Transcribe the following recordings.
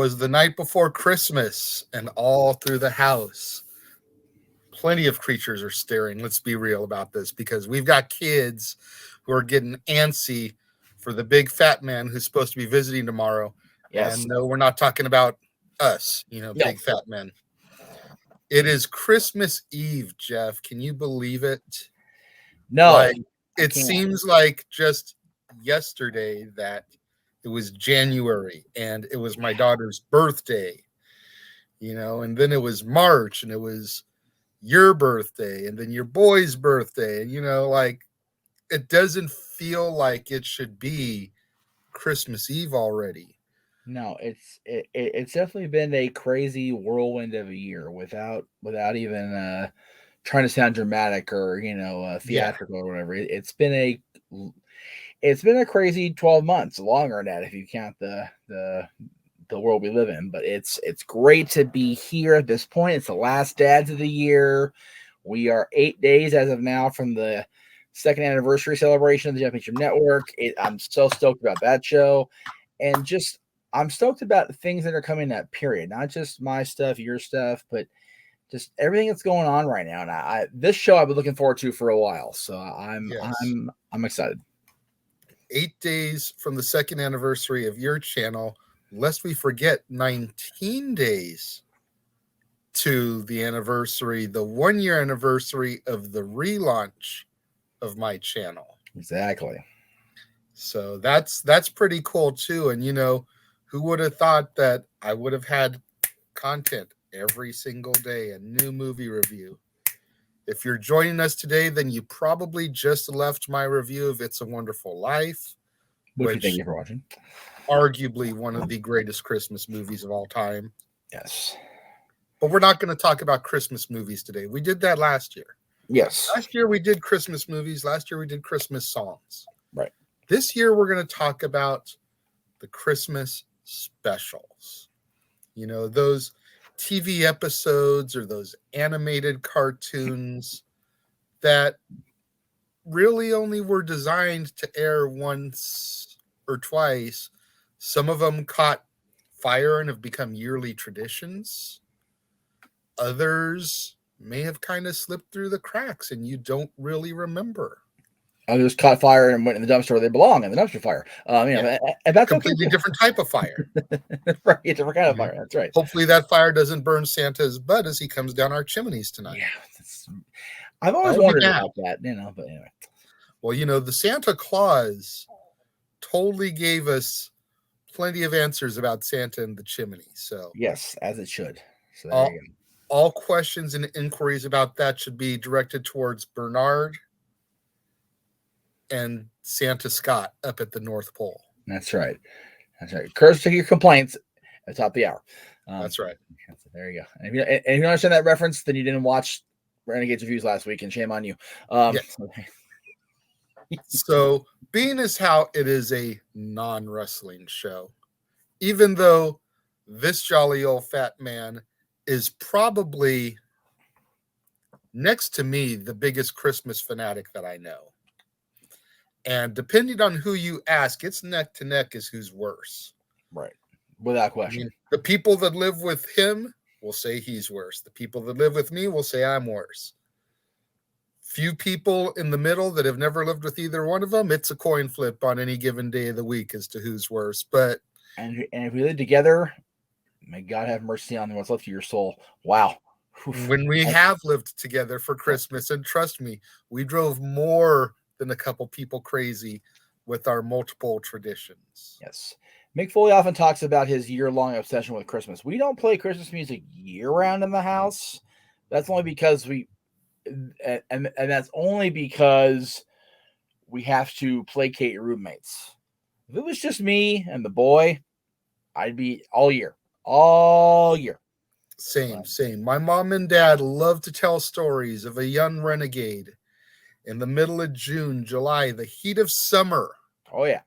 'Twas the night before Christmas, and all through the house, plenty of creatures are staring. Let's be real about this, because we've got kids who are getting antsy for the big fat man who's supposed to be visiting tomorrow. Yes. And no, we're not talking about us, No. big fat men. It is Christmas Eve, Jeff. Can you believe it? No. Like, it seems like just yesterday that it was January and it was my daughter's birthday, and then it was March and it was your birthday and then your boy's birthday. And, like, it doesn't feel like it should be Christmas Eve already. No, it's definitely been a crazy whirlwind of a year without even trying to sound dramatic or theatrical or whatever. It's been a crazy 12 months, longer than that if you count the world we live in. But it's great to be here at this point. It's the last DADS of the year. We are 8 days as of now from the second anniversary celebration of the Championship Network. I'm so stoked about that show, and just I'm stoked about the things that are coming in that period. Not just my stuff, your stuff, but just everything that's going on right now. And this show I've been looking forward to for a while, so I'm excited. 8 days from the second anniversary of your channel, lest we forget 19 days to the anniversary, the 1 year anniversary of the relaunch of my channel. Exactly. So that's pretty cool too. And who would have thought that I would have had content every single day, a new movie review. If you're joining us today, then you probably just left my review of It's a Wonderful Life, which thank you for watching. Arguably one of the greatest Christmas movies of all time. Yes. But we're not going to talk about Christmas movies today. We did that last year. Yes. Last year we did Christmas movies. Last year we did Christmas songs. Right. This year we're going to talk about the Christmas specials. Those TV episodes or those animated cartoons that really only were designed to air once or twice. Some of them caught fire and have become yearly traditions. Others may have kind of slipped through the cracks and you don't really remember. I just caught fire and went in the dumpster where they belong, in the dumpster fire. And that's completely different type of fire. Right, a different kind of fire. That's right. Hopefully that fire doesn't burn Santa's butt as he comes down our chimneys tonight. Yeah, I've always wondered about that, but anyway. Well, the Santa Claus totally gave us plenty of answers about Santa and the chimney. So yes, as it should. So all questions and inquiries about that should be directed towards Bernard and Santa Scott up at the North Pole. That's right. Curse to your complaints at the top of the hour. That's right. There you go. And if you don't understand that reference, then you didn't watch Renegades Reviews last week, and shame on you. Yes. So, being as how it is a non-wrestling show, even though this jolly old fat man is probably, next to me, the biggest Christmas fanatic that I know. And depending on who you ask, it's neck to neck as who's worse. Right. Without question. The people that live with him will say he's worse. The people that live with me will say I'm worse. Few people in the middle that have never lived with either one of them, it's a coin flip on any given day of the week as to who's worse. But and if we live together, may God have mercy on what's left of your soul. Wow. When we have lived together for Christmas, and trust me, we drove more than a couple people crazy with our multiple traditions. Yes. Mick Foley often talks about his year-long obsession with Christmas. We don't play Christmas music year-round in the house. That's only because and that's only because we have to placate roommates. If it was just me and the boy, I'd be all year. Same. My mom and dad love to tell stories of a young renegade in the middle of June, July, the heat of summer. Oh, yeah.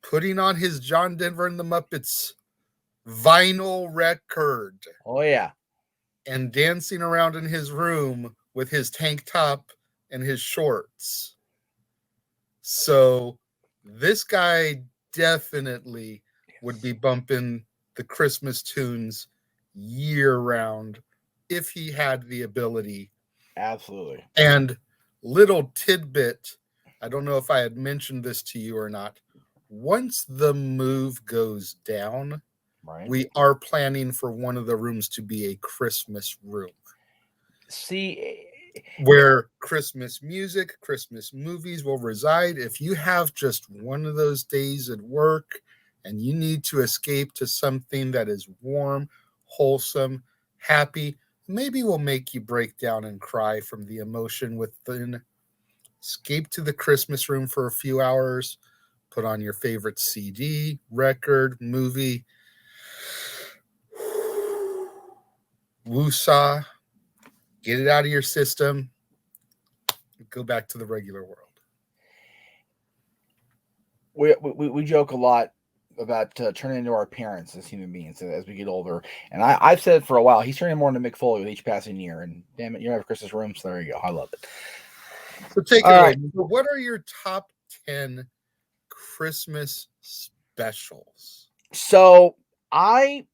Putting on his John Denver and the Muppets vinyl record. Oh, yeah. And dancing around in his room with his tank top and his shorts. So this guy definitely would be bumping the Christmas tunes year round if he had the ability. Absolutely. And little tidbit, I don't know if I had mentioned this to you or not. Once the move goes down, Right. we are planning for one of the rooms to be a Christmas room. See, where Christmas music, Christmas movies will reside. If you have just one of those days at work and you need to escape to something that is warm, wholesome, happy, maybe will make you break down and cry from the emotion within. Escape to the Christmas room for a few hours, put on your favorite CD, record, movie. Woosah, get it out of your system, go back to the regular world. we joke a lot about turning into our parents as human beings as we get older. And I've said for a while, he's turning more into Mick Foley with each passing year. And damn it, you have a Christmas room, so there you go. I love it. So take it away. What are your top 10 Christmas specials? So I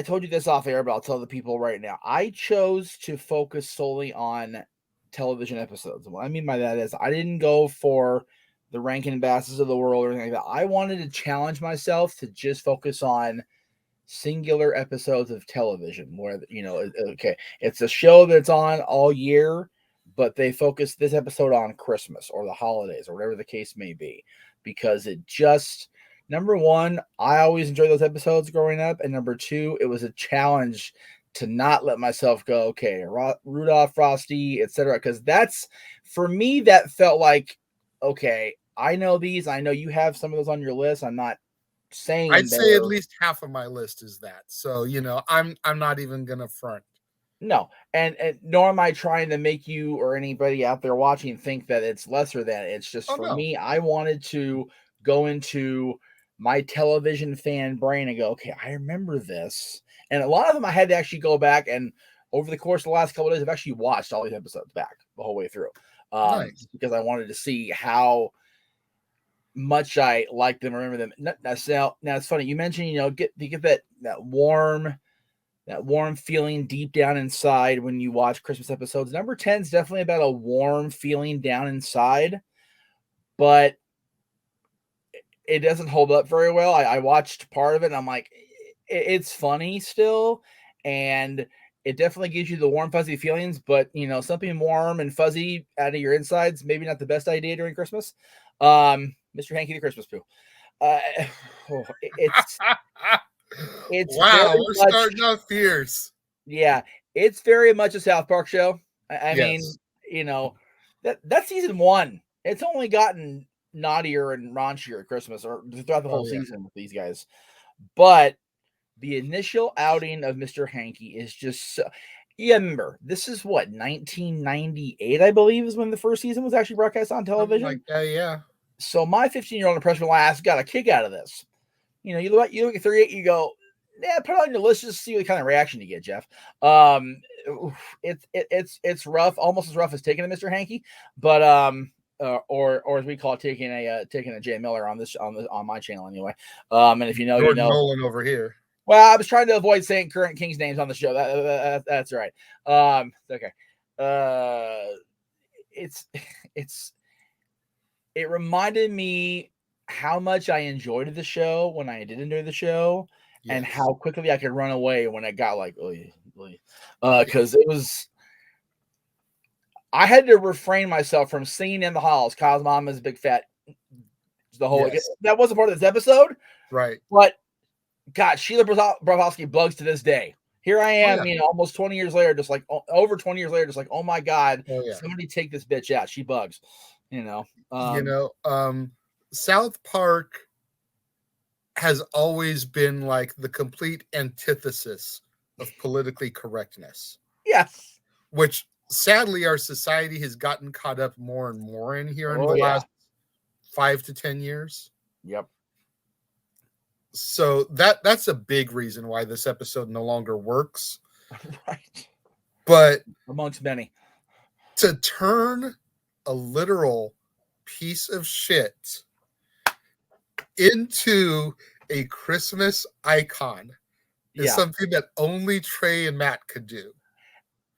told you this off air, but I'll tell the people right now. I chose to focus solely on television episodes. What I mean by that is I didn't go for the Rankin Basses of the world or anything like that. I wanted to challenge myself to just focus on singular episodes of television where, okay, it's a show that's on all year, but they focus this episode on Christmas or the holidays or whatever the case may be, because it just, number one, I always enjoyed those episodes growing up, and number two, it was a challenge to not let myself go, okay, Rudolph, Frosty, etc. Because that's, for me, that felt like, okay, I know these. I know you have some of those on your list. I'm not saying I'd say at least half of my list is that. So, I'm not even gonna front. No, and nor am I trying to make you or anybody out there watching think that it's lesser than. It's just for me, I wanted to go into my television fan brain and go, okay, I remember this. And a lot of them I had to actually go back, and over the course of the last couple of days, I've actually watched all these episodes back the whole way through. Nice. Because I wanted to see how much I liked them, remember them. Now it's funny. You mentioned, you get that warm feeling deep down inside when you watch Christmas episodes. Number 10 is definitely about a warm feeling down inside, but it doesn't hold up very well. I watched part of it and I'm like, it's funny still. And it definitely gives you the warm, fuzzy feelings, but something warm and fuzzy out of your insides, maybe not the best idea during Christmas. Mr. Hanky the Christmas Poo. It's wow, we're starting off fierce. Yeah, it's very much a South Park show. I mean, that season 1. It's only gotten naughtier and raunchier at Christmas or throughout the whole season with these guys. But the initial outing of Mr. Hanky is just so. Yeah, remember, this is what, 1998, I believe, is when the first season was actually broadcast on television. Like that, yeah. So my 15-year-old impression last got a kick out of this. You look at 38, you go, yeah, put it on your list just to see what kind of reaction you get, Jeff. It's rough, almost as rough as taking a Mr. Hanky, but or as we call it, taking a Jay Miller on my channel anyway. And if Jordan Nolan over here. Well, I was trying to avoid saying current Kings names on the show. That's right. Okay. It reminded me how much I enjoyed the show when I did enjoy the show, and how quickly I could run away when it got like, because it was. I had to refrain myself from singing in the halls. Kyle's mom is a big fat. The whole that wasn't part of this episode, right? But God, Sheila Brofowski bugs to this day. Here I am, almost 20 years later, just like over 20 years later, just like, oh my God, somebody take this bitch out. She bugs, South Park has always been like the complete antithesis of politically correctness. Yes. Which sadly our society has gotten caught up more and more in here in the last 5 to 10 years. Yep. So that's a big reason why this episode no longer works. Right. But amongst many, to turn a literal piece of shit into a Christmas icon is Yeah. something that only Trey and Matt could do.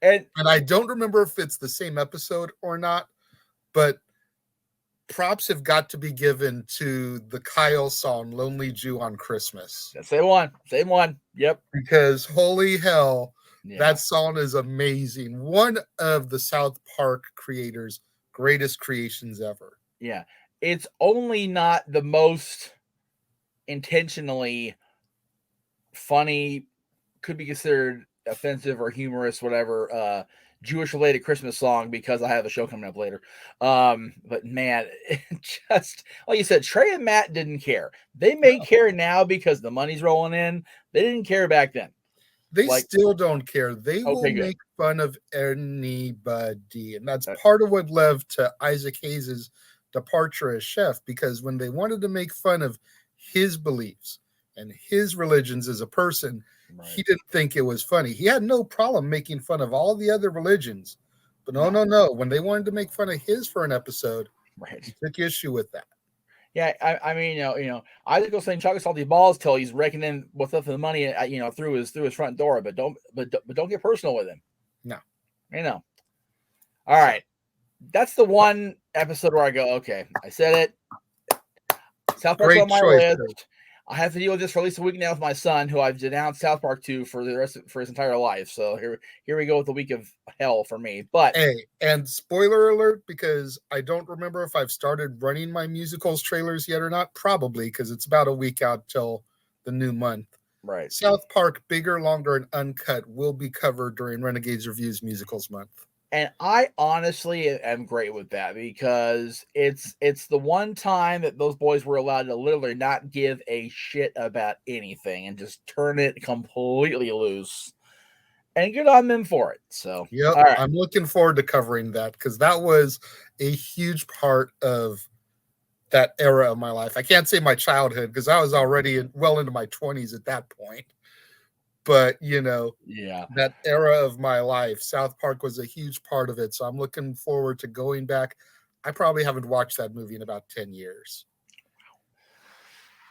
And I don't remember if it's the same episode or not, but props have got to be given to the Kyle song Lonely Jew on Christmas. same one. Same one. Yep. Because holy hell, Yeah. that song is amazing. One of the South Park creators' greatest creations ever. Yeah. It's only not the most intentionally funny, could be considered offensive or humorous, whatever, Jewish related Christmas song, because I have a show coming up later. But man, just like you said, Trey and Matt didn't care. They may care now because the money's rolling in. They didn't care back then. They still don't care. They will good. make fun of anybody. And that's part of what led to Isaac Hayes' departure as chef, because when they wanted to make fun of his beliefs and his religions as a person, he didn't think it was funny. He had no problem making fun of all the other religions. But no. When they wanted to make fun of his for an episode, he took issue with that. Yeah, I mean, Isaac was saying chocolate salty balls till he's raking in what's up for the money, through his front door. But don't get personal with him. No, All right, that's the one episode where I go, okay, I said it. South Park's on my list. I have to deal with this for at least a week now with my son, who I've denounced South Park to for his entire life. So here we go with the week of hell for me. But hey, and spoiler alert, because I don't remember if I've started running my musicals trailers yet or not. Probably, because it's about a week out till the new month. Right. South Park, Bigger, Longer, and Uncut will be covered during Renegades Reviews Musicals Month. And I honestly am great with that, because it's the one time that those boys were allowed to literally not give a shit about anything and just turn it completely loose. And good on them for it. So, yep, all right. I'm looking forward to covering that, because that was a huge part of that era of my life. I can't say my childhood, because I was already well into my 20s at that point. But, that era of my life, South Park was a huge part of it. So I'm looking forward to going back. I probably haven't watched that movie in about 10 years.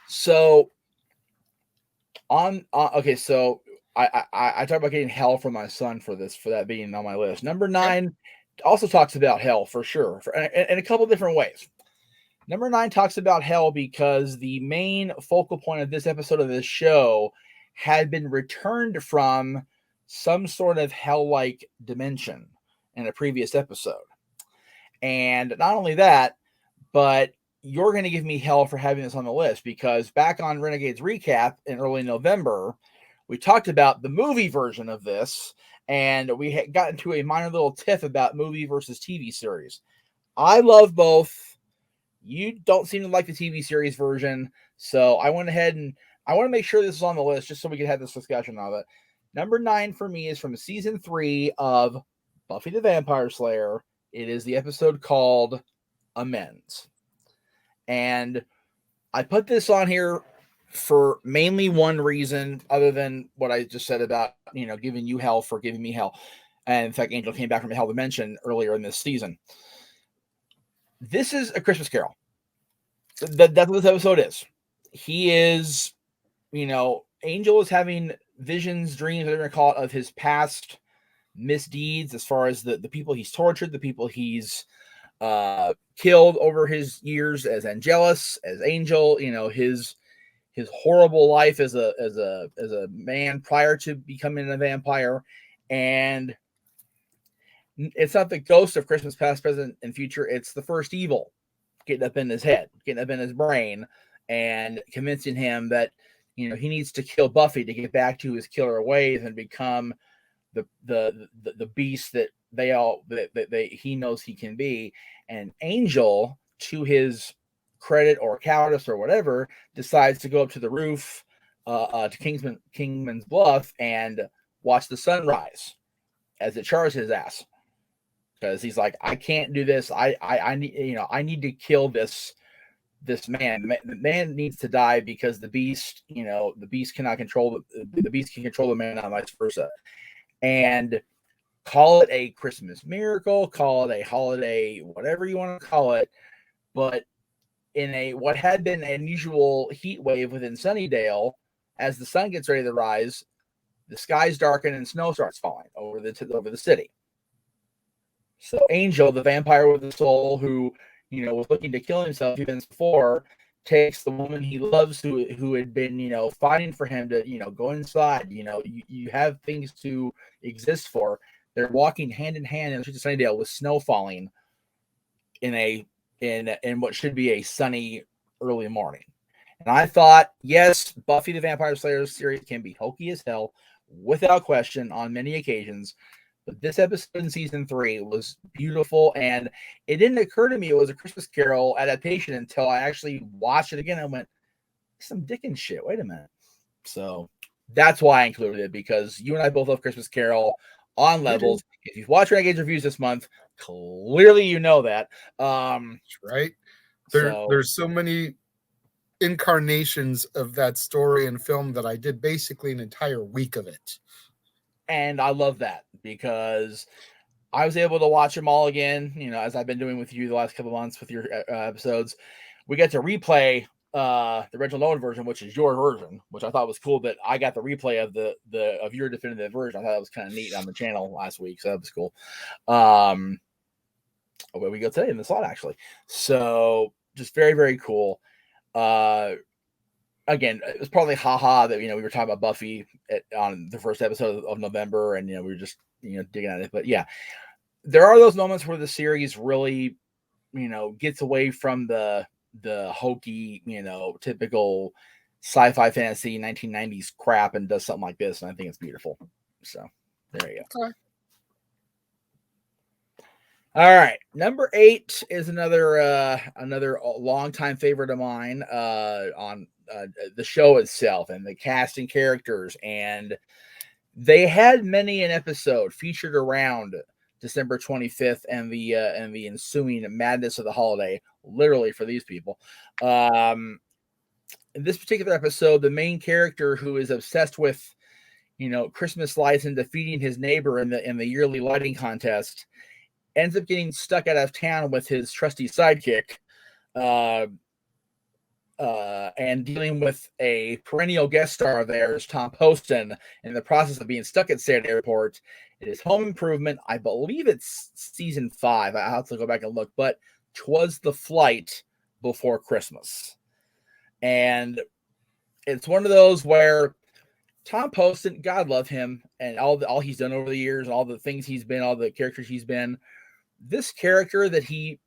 So, okay, so I talked about getting hell from my son for that being on my list. Number 9 also talks about hell for sure, in a couple different ways. Number 9 talks about hell because the main focal point of this episode of this show had been returned from some sort of hell-like dimension in a previous episode. And not only that, but you're going to give me hell for having this on the list, because back on Renegades Recap in early November, we talked about the movie version of this, and we had gotten into a minor little tiff about movie versus TV series. I love both. You don't seem to like the TV series version, so I went ahead and I want to make sure this is on the list just so we can have this discussion of it. Number 9 for me is from season 3 of Buffy the Vampire Slayer. It is the episode called Amends. And I put this on here for mainly one reason, other than what I just said about, giving you hell for giving me hell. And in fact, Angel came back from a hell dimension earlier in this season. This is A Christmas Carol. That's what this episode is. He is, Angel is having visions, dreams, whatever you call it, of his past misdeeds, as far as the people he's tortured, the people he's killed over his years as Angelus, as Angel, his horrible life as a man prior to becoming a vampire. And it's not the ghost of Christmas past, present, and future. It's the first evil getting up in his head, getting up in his brain, and convincing him that he needs to kill Buffy to get back to his killer ways and become the beast that he knows he can be. And Angel, to his credit or cowardice or whatever, decides to go up to the roof to Kingman's Bluff and watch the sunrise as it chars his ass, because he's like, I can't do this. I need I need to kill this man. The man needs to die because the beast cannot control the beast can control the man, not vice versa. And call it a Christmas miracle, call it a holiday, whatever you want to call it, but in a what had been an unusual heat wave within Sunnydale, as the sun gets ready to rise, the skies darken and snow starts falling over the city. So Angel, the vampire with the soul, who was looking to kill himself a few minutes before, takes the woman he loves, who had been fighting for him to go inside. You have things to exist for. They're walking hand in hand in the streets of Sunnydale with snow falling in what should be a sunny early morning. And I thought, yes, Buffy the Vampire Slayer series can be hokey as hell, without question, on many occasions. But this episode in season 3 was beautiful, and it didn't occur to me it was a Christmas Carol adaptation until I actually watched it again and went, some Dickens shit. Wait a minute. So that's why I included it, because you and I both love Christmas Carol on levels. If you've watched Renegades Reviews this month, clearly you know that. Right. There's so many incarnations of that story and film that I did basically an entire week of it. And I love that, because I was able to watch them all again, as I've been doing with you the last couple of months with your episodes. We get to replay the original Nolan version, which is your version, which I thought was cool that I got the replay of your definitive version. I thought that was kind of neat on the channel last week, so that was cool. Where we go today in the slot, actually. So just very, very cool. Again, it was probably haha that we were talking about Buffy on the first episode of November, and we were just digging at it. But yeah, there are those moments where the series really gets away from the hokey typical sci-fi fantasy 1990s crap and does something like this, and I think it's beautiful. So there you go. Okay. All right, number 8 is another longtime favorite of mine on the show itself and the cast and characters, and they had many an episode featured around December 25th and the ensuing madness of the holiday, literally for these people. In this particular episode, the main character, who is obsessed with Christmas lights and defeating his neighbor in the yearly lighting contest, ends up getting stuck out of town with his trusty sidekick, and dealing with a perennial guest star of theirs, Tom Poston, in the process of being stuck at State Airport. It is Home Improvement. I believe it's season 5. I'll have to go back and look, but 'Twas the Flight Before Christmas. And it's one of those where Tom Poston, God love him, and all he's done over the years, and all the things he's been, all the characters he's been. This character that he,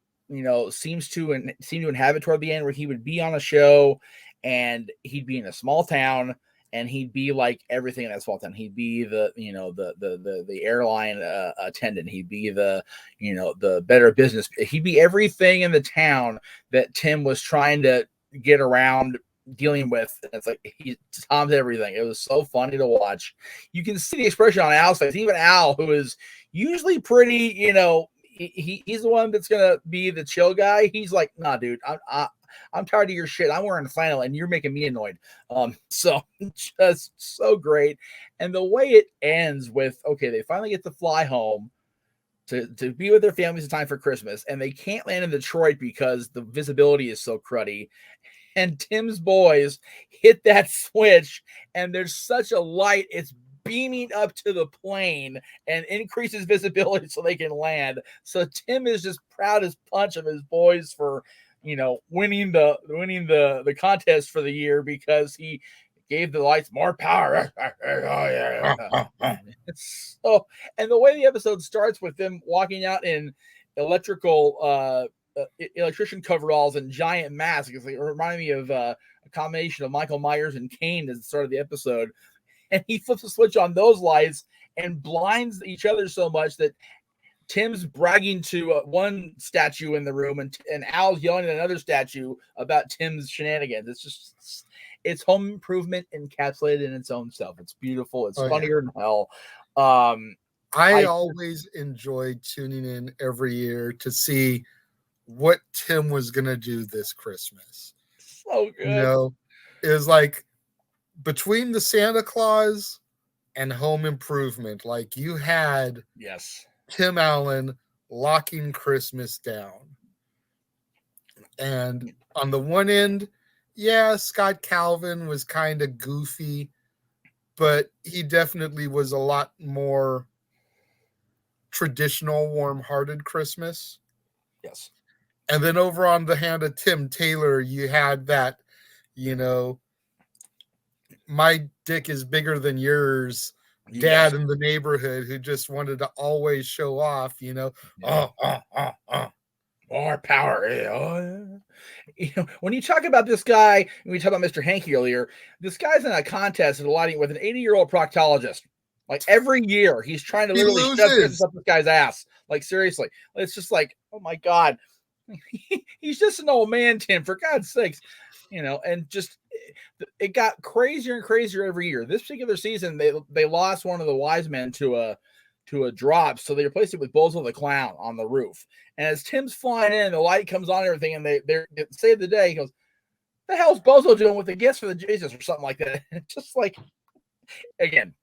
seems to inhabit toward the end, where he would be on a show and he'd be in a small town and he'd be like everything in that small town. He'd be the airline attendant. He'd be the better business. He'd be everything in the town that Tim was trying to get around dealing with. It's like Tom's everything. It was so funny to watch. You can see the expression on Al's face. Even Al, who is usually pretty, he's the one that's gonna be the chill guy. He's like, nah, dude, I'm tired of your shit. I'm wearing flannel and you're making me annoyed. So just so great. And the way it ends with, okay, they finally get to fly home to be with their families in time for Christmas, and they can't land in Detroit because the visibility is so cruddy. And Tim's boys hit that switch, and there's such a light, it's beaming up to the plane and increases visibility so they can land. So Tim is just proud as punch of his boys for winning the contest for the year, because he gave the lights more power. So, and the way the episode starts with them walking out in electrician coveralls and giant masks, it reminded me of a combination of Michael Myers and Kane at the start of the episode. And he flips a switch on those lights and blinds each other so much that Tim's bragging to one statue in the room, and Al's yelling at another statue about Tim's shenanigans. It's Home Improvement encapsulated in its own self. It's beautiful. It's funnier than hell. I always enjoyed tuning in every year to see what Tim was going to do this Christmas. So good. It was like between the Santa Claus and Home Improvement, like you had Tim Allen locking Christmas down. And On the one end, yeah, Scott Calvin was kind of goofy, but he definitely was a lot more traditional, warm-hearted Christmas. Yes. And then over on the hand of Tim Taylor, you had that, you know, my dick is bigger than yours Yes. dad in the neighborhood who just wanted to always show off, Yeah. More power. When you talk about this guy, when we talk about Mr. Hanky earlier, this guy's in a contest with an 80-year-old proctologist. Like every year, he's trying to He literally shove Christmas loses. up this guy's ass. Like seriously, it's just like, oh my god, he's just an old man, Tim. For God's sakes, and just it got crazier and crazier every year. This particular season, they lost one of the wise men to a drop, so they replaced it with Bozo the Clown on the roof. And as Tim's flying in, the light comes on and everything, and they save the day. He goes, "The hell's Bozo doing with the gifts for the Jesus or something like that?" It's just like, again,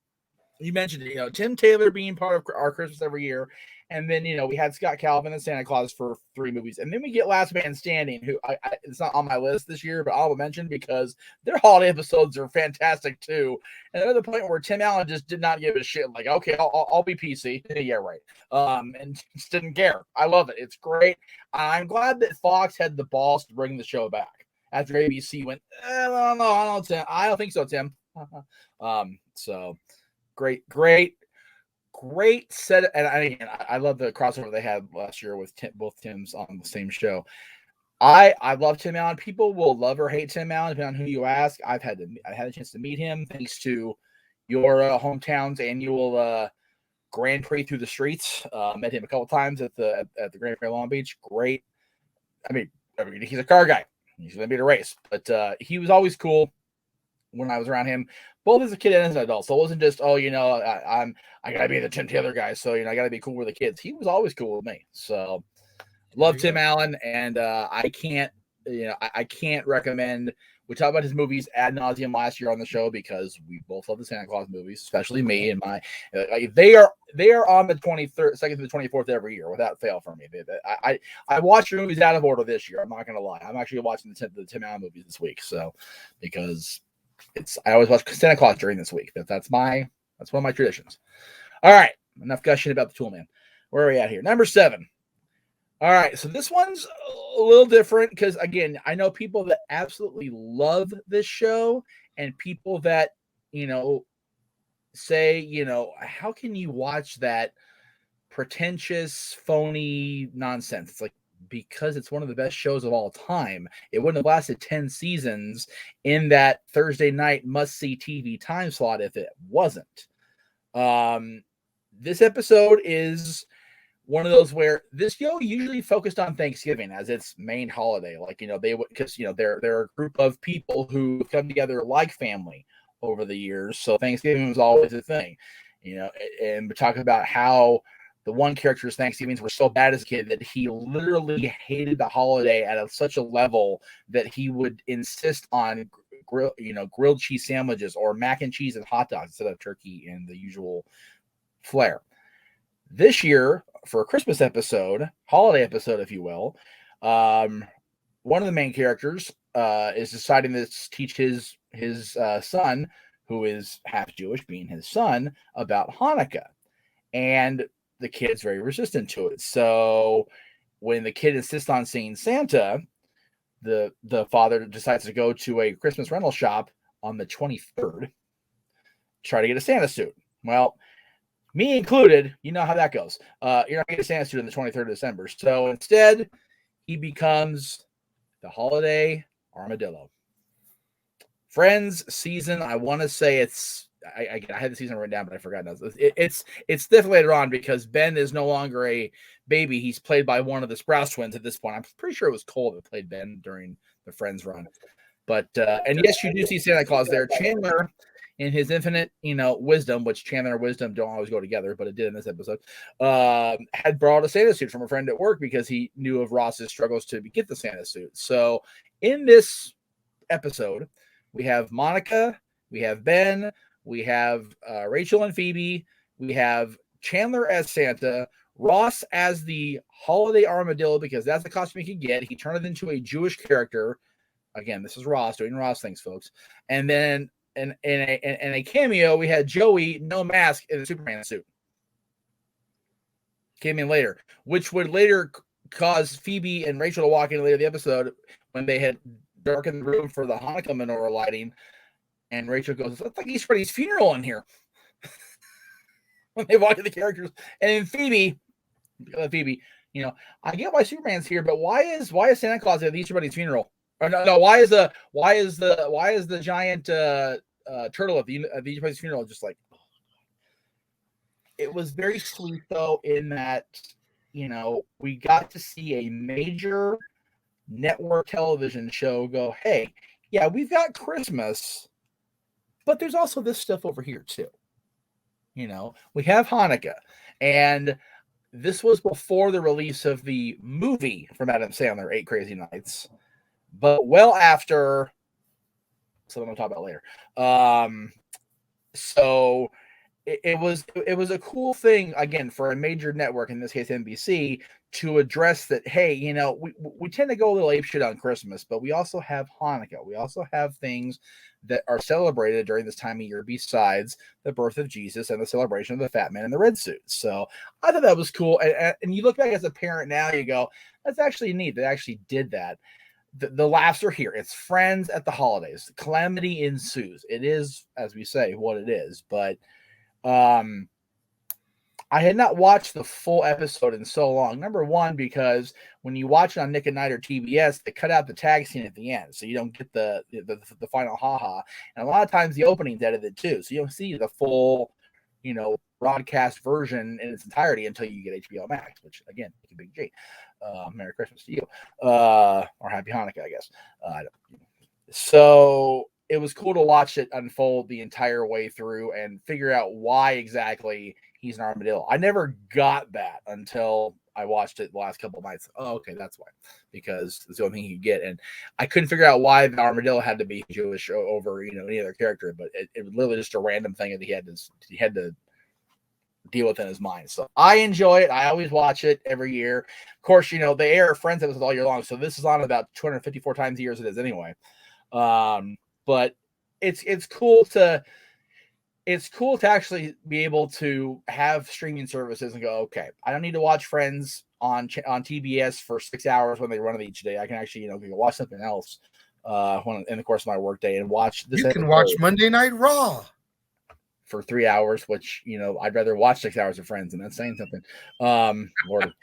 you mentioned it, Tim Taylor being part of our Christmas every year. And then, we had Scott Calvin and Santa Claus for 3 movies. And then we get Last Man Standing, who it's not on my list this year, but I'll mention because their holiday episodes are fantastic too. And another point where Tim Allen just did not give a shit. Like, okay, I'll be PC. Yeah, right. And just didn't care. I love it. It's great. I'm glad that Fox had the balls to bring the show back after ABC went, I don't think so, Tim. So great set. And I love the crossover they had last year with both Tims on the same show. I love Tim Allen. People will love or hate Tim Allen depending on who you ask. I had a chance to meet him thanks to your hometown's annual Grand Prix through the streets. Met him a couple times at the Grand Prix Long Beach. Great. I mean, he's a car guy. He's going to be at a race, but he was always cool when I was around him, both as a kid and as an adult. So it wasn't just, I gotta be the Tim Taylor guy, so I gotta be cool with the kids. He was always cool with me. So love Tim Allen, and I can't recommend. We talked about his movies ad nauseum last year on the show because we both love the Santa Claus movies, especially me and my. They are on the 23rd, 2nd to the 24th every year without fail for me. I watch your movies out of order this year. I'm not gonna lie. I'm actually watching the Tim Allen movies this week, so because I always watch Santa Claus during this week. That's one of my traditions. All right, enough gushing about the Tool Man. Where are we at here? Number 7. All right, so this one's a little different because, again, I know people that absolutely love this show and people that, say, how can you watch that pretentious, phony nonsense? It's like, because it's one of the best shows of all time. It wouldn't have lasted 10 seasons in that Thursday night must-see TV time slot if it wasn't. This episode is one of those where this show usually focused on Thanksgiving as its main holiday. Like, because they're a group of people who come together like family over the years. So Thanksgiving was always a thing, and we talk about how the one character's Thanksgivings were so bad as a kid that he literally hated the holiday at such a level that he would insist on grilled cheese sandwiches or mac and cheese and hot dogs instead of turkey and the usual flair. This year, for a Christmas episode, holiday episode, if you will, one of the main characters is deciding to teach his son, who is half Jewish, being his son, about Hanukkah. And the kid's very resistant to it. So when the kid insists on seeing Santa, the father decides to go to a Christmas rental shop on the 23rd, try to get a Santa suit. Well, me included, you know how that goes. You're not going to get a Santa suit on the 23rd of December. So instead, he becomes the holiday armadillo. Friends season, I want to say it's, I had the season written down, but I forgot. It's definitely later on because Ben is no longer a baby. He's played by one of the Sprouse twins at this point. I'm pretty sure it was Cole that played Ben during the Friends run. But, and yes, you do see Santa Claus there. Chandler, in his infinite, wisdom, which Chandler and wisdom don't always go together, but it did in this episode, had borrowed a Santa suit from a friend at work because he knew of Ross's struggles to get the Santa suit. So in this episode, we have Monica, we have Ben, we have Rachel and Phoebe, we have Chandler as Santa, Ross as the holiday armadillo, because that's the costume he could get. He turned it into a Jewish character. Again, this is Ross doing Ross things, folks. And then in a cameo, we had Joey, no mask, in a Superman suit. Came in later, which would later cause Phoebe and Rachel to walk in later in the episode when they had darkened the room for the Hanukkah menorah lighting. And Rachel goes, "It's like Easter Bunny's funeral in here." When they walk in the characters, and then Phoebe, you know, I get why Superman's here, but why is Santa Claus at Easter Bunny's funeral? Or no, why is the giant turtle at the Easter Bunny's funeral? Just like, it was very sweet though, in that, you know, we got to see a major network television show go, hey, yeah, we've got Christmas, but there's also this stuff over here too. You know, we have Hanukkah, and this was before the release of the movie from Adam Sandler, 8 Crazy Nights, but well after, something I'll talk about later. So it was a cool thing, again, for a major network, in this case NBC, to address that. Hey, you know, we tend to go a little apeshit on Christmas, but we also have Hanukkah. We also have things that are celebrated during this time of year besides the birth of Jesus and the celebration of the fat man in the red suit. So I thought that was cool. And you look back as a parent now, you go, that's actually neat. They actually did that. The laughs are here. It's friends at the holidays. Calamity ensues. It is, as we say, what it is. But I had not watched the full episode in so long. Number one, because when you watch it on Nick at Night or TBS, they cut out the tag scene at the end, so you don't get the final haha. And a lot of times the opening's edited too, so you don't see the full, you know, broadcast version in its entirety until you get HBO Max, which again, a big G. Merry Christmas to you, or Happy Hanukkah, I guess. So it was cool to watch it unfold the entire way through and figure out why exactly he's an armadillo. I never got that until I watched it the last couple of nights. Oh, okay, that's why. Because it's the only thing you get. And I couldn't figure out why the armadillo had to be Jewish over, you know, any other character, but it was literally just a random thing that he had to deal with in his mind. So I enjoy it. I always watch it every year. Of course, you know, they air Friends episodes all year long, so this is on about 254 times a year as it is anyway. But it's cool to actually be able to have streaming services and go, okay, I don't need to watch Friends on TBS for 6 hours when they run it each day. I can actually, you know, go watch something else in the course of my workday and watch this. You can watch Monday Night Raw for 3 hours, which, you know, I'd rather watch 6 hours of Friends, and that's saying something. Lord.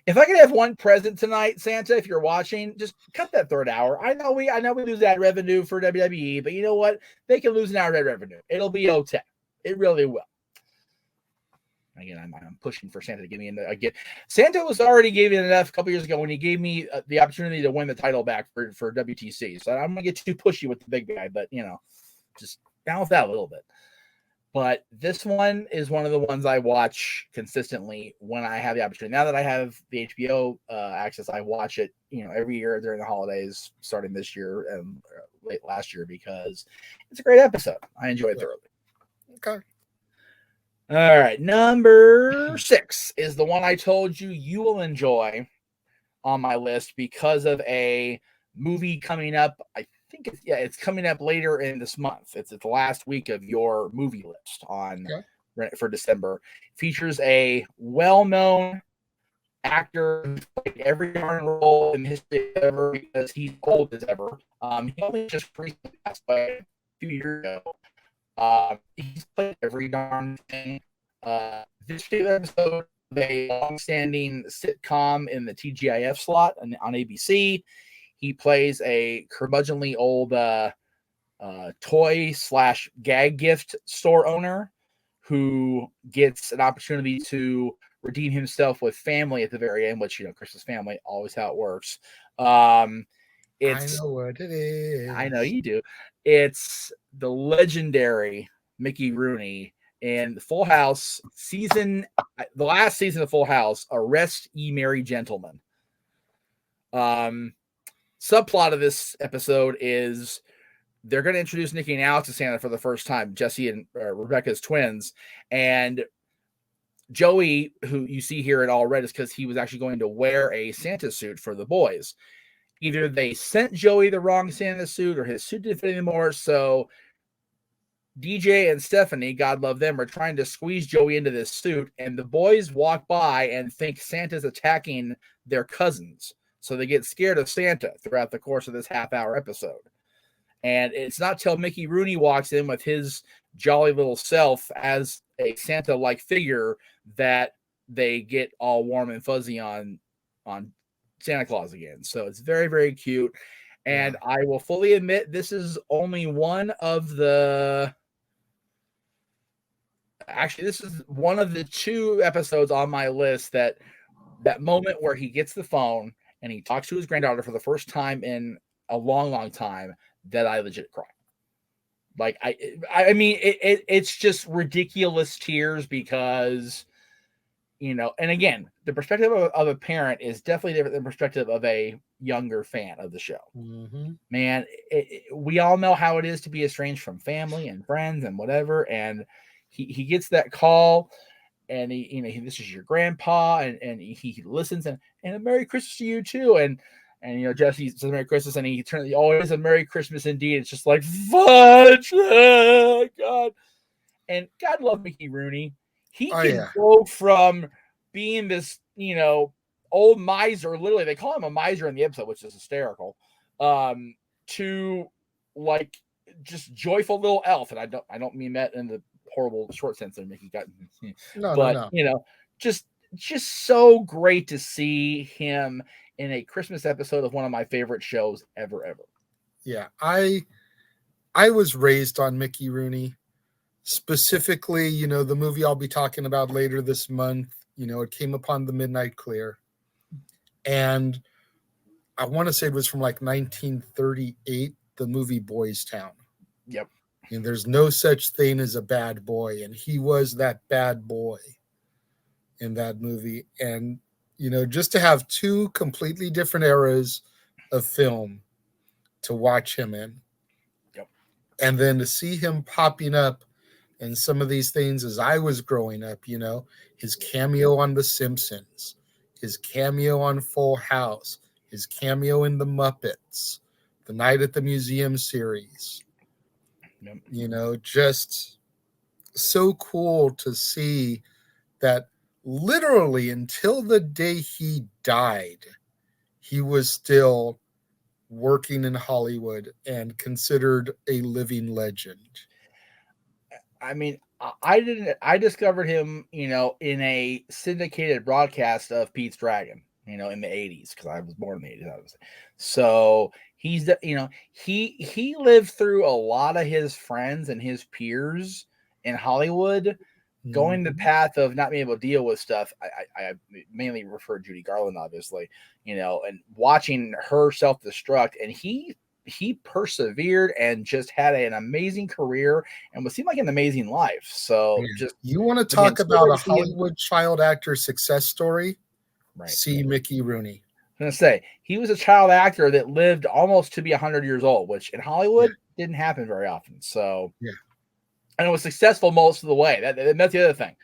If I could have one present tonight, Santa, if you're watching, just cut that third hour. I know we lose ad revenue for WWE, but you know what? They can lose an hour of ad revenue. It'll be okay. It really will. Again, I'm pushing for Santa to give me again. Santa was already giving enough a couple years ago when he gave me the opportunity to win the title back for WTC. So I'm gonna get too pushy with the big guy, but you know, just balance that a little bit. But this one is one of the ones I watch consistently when I have the opportunity. Now that I have the HBO access, I watch it, you know, every year during the holidays, starting this year and late last year, because it's a great episode. I enjoy it thoroughly. Okay. All right. Number 6 is the one I told you will enjoy on my list because of a movie coming up. I think it's coming up later in this month. It's the last week of your movie list for December. Features a well-known actor who played every darn role in history ever because he's old as ever. He only just recently passed away a few years ago. He's played every darn thing. This particular episode of a long-standing sitcom in the TGIF slot on ABC. He plays a curmudgeonly old toy/gag gift store owner who gets an opportunity to redeem himself with family at the very end, which, you know, Christmas family, always how it works. I know what it is. I know you do. It's the legendary Mickey Rooney in Full House the last season of Full House, Arrest Ye Merry Gentlemen. Subplot of this episode is they're going to introduce Nikki and Alex to Santa for the first time, Jesse and Rebecca's twins, and Joey, who you see here in all red, is because he was actually going to wear a Santa suit for the boys. Either they sent Joey the wrong Santa suit or his suit didn't fit anymore. So DJ and Stephanie, God love them, are trying to squeeze Joey into this suit. And the boys walk by and think Santa's attacking their cousins. So they get scared of Santa throughout the course of this half-hour episode. And it's not till Mickey Rooney walks in with his jolly little self as a Santa-like figure that they get all warm and fuzzy on Santa Claus again. So it's very, very cute. And I will fully admit this is only one of the... Actually, this is one of the 2 episodes on my list that moment where he gets the phone and he talks to his granddaughter for the first time in a long, long time that I legit cry. Like, I mean, it's just ridiculous tears because, you know, and again, the perspective of a parent is definitely different than the perspective of a younger fan of the show. Mm-hmm. Man, we all know how it is to be estranged from family and friends and whatever. And he gets that call and this is your grandpa and he listens and a Merry Christmas to you too. And Jesse says Merry Christmas, and he turns, oh, it is a Merry Christmas indeed. It's just like, fudge, God. And God love Mickey Rooney. He can go from being this, old miser, literally, they call him a miser in the episode, which is hysterical, to like just joyful little elf. And I don't mean that in the horrible short sense that Mickey got. No. Just so great to see him in a Christmas episode of one of my favorite shows ever. Yeah, I was raised on Mickey Rooney. Specifically, the movie I'll be talking about later this month, it came upon the midnight clear. And I want to say it was from like 1938, the movie Boys Town. Yep. And there's no such thing as a bad boy. And he was that bad boy in that movie. And, just to have 2 completely different eras of film to watch him in. Yep. And then to see him popping up in some of these things as I was growing up, his cameo on The Simpsons, his cameo on Full House, his cameo in The Muppets, the Night at the Museum series. Yep. Just so cool to see that literally until the day he died, he was still working in Hollywood and considered a living legend. I mean, I discovered him, in a syndicated broadcast of Pete's Dragon, in the 80s, because I was born in the 80s, obviously. So he's, he lived through a lot of his friends and his peers in Hollywood going the path of not being able to deal with stuff. I mainly refer to Judy Garland, obviously, and watching her self-destruct, and he persevered and just had an amazing career and what seemed like an amazing life. So just, you want to talk about a Hollywood child actor success story? Right. See Mickey Rooney. I'm going to say he was a child actor that lived almost to be 100 years old, which in Hollywood didn't happen very often. So and it was successful most of the way. That's the other thing.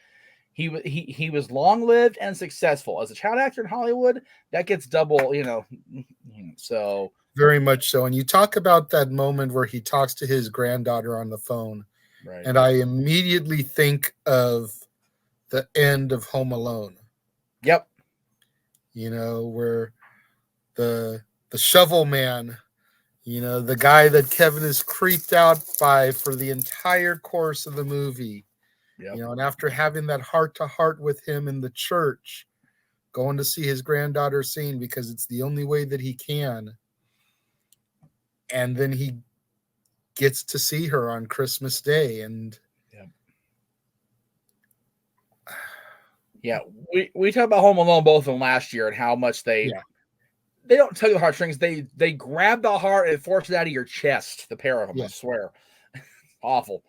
He was long-lived and successful as a child actor in Hollywood. That gets double, so very much so. And you talk about that moment where he talks to his granddaughter on the phone, right? And I immediately think of the end of Home Alone. Yep. Where the shovel man, the guy that Kevin is creeped out by for the entire course of the movie. Yep. And after having that heart-to-heart with him in the church, going to see his granddaughter sing because it's the only way that he can. And then he gets to see her on Christmas Day. And we talked about Home Alone both of them last year and how much they don't tug the heartstrings. They grab the heart and force it out of your chest, the pair of them, I swear. Awful.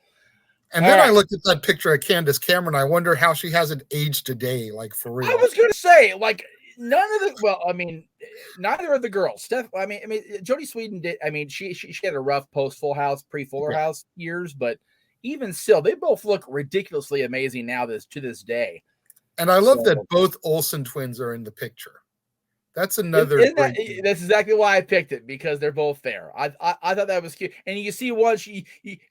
And then I looked at that picture of Candace Cameron. I wonder how she hasn't aged a day, like for real. I was going to say, like, neither of the girls. Jodie Sweetin did. I mean, she had a rough post Full House, pre Fuller House years, but even still, they both look ridiculously amazing now. To this day, And I love So, that both Olsen twins are in the picture. That's another isn't great thing. that's exactly why I picked it, because they're both there. I thought that was cute, and you see one,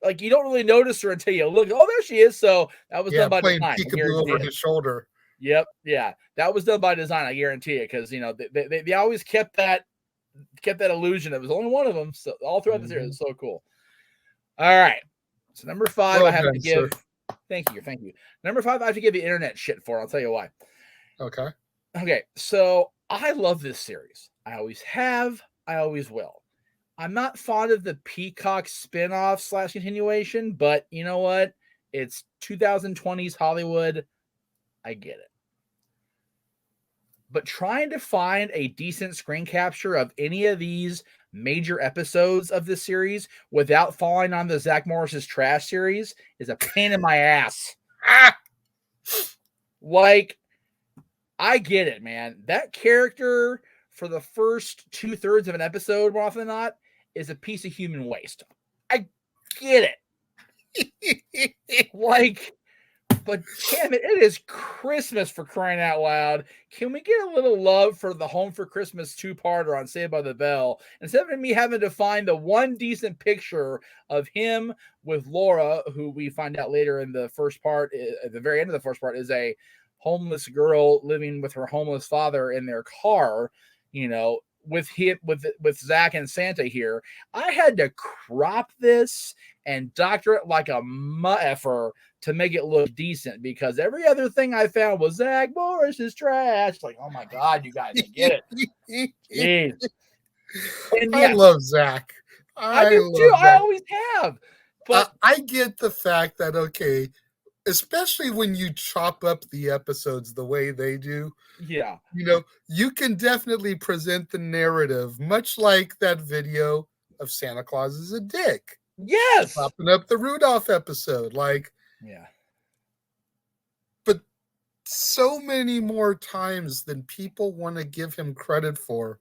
like, you don't really notice her until you look. Oh, there she is. So that was Yeah, done by playing design. I peekaboo guarantee over it. his shoulder. Yep, yeah, that was done by design. I guarantee it, because they always kept that illusion. It was only one of them, so all throughout the series, it's so cool. All right, so number 5, Well I have done, to give. sir. Thank you. Number 5, I have to give the internet shit for. I'll tell you why. Okay. Okay, so I love this series. I always have. I always will. I'm not fond of the Peacock spinoff / continuation, but you know what? It's 2020s Hollywood. I get it. But trying to find a decent screen capture of any of these major episodes of this series without falling on the Zach Morris's trash series is a pain in my ass. Like, I get it, man. That character for the first 2/3 of an episode, more often than not, is a piece of human waste. I get it. Like, but damn it, it is Christmas, for crying out loud. Can we get a little love for the Home for Christmas 2-parter on Saved by the Bell? Instead of me having to find the one decent picture of him with Laura, who we find out later in the first part, at the very end of the first part, is a homeless girl living with her homeless father in their car, with Zach and Santa here. I had to crop this and doctor it like a effer to make it look decent, because every other thing I found was Zach Morris is trash. Like, oh my God, you guys, I get it. Jeez. And I yes, love Zach. I I do too. love I Zach. always have. But I get the fact that, okay, especially when you chop up the episodes the way they do, yeah, you can definitely present the narrative much like that video of Santa Claus is a dick. yes, Chopping up the Rudolph episode. Like, yeah, but so many more times than people want to give him credit for,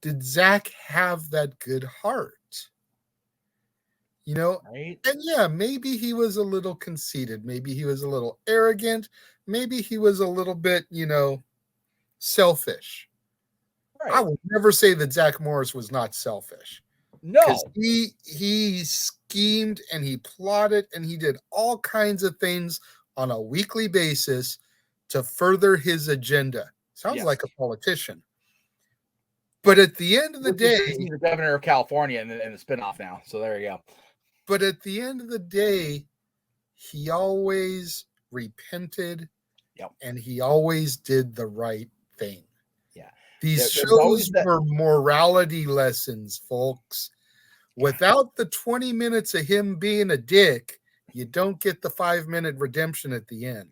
did Zach have that good heart? right. And yeah, maybe he was a little conceited. Maybe he was a little arrogant. Maybe he was a little bit, selfish. I Right. will never say that Zach Morris was not selfish. Because No. he schemed and he plotted and he did all kinds of things on a weekly basis to further his agenda. Sounds Yes. like a politician. But at the end of the day, he's the governor of California in the spinoff now. So there you go. but at the end of the day, he always repented. Yep. And he always did the right thing. Yeah. These shows were morality lessons, folks. Without the 20 minutes of him being a dick, you don't get the 5-minute redemption at the end.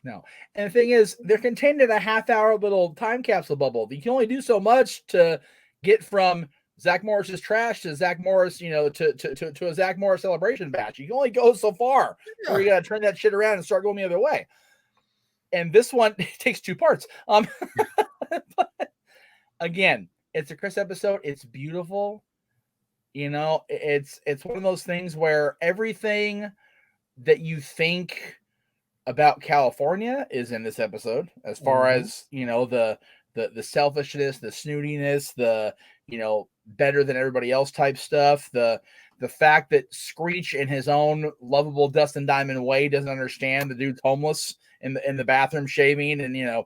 No. And the thing is, they're contained in a half-hour little time capsule bubble. You can only do so much to get from Zach Morris's trash to Zach Morris, to a Zach Morris celebration batch. You can only go so far before you got to turn that shit around and start going the other way. And this one takes 2 parts. But again, it's a Chris episode. It's beautiful. It's one of those things where everything that you think about California is in this episode, as far as the selfishness, the snootiness, the better than everybody else type stuff, the fact that Screech in his own lovable Dustin Diamond way doesn't understand the dude's homeless in the bathroom shaving, and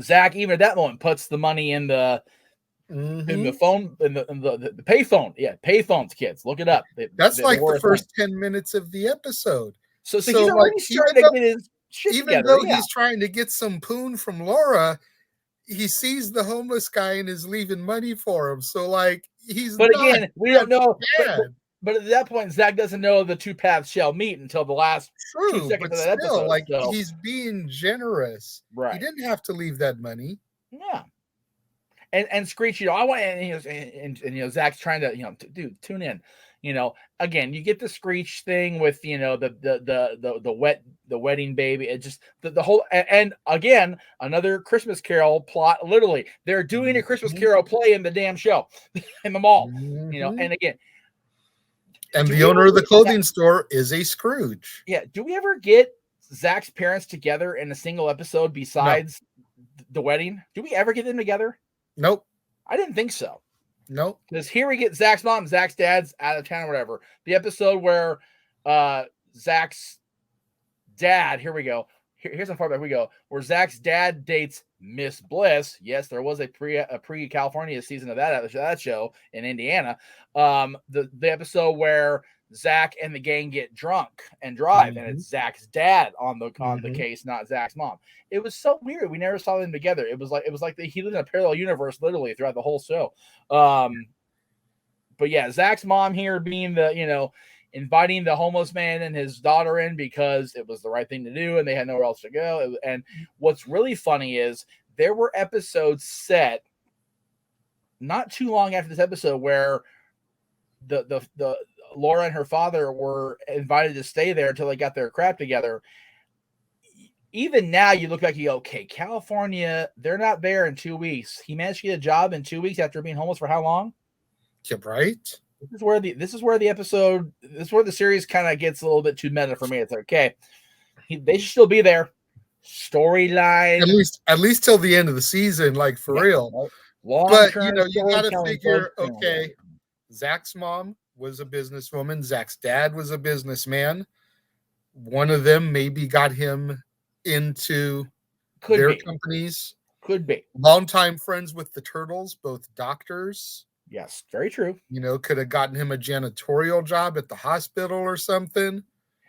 Zach even at that moment puts the money in the phone, in the pay phone. Yeah, pay phones, kids. Look it up. That's like the first 10 minutes of the episode. So he's already starting to get his shit together. Even though he's trying to get some poon from Laura, he sees the homeless guy and is leaving money for him. So he's But again, we don't know. But at that point, Zach doesn't know the 2 paths shall meet until the last 2 seconds of that episode. He's being generous. Right. He didn't have to leave that money. Yeah. And Screech, I want, and Zach's trying to, dude, tune in. Again, you get the Screech thing with the wedding baby. It just the whole, and again, another Christmas Carol plot. Literally, they're doing a Christmas Carol play in the damn show in the mall. And again, and the owner of the clothing store is a Scrooge. Yeah. Do we ever get Zach's parents together in a single episode besides the wedding? Do we ever get them together? Nope. I didn't think so. Nope. Because here we get Zach's mom, Zach's dad's out of town or whatever. The episode where Zach's dad, here we go. Here's how far back we go. Where Zach's dad dates Miss Bliss. Yes, there was a pre California season of that show in Indiana. The episode where Zach and the gang get drunk and drive, and it's Zach's dad on the case, not Zach's mom. It was so weird. We never saw them together. It was like he lived in a parallel universe literally throughout the whole show. But yeah, Zach's mom here being the inviting the homeless man and his daughter in because it was the right thing to do and they had nowhere else to go. And what's really funny is there were episodes set not too long after this episode where the Laura and her father were invited to stay there until they got their crap together. Even now, you look like okay, California, they're not there in 2 weeks. He managed to get a job in 2 weeks after being homeless for how long? Yeah, right. This is where the series kind of gets a little bit too meta for me. It's like, okay, they should still be there. Storyline, at least till the end of the season, like for real. But you got to figure, okay, Zach's mom was a businesswoman. Zach's dad was a businessman. One of them maybe got him into their companies. Could be. Longtime friends with the Turtles, both doctors. Yes, very true. Could have gotten him a janitorial job at the hospital or something.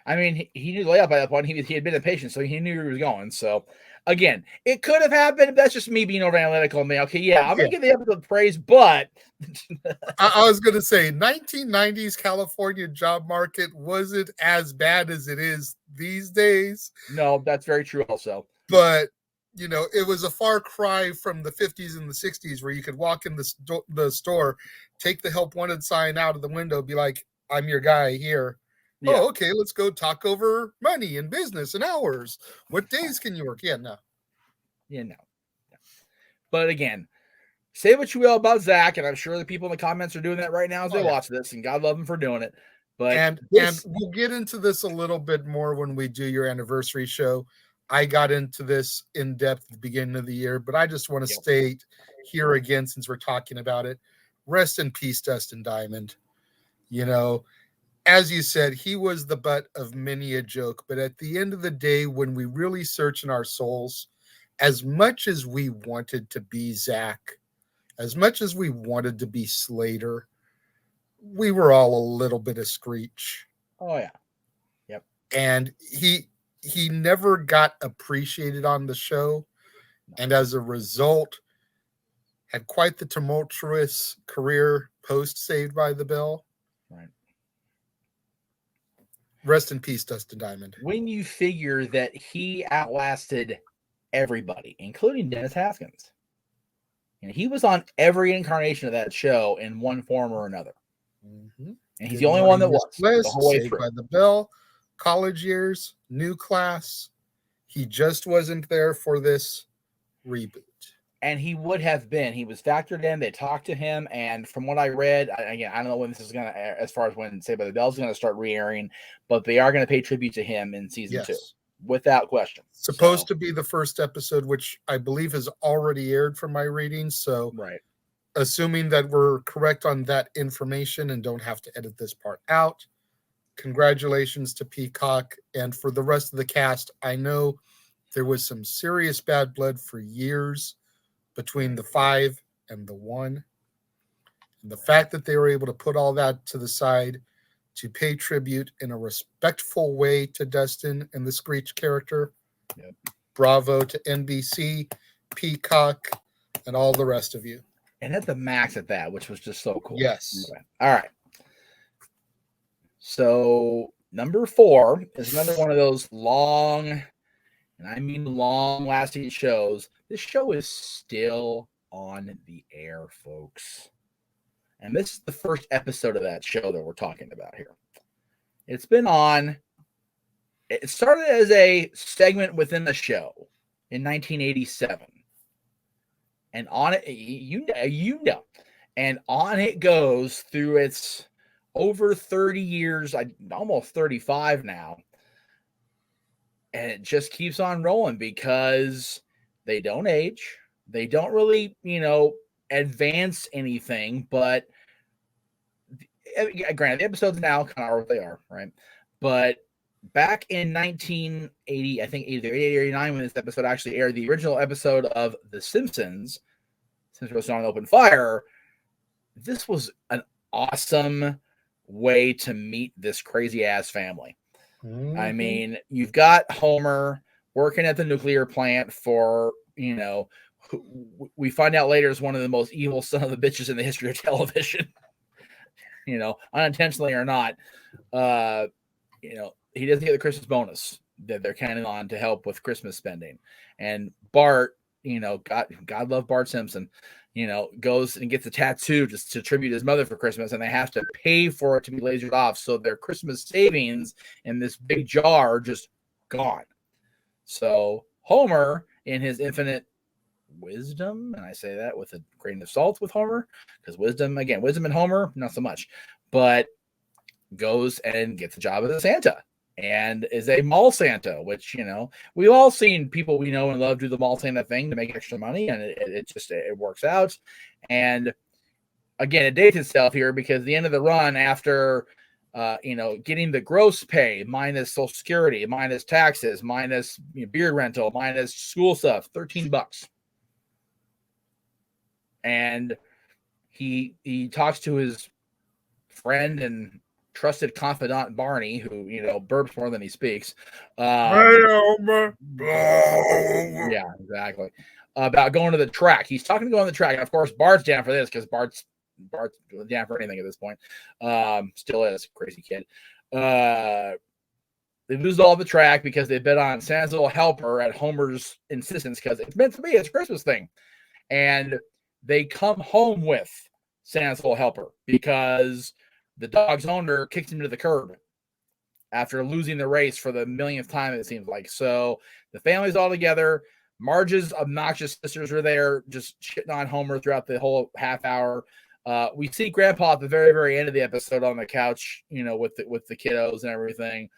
I mean, he knew the layout by that point. He had been a patient, so he knew where he was going. So, again, it could have happened. That's just me being over analytical. I'm going to give the episode praise, but I was going to say 1990s California job market wasn't as bad as it is these days. No, that's very true also. But it was a far cry from the 50s and the 60s where you could walk in the store, take the help wanted sign out of the window, be like, I'm your guy here. Yeah. Oh, okay, let's go talk over money and business and hours. What days can you work? Yeah, no. But again, say what you will about Zach, and I'm sure the people in the comments are doing that right now as they watch this, and God love them for doing it. But and we'll get into this a little bit more when we do your anniversary show. I got into this in depth at the beginning of the year, but I just want to state here again, since we're talking about it, rest in peace, Dustin Diamond. As you said, he was the butt of many a joke, but at the end of the day, when we really search in our souls, as much as we wanted to be Zach, as much as we wanted to be Slater, we were all a little bit of Screech. Oh, yeah. Yep. And he never got appreciated on the show, and as a result had quite the tumultuous career post Saved by the Bell. Right. Rest in peace, Dustin Diamond. When you figure that he outlasted everybody, including Dennis Haskins, and he was on every incarnation of that show in one form or another, and he's the only one that was the whole way Saved through. by the Bell, college years, new class. He just wasn't there for this reboot. And he would have been. He was factored in. They talked to him. And from what I read, I don't know when this is going to, as far as when Saved by the Bell is going to start re-airing, but they are going to pay tribute to him in season 2, without question. Supposed to be the first episode, which I believe has already aired from my readings. So, assuming that we're correct on that information and don't have to edit this part out, congratulations to Peacock. And for the rest of the cast, I know there was some serious bad blood for years between the 5 and the 1. And the fact that they were able to put all that to the side to pay tribute in a respectful way to Dustin and the Screech character. Bravo to NBC, Peacock, and all the rest of you. And at the max at that, which was just so cool. Yes. Okay. All right. So number 4 is another one of those long, and I mean long-lasting shows. This show is still on the air, folks. And this is the first episode of that show that we're talking about here. It's been on. It started as a segment within the show in 1987. And on it, you know, and on it goes through its over 30 years, almost 35 now. And it just keeps on rolling because they don't age. They don't really, advance anything, but granted, the episodes now kind of are what they are, right? But back in 1980, I think either 88 or 89, when this episode actually aired, the original episode of The Simpsons, since it was on open fire, this was an awesome way to meet this crazy ass family. Mm-hmm. I mean, you've got Homer working at the nuclear plant for, who we find out later is one of the most evil son of the bitches in the history of television. Unintentionally or not. He doesn't get the Christmas bonus that they're counting on to help with Christmas spending. And Bart, God love Bart Simpson, goes and gets a tattoo just to tribute his mother for Christmas, and they have to pay for it to be lasered off. So their Christmas savings in this big jar are just gone. So Homer, in his infinite wisdom, and I say that with a grain of salt with Homer, because wisdom and Homer, not so much, but goes and gets a job as a Santa and is a mall Santa, which, we've all seen people we know and love do the mall Santa thing to make extra money, and it works out. And again, it dates itself here because the end of the run, after getting the gross pay minus Social Security, minus taxes, minus beard rental, minus school stuff, $13. And he talks to his friend and trusted confidant Barney, who burps more than he speaks. Yeah, exactly. About going to the track. He's talking to go on the track, and of course Bart's down for this because Bart's down for anything at this point. Still is crazy kid. They lose all the track because they bet on Santa's little helper at Homer's insistence because it's meant to be. It's a Christmas thing, and they come home with Santa's little helper because the dog's owner kicks him to the curb after losing the race for the millionth time, it seems like. So the family's all together. Marge's obnoxious sisters are there just shitting on Homer throughout the whole half hour. We see Grandpa at the very, very end of the episode on the couch, with the kiddos and everything.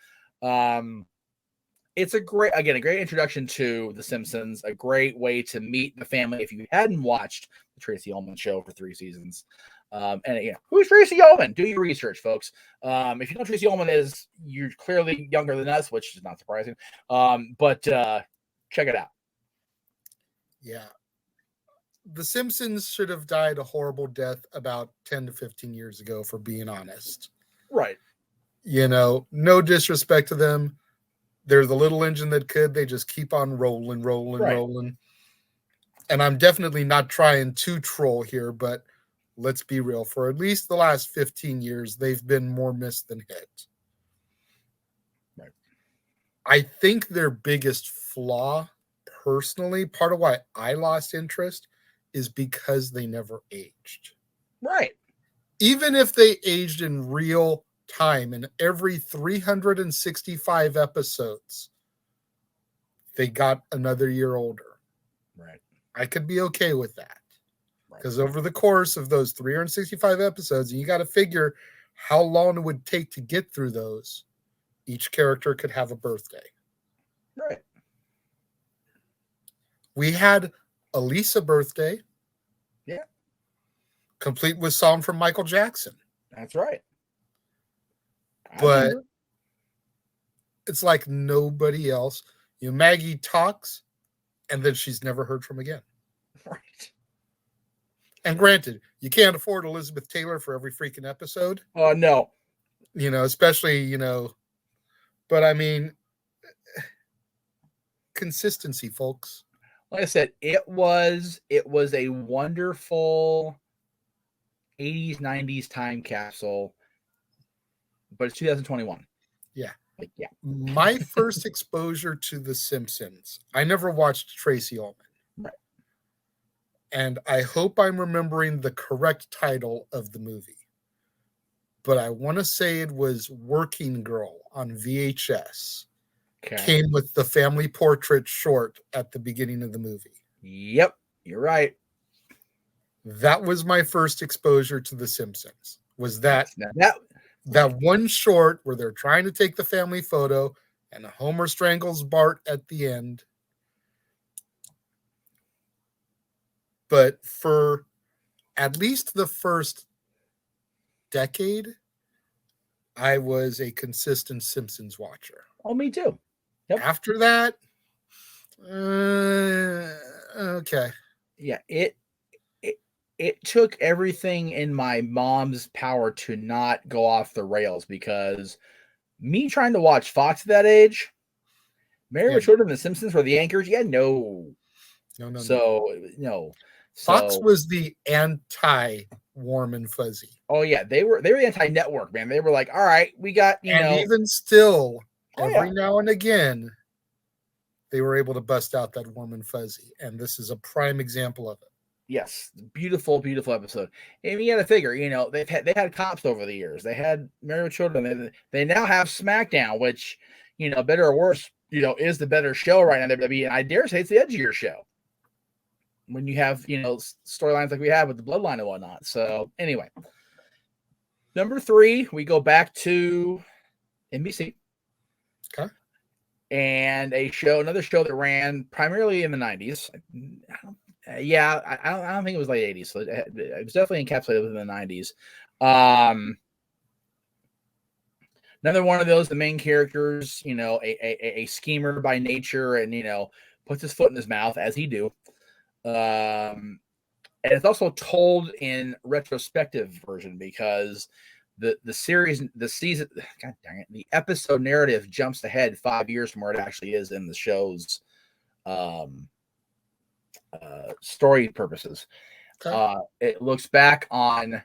It's a great introduction to The Simpsons, a great way to meet the family if you hadn't watched the Tracy Ullman Show for 3 seasons. Who's Tracy Ullman? Do your research, folks. If you know Tracy Ullman is, you're clearly younger than us, which is not surprising. But check it out. Yeah. The Simpsons should have died a horrible death about 10 to 15 years ago, for being honest. Right. No disrespect to them. They're the little engine that could. They just keep on rolling. And I'm definitely not trying to troll here, but let's be real. For at least the last 15 years, they've been more missed than hit. Right. I think their biggest flaw, personally, part of why I lost interest, is because they never aged. Right. Even if they aged in real time, in every 365 episodes, they got another year older. Right. I could be okay with that. Because over the course of those 365 episodes, and you got to figure how long it would take to get through those, each character could have a birthday. Right. We had a Lisa birthday. Yeah. Complete with song from Michael Jackson. That's right. But it's like nobody else. Maggie talks, and then she's never heard from again. Right. And granted, you can't afford Elizabeth Taylor for every freaking episode. Oh, no. Especially, but I mean, consistency, folks. Like I said, it was a wonderful 80s, 90s time capsule, but it's 2021. Yeah. Yeah. My first exposure to The Simpsons, I never watched Tracy Ullman. Right. And I hope I'm remembering the correct title of the movie. But I want to say it was Working Girl on VHS. Okay. Came with the family portrait short at the beginning of the movie. Yep, you're right. That was my first exposure to The Simpsons. Was that one short where they're trying to take the family photo, and Homer strangles Bart at the end. But for at least the first decade, I was a consistent Simpsons watcher. Oh, me too. Yep. After that, okay. Yeah, it took everything in my mom's power to not go off the rails, because me trying to watch Fox at that age, Mary with Children and The Simpsons were the anchors. Yeah, no. Fox was the anti Warm and Fuzzy. Oh yeah, they were the anti-network, man. They were like, all right, we got, even still, every now and again, they were able to bust out that Warm and Fuzzy, and this is a prime example of it. Yes, beautiful, beautiful episode. And you got to figure, they had cops over the years. They had Married with Children. They now have SmackDown, which, better or worse, is the better show right now. WWE, and I dare say it's the edgier show when you have, storylines like we have with the Bloodline and whatnot. So anyway, number 3, we go back to NBC. Okay. And another show that ran primarily in the 90s. I don't think it was late 80s. So it was definitely encapsulated within the 90s. Another one of those, the main characters, a schemer by nature, and, puts his foot in his mouth, as he do. And it's also told in retrospective version, because the series, the season, God dang it, the episode narrative jumps ahead 5 years from where it actually is in the show's story purposes. Okay. It looks back on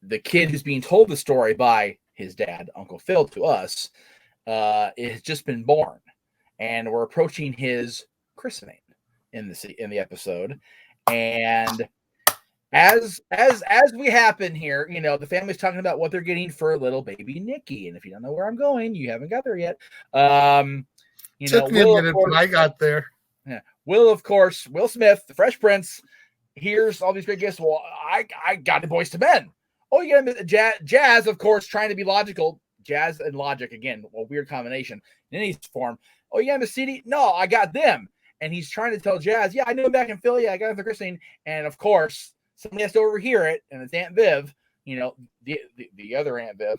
the kid who's being told the story by his dad, Uncle Phil, to us. It has just been born, and we're approaching his christening in the episode. And as we happen here, the family's talking about what they're getting for little baby Nikki. And if you don't know where I'm going, you haven't got there yet. Took me a minute, but I got there. Yeah. Will Smith, the Fresh Prince, here's all these great gifts. Well, I got the Boys to Men. Oh, you got Jazz, of course, trying to be logical. Jazz and Logic, again, a weird combination in any form. Oh, you got a CD? No, I got them. And he's trying to tell Jazz, yeah, I knew him back in Philly. I got him for christening. And of course, somebody has to overhear it, and it's Aunt Viv, the other Aunt Viv.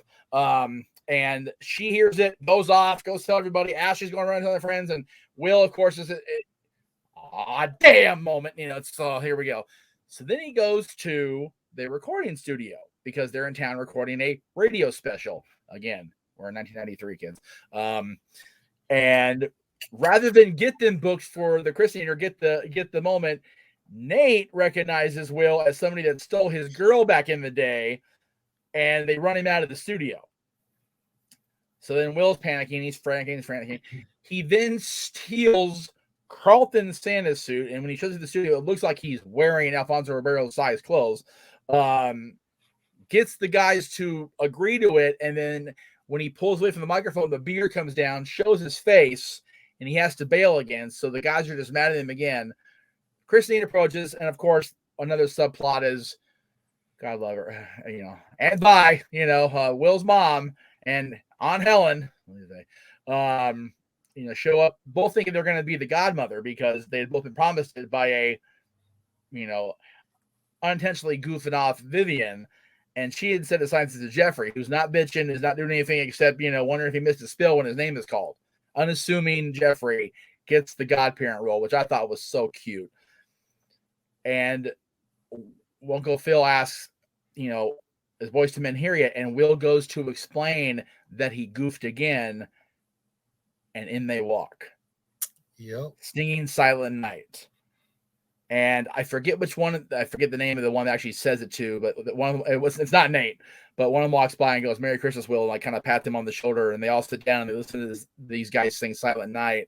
And she hears it, goes off, goes tell everybody. Ashley's going around to other friends, and Will, of course, is damn moment. So here we go. So then he goes to the recording studio, because they're in town recording a radio special. Again, we're in 1993, kids. And rather than get them booked for the christening or get the moment, Nate recognizes Will as somebody that stole his girl back in the day, and they run him out of the studio. So then Will's panicking. He's frantic. He then steals Carlton's Santa suit, and when he shows it to the studio, it looks like he's wearing Alfonso Ribeiro's size clothes. Gets the guys to agree to it, and then when he pulls away from the microphone, the beard comes down, shows his face, and he has to bail again. So the guys are just mad at him again. Christine approaches, and of course, another subplot is, God love her, and bye, Will's mom and Aunt Helen, show up, both thinking they're going to be the godmother, because they had both been promised it by a, unintentionally goofing off Vivian, and she had said assigns it to Jeffrey, who's not bitching, is not doing anything except, wondering if he missed a spill when his name is called. Unassuming Jeffrey gets the godparent role, which I thought was so cute. And Uncle Phil asks, is Boys to Men here yet? And Will goes to explain that he goofed again, and in they walk. Yep. Singing Silent Night. And I forget which one. I forget the name of the one that actually says it too. But it's not Nate. But one of them walks by and goes, "Merry Christmas, Will." And I kind of pat them on the shoulder, and they all sit down and they listen to these guys sing Silent Night,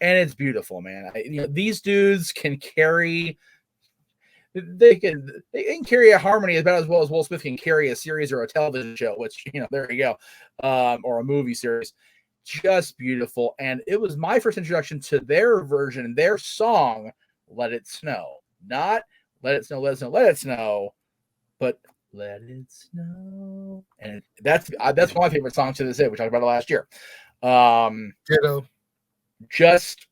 and it's beautiful, man. These dudes can carry. They can carry a harmony about as well as Will Smith can carry a series or a television show, which, there you go, or a movie series. Just beautiful. And it was my first introduction to their version, their song, Let It Snow. Not Let It Snow, Let It Snow, Let It Snow, but Let It Snow. And that's one of my favorite songs to this day. We talked about it last year. Ditto. Just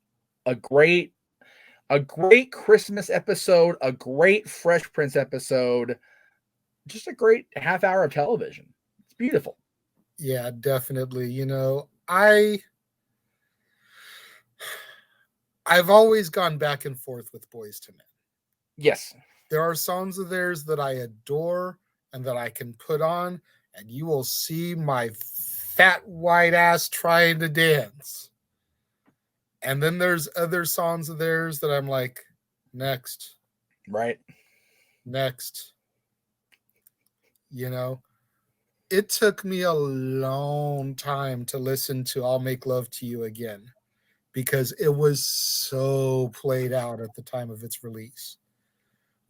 a great Christmas episode, a great Fresh Prince episode, just a great half hour of television. It's beautiful. Yeah, definitely. I've always gone back and forth with Boys to Men. Yes. There are songs of theirs that I adore and that I can put on, and you will see my fat white ass trying to dance. And then there's other songs of theirs that I'm like, next. Right. Next. It took me a long time to listen to I'll Make Love to You Again because it was so played out at the time of its release.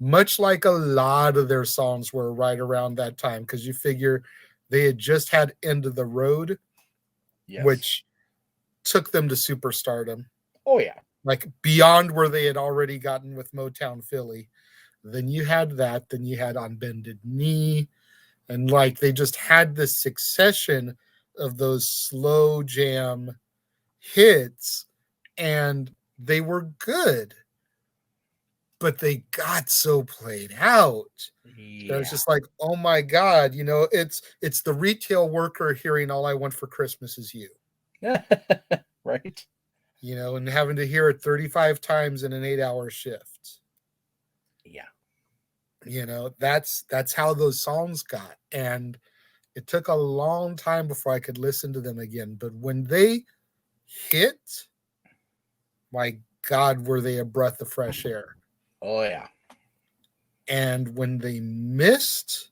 Much like a lot of their songs were right around that time, because you figure they had just had End of the Road, Yes. which took them to superstardom. Oh, yeah. Like beyond where they had already gotten with Motown Philly. Then you had that. Then you had On Bended Knee. And like they just had this succession of those slow jam hits, and they were good. But they got so played out. Yeah. That it's just like, oh my God, it's the retail worker hearing All I Want for Christmas Is You. Right. And having to hear it 35 times in an 8-hour shift. Yeah. That's how those songs got. And it took a long time before I could listen to them again. But when they hit, my God, were they a breath of fresh air. Oh, yeah. And when they missed,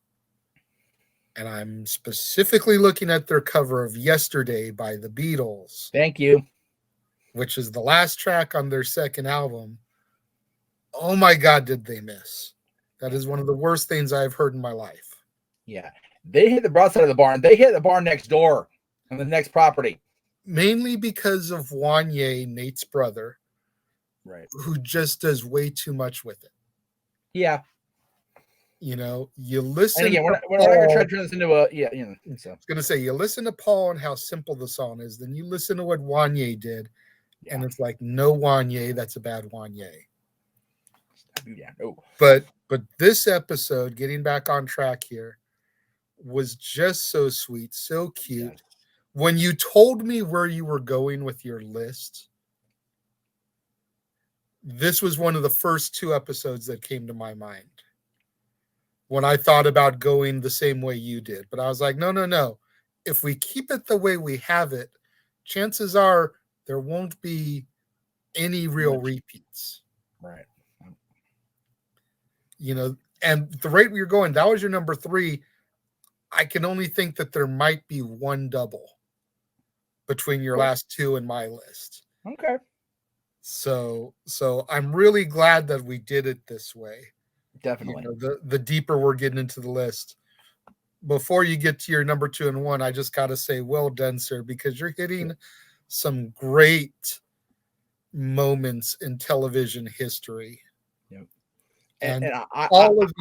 and I'm specifically looking at their cover of Yesterday by the Beatles. Thank you. Which is the last track on their second album. Oh my God, did they miss. That is one of the worst things I've heard in my life. Yeah. They hit the broadside of the barn. They hit the barn next door on the next property. Mainly because of Wanye, Nate's brother. Right. Who just does way too much with it. Yeah. You listen. And again, we're not going to try to turn this into a, so. I was going to say, you listen to Paul and how simple the song is. Then you listen to what Wanye did. Yeah. And it's like, no Wanye, that's a bad Wanye. Yeah, no. But this episode, getting back on track here, was just so sweet, so cute. Yes. When you told me where you were going with your list, this was one of the first 2 episodes that came to my mind when I thought about going the same way you did. But I was like, no. If we keep it the way we have it, chances are there won't be any real repeats. Right. And the rate you're going, that was your number 3. I can only think that there might be one double between your last 2 and my list. Okay. So I'm really glad that we did it this way. Definitely. The deeper we're getting into the list. Before you get to your number 2 and 1, I just got to say, well done, sir, because you're hitting some great moments in television history. Yep. And all of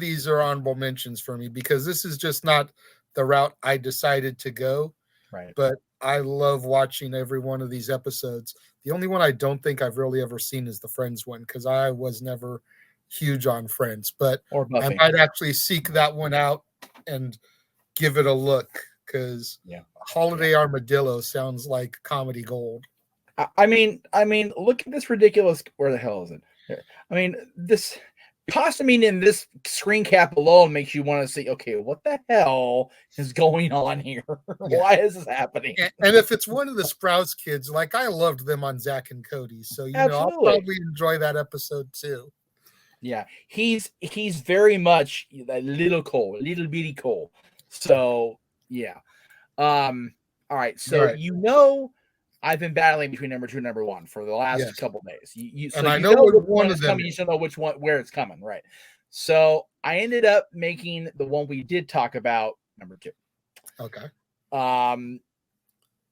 these are honorable mentions for me because this is just not the route I decided to go. Right. But I love watching every one of these episodes. The only one I don't think I've really ever seen is the Friends one because I was never huge on Friends. But I might actually seek that one out and give it a look because Holiday Armadillo sounds like comedy gold. I mean, look at this ridiculous. Where the hell is it? I mean, this costuming in this screen cap alone makes you want to say, okay, what the hell is going on here? Yeah. Why is this happening? And if it's one of the Sprouts kids, like I loved them on Zach and Cody, so I'll probably enjoy that episode too. Yeah, he's very much a little bitty Cole. So yeah. All right. So I've been battling between number 2 and number 1 for the last couple days. So I know which one is coming. You still know where it's coming, right? So I ended up making the one we did talk about number 2. Okay. And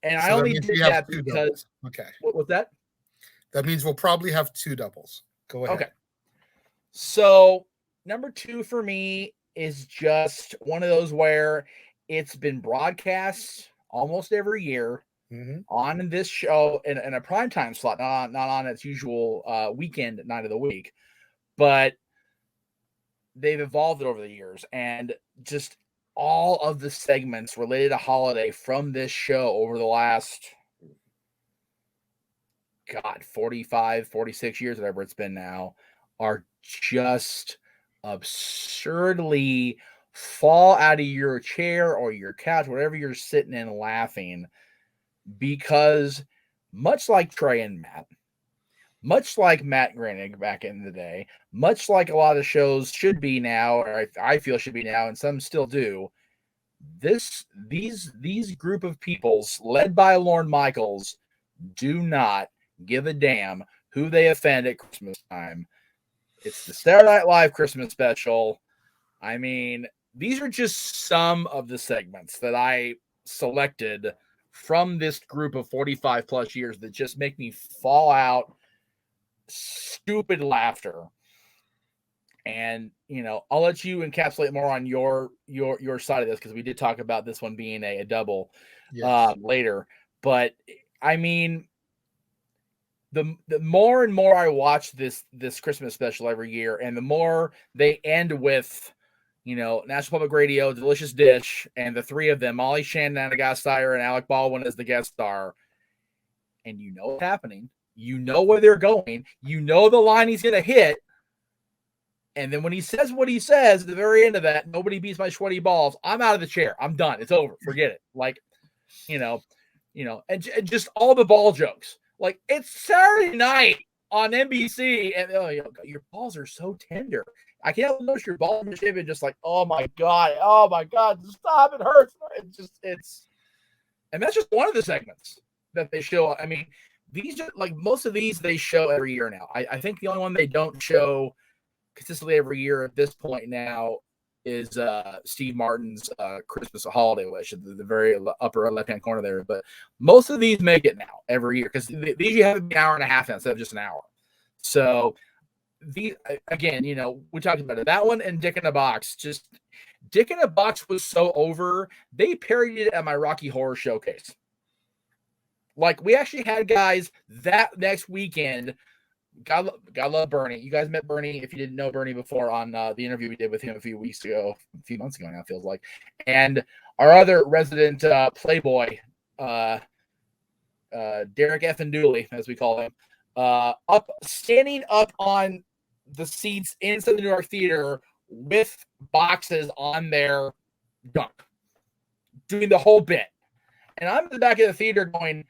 I only did that because what was that? That means we'll probably have 2 doubles. Go ahead. Okay. So number 2 for me is just one of those where it's been broadcast almost every year Mm-hmm. on this show in a primetime slot, not on its usual weekend night of the week, but they've evolved it over the years, and just all of the segments related to holiday from this show over the last 45, 46 years, whatever it's been now, are just absurdly fall out of your chair or your couch, whatever you're sitting in, laughing, because much like Trey and Matt, much like Matt Groening back in the day, much like a lot of shows should be now, or I feel should be now, and some still do, these group of peoples led by Lorne Michaels do not give a damn who they offend at Christmas time. It's the Saturday Night Live Christmas special. I mean, these are just some of the segments that I selected from this group of 45 plus years that just make me fall out stupid laughter. And I'll let you encapsulate more on your side of this, because we did talk about this one being a double later. But I mean, the more and more I watch this Christmas special every year, and the more they end with, National Public Radio, Delicious Dish, and the three of them, Molly Shannon, Anna Gasteyer, and Alec Baldwin as the guest star, and what's happening, where they're going, the line he's going to hit, and then when he says what he says at the very end of that, nobody beats my sweaty balls, I'm out of the chair. I'm done. It's over. Forget it. Like, and just all the ball jokes. Like, it's Saturday night on NBC, and your balls are so tender. I can't notice your balls are shaving, just like, oh my god, stop, it hurts. And that's just one of the segments that they show. I mean, these are, like, most of these they show every year now. I think the only one they don't show consistently every year at this point now is Steve Martin's Christmas holiday wish at the very upper left-hand corner there. But most of these make it now every year, because these you have to be an hour and a half now instead of just an hour. So these, again, we talked about it. That one and Dick in a Box. Just Dick in a Box was so over. They parodied it at my Rocky Horror Showcase. Like, we actually had guys that next weekend. God love Bernie. You guys met Bernie, if you didn't know Bernie before, on the interview we did with him a few months ago now, it feels like. And our other resident Playboy, Derek Effin Dooley, as we call him, standing up on the seats inside the New York Theater with boxes on their junk, doing the whole bit. And I'm in the back of the theater going,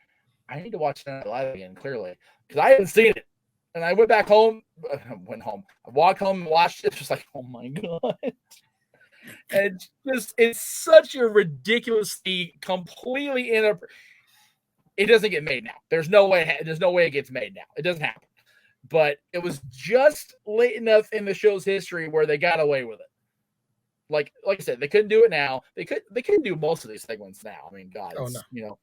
I need to watch that live again, clearly, because I haven't seen it. And I went back home. I walked home and watched it. Just like, oh my god! And it's such a ridiculously, completely it doesn't get made now. There's no way it gets made now. It doesn't happen. But it was just late enough in the show's history where they got away with it. Like I said, they couldn't do it now. They couldn't do most of these segments now. I mean, God, no.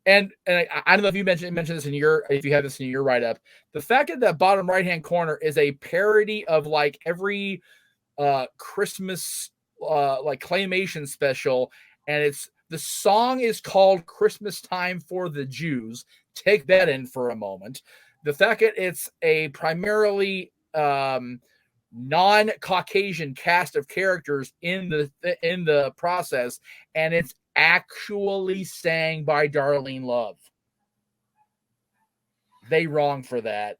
And I don't know if you mentioned this if you have this in your write-up, the fact that bottom right-hand corner is a parody of like every Christmas like claymation special, and the song is called Christmas Time for the Jews. Take that in for a moment. The fact that it's a primarily non-Caucasian cast of characters in the process, and it's actually sang by Darlene Love. They wrong for that,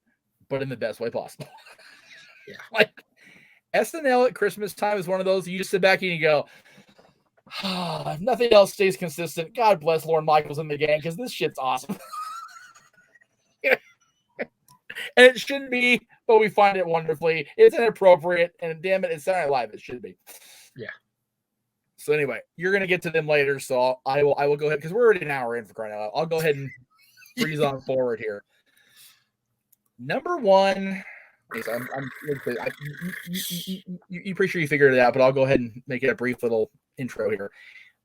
but in the best way possible. Yeah. Like, SNL at Christmas time is one of those you just sit back and you go, if nothing else stays consistent, God bless Lorne Michaels and the gang, because this shit's awesome. And it shouldn't be, but we find it wonderfully. It's inappropriate, and damn it, it's Saturday Night Live. It should be. Yeah. So anyway, you're going to get to them later, so I will go ahead, because we're already an hour in, for crying out loud. I'll go ahead and breeze on forward here. Number one, you pretty sure you figured it out, but I'll go ahead and make it a brief little intro here.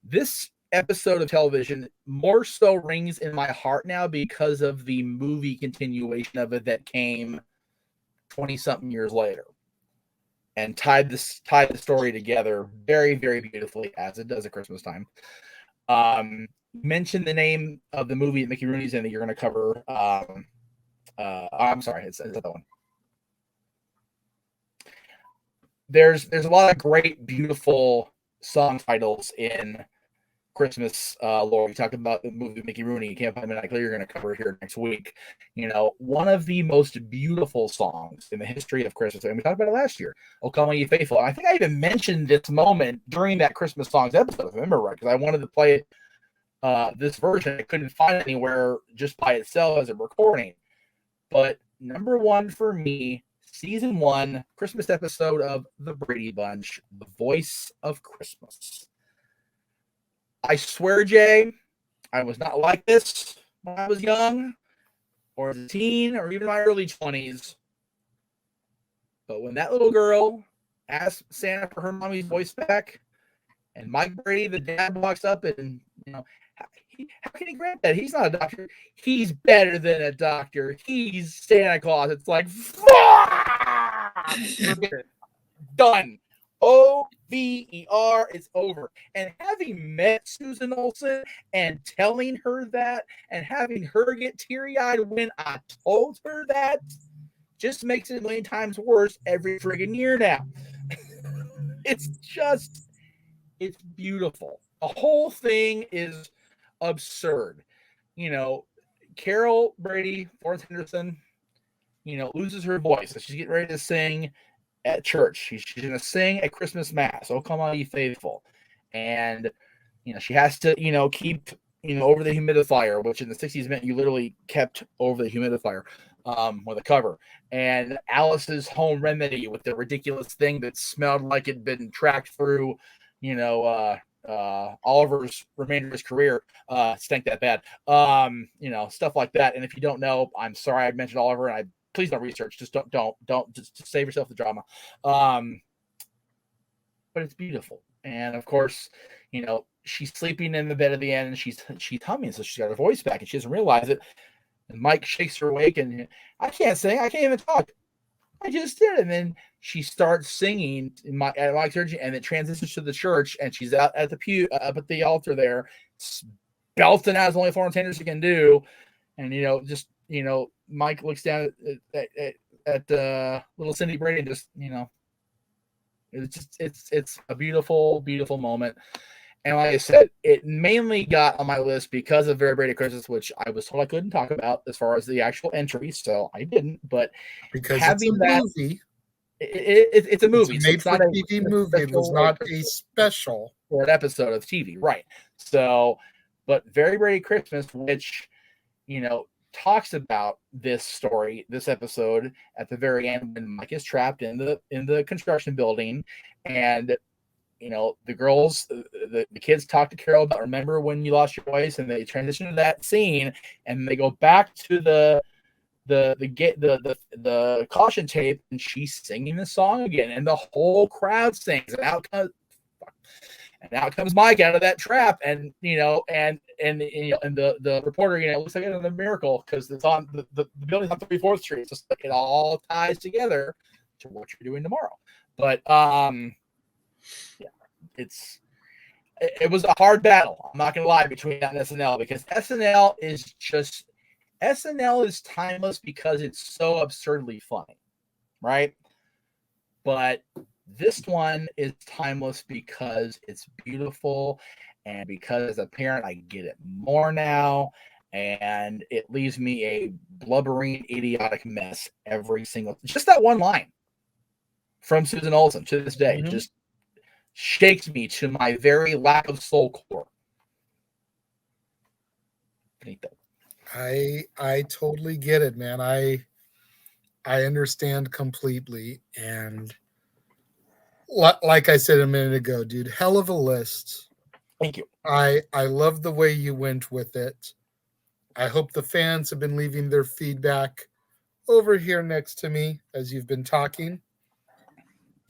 This episode of television more so rings in my heart now because of the movie continuation of it that came 20-something years later, and tied the story together very, very beautifully, as it does at Christmas time. Mention the name of the movie that Mickey Rooney's in that you're going to cover. I'm sorry, it's that one. There's a lot of great, beautiful song titles in Christmas lore. We talked about the movie Mickey Rooney. You Can't Find Midnight Clear. You're going to cover here next week. One of the most beautiful songs in the history of Christmas, and we talked about it last year. "O Come All Ye Faithful." I think I even mentioned this moment during that Christmas songs episode, if I remember right, because I wanted to play this version. I couldn't find it anywhere just by itself as a recording. But number one for me, season 1, Christmas episode of The Brady Bunch, "The Voice of Christmas." I swear, Jay, I was not like this when I was young, or as a teen, or even my early 20s. But when that little girl asked Santa for her mommy's voice back, and Mike Brady, the dad, walks up and, how can he grant that? He's not a doctor. He's better than a doctor. He's Santa Claus. It's like, done. OVER, it's over. And having met Susan Olsen and telling her that and having her get teary-eyed when I told her that just makes it a million times worse every friggin' year now. It's beautiful. The whole thing is absurd. Carol Brady, Florence Henderson, loses her voice. So she's getting ready to sing at church. She's going to sing at Christmas Mass, "O Come All Ye Faithful." And, she has to, keep, over the humidifier, which in the 60s meant you literally kept over the humidifier with a cover. And Alice's home remedy with the ridiculous thing that smelled like it'd been tracked through, Oliver's remainder of his career, stank that bad. Stuff like that. And if you don't know, I'm sorry I mentioned Oliver, and please don't research. Just don't just save yourself the drama. But it's beautiful. And of course, she's sleeping in the bed at the end, and she's humming, so she's got her voice back, and she doesn't realize it. And Mike shakes her awake, and "I can't sing. I can't even talk. I just did." And then she starts singing at Mike's church, and it transitions to the church, and she's out at the pew, up at the altar there, belting out as only Florence Henderson can do. And Mike looks down at little Cindy Brady, and just it's a beautiful, beautiful moment. And like I said, it mainly got on my list because of Very Brady Christmas, which I was told I couldn't talk about as far as the actual entry, so I didn't. But because having it's a movie. It's a movie. It's a made-for-TV movie. It was not a special or an episode of TV, right? So, but Very Brady Christmas, which talks about this story, this episode at the very end when Mike is trapped in the construction building, and the girls, the kids talk to Carol about "Remember when you lost your voice," and they transition to that scene, and they go back to the caution tape, and she's singing the song again, and the whole crowd sings, and out comes Mike out of that trap, and the reporter, it looks like another miracle because it's on the building's on 34th Street. It's just like it all ties together to what you're doing tomorrow. But yeah, it was a hard battle. I'm not gonna lie, between that and SNL, because SNL is timeless because it's so absurdly funny, right? But this one is timeless because it's beautiful, and because as a parent I get it more now, and it leaves me a blubbering, idiotic mess every single. Just that one line from Susan Olsen to this day just shakes me to my very lack of soul core. I totally get it, man. I understand completely, and like I said a minute ago, dude, hell of a list. Thank you. I love the way you went with it. I hope the fans have been leaving their feedback over here next to me as you've been talking.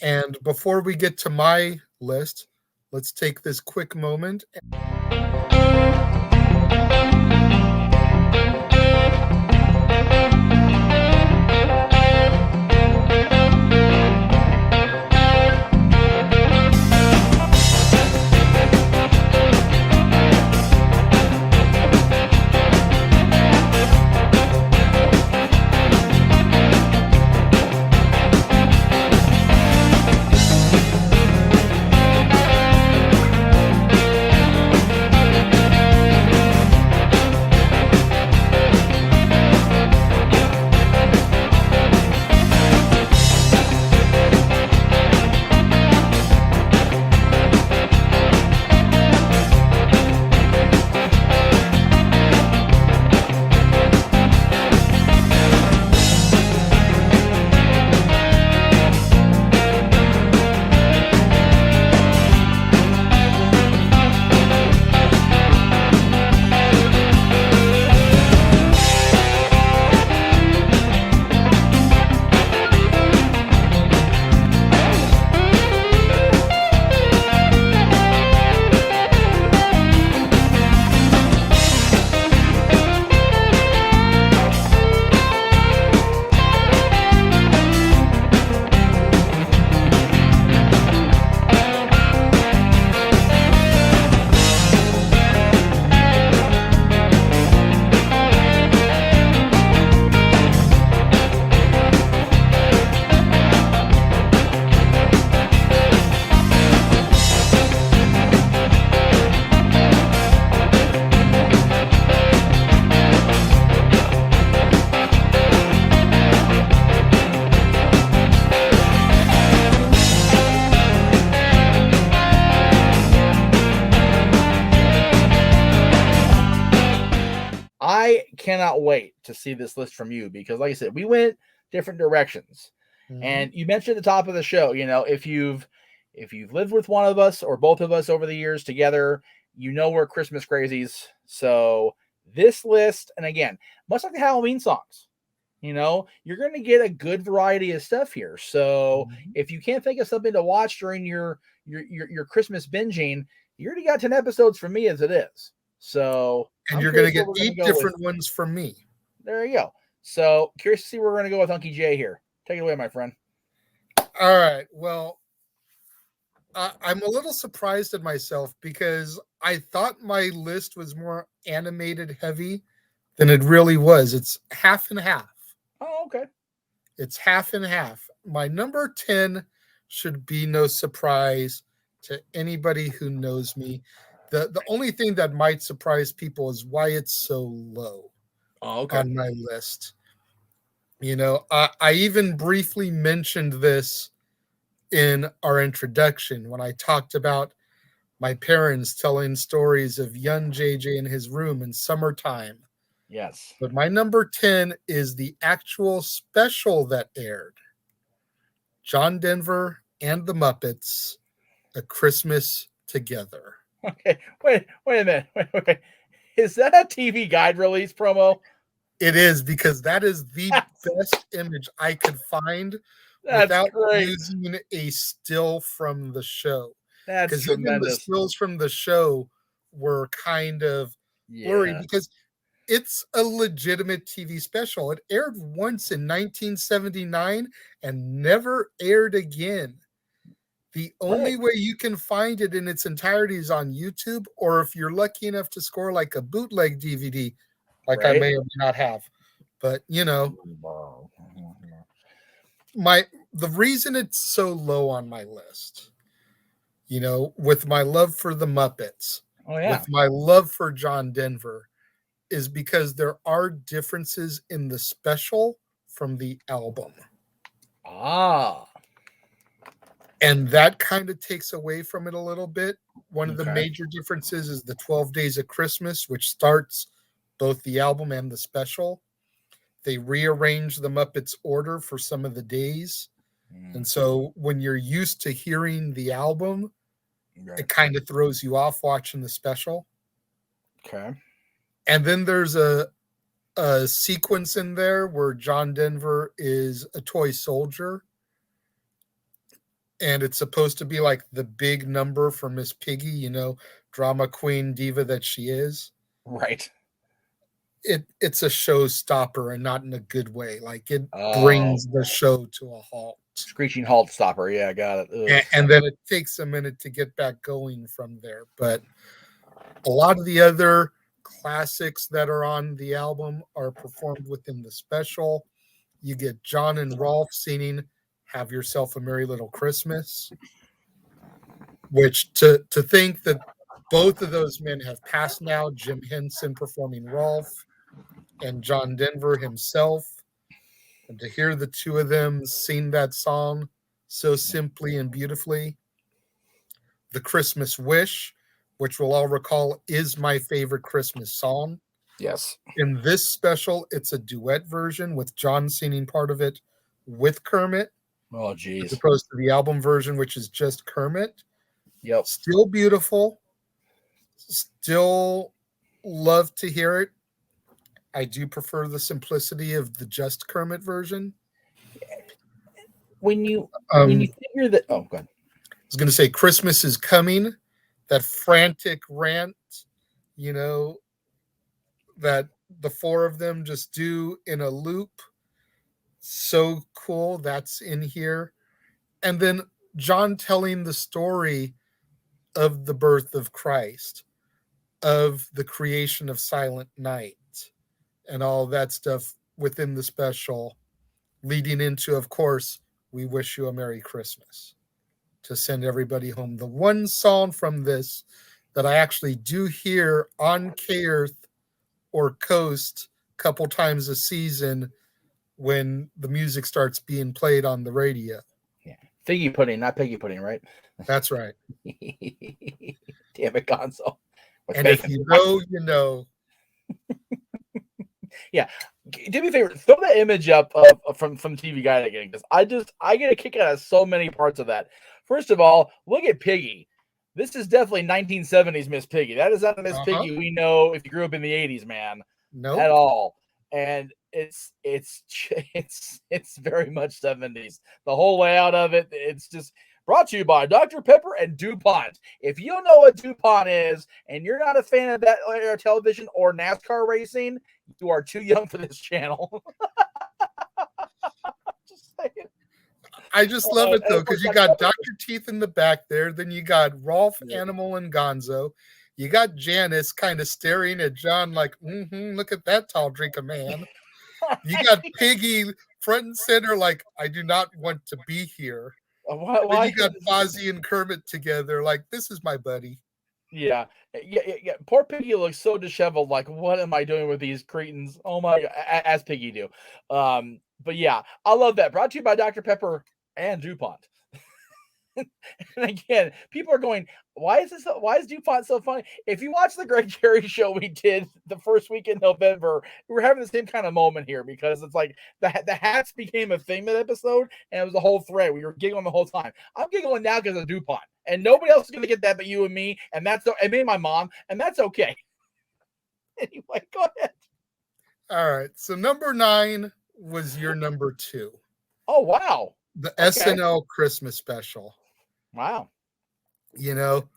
And before we get to my list, let's take this quick moment. I cannot wait to see this list from you because, like I said, we went different directions. And you mentioned at the top of the show, if you've lived with one of us or both of us over the years together, we're Christmas crazies. So this list, and again, much like the Halloween songs, you're going to get a good variety of stuff here. So if you can't think of something to watch during your Christmas binging, you already got 10 episodes from me as it is. So and you're going to get 8 different ones from me. There you go. So curious to see where we're going to go with Unky J here. Take it away, my friend. All right. Well, I'm a little surprised at myself because I thought my list was more animated heavy than it really was. It's half and half. Oh, okay. It's half and half. My number 10 should be no surprise to anybody who knows me. The only thing that might surprise people is why it's so low on my list. I even briefly mentioned this in our introduction when I talked about my parents telling stories of young JJ in his room in summertime. Yes. But my number 10 is the actual special that aired. John Denver and the Muppets, A Christmas Together. Okay, wait a minute. Wait. Is that a TV Guide release promo? It is, because that is the best image I could find without using a still from the show. That's tremendous. Even the stills from the show were kind of blurry because it's a legitimate TV special. It aired once in 1979 and never aired again. The only way you can find it in its entirety is on YouTube, or if you're lucky enough to score like a bootleg DVD, like I may or may not have. But, the reason it's so low on my list, with my love for the Muppets, with my love for John Denver, is because there are differences in the special from the album. And that kind of takes away from it a little bit. One of the major differences is the 12 Days of Christmas, which starts both the album and the special. They rearrange the Muppets order for some of the days. And so when you're used to hearing the album, it kind of throws you off watching the special. Okay. And then there's a sequence in there where John Denver is a toy soldier. And it's supposed to be like the big number for Miss Piggy, drama queen diva that she is. Right. It's a showstopper, and not in a good way. Like, it brings the show to a halt. Screeching halt stopper. Yeah, got it. And then it takes a minute to get back going from there. But a lot of the other classics that are on the album are performed within the special. You get John and Rolf singing Have Yourself a Merry Little Christmas, which to think that both of those men have passed now, Jim Henson performing Rolf and John Denver himself, and to hear the two of them sing that song so simply and beautifully. The Christmas Wish, which we'll all recall is my favorite Christmas song. Yes. In this special, it's a duet version with John singing part of it with Kermit. Oh, geez. As opposed to the album version, which is just Kermit. Yep. Still beautiful. Still love to hear it. I do prefer the simplicity of the just Kermit version. When you figure that, go ahead. I was going to say Christmas is Coming, that frantic rant, that the four of them just do in a loop. So cool. That's in here. And then John telling the story of the birth of Christ, of the creation of Silent Night, and all that stuff within the special, leading into, of course, We Wish You a Merry Christmas, to send everybody home. The one song from this that I actually do hear on K-Earth or Coast a couple times a season when the music starts being played on the radio. Yeah. Figgy pudding, not piggy pudding, right? That's right. Damn it, Gonzo. And if you know, you know. Yeah, do me a favor, throw that image up from TV Guide again, because I get a kick out of so many parts of that. First of all, look at Piggy. This is definitely 1970s Miss Piggy. That is not the Miss Uh-huh. Piggy we know if you grew up in the 80s, man, at Nope. all. And it's very much 70s. The whole layout of it, it's just brought to you by Dr. Pepper and DuPont. If you don't know what DuPont is and you're not a fan of that television or NASCAR racing, you are too young for this channel. Just saying. I just love it though, And of course, because you Dr. got Pepper. Dr. Teeth in the back there, then you got Rolf, Yeah. Animal, and Gonzo. You got Janice kind of staring at John like, look at that tall drink of man. You got Piggy front and center like, I do not want to be here. Then you got Fozzie and Kermit together like, this is my buddy. Yeah. Poor Piggy looks so disheveled. Like, what am I doing with these cretins? Oh my God, as Piggy do. But yeah, I love that. Brought to you by Dr. Pepper and DuPont. And again, people are going, why is DuPont so funny? If you watch the Greg Carey show we did the first week in November, we're having the same kind of moment here, because it's like the hats became a thing that episode, and it was a whole thread. We were giggling the whole time. I'm giggling now because of DuPont, and nobody else is going to get that but you and me, and me and my mom, and that's okay. Anyway, go ahead. All right. So number 9 was your number 2. Oh, wow. The SNL Christmas special. Wow. You know,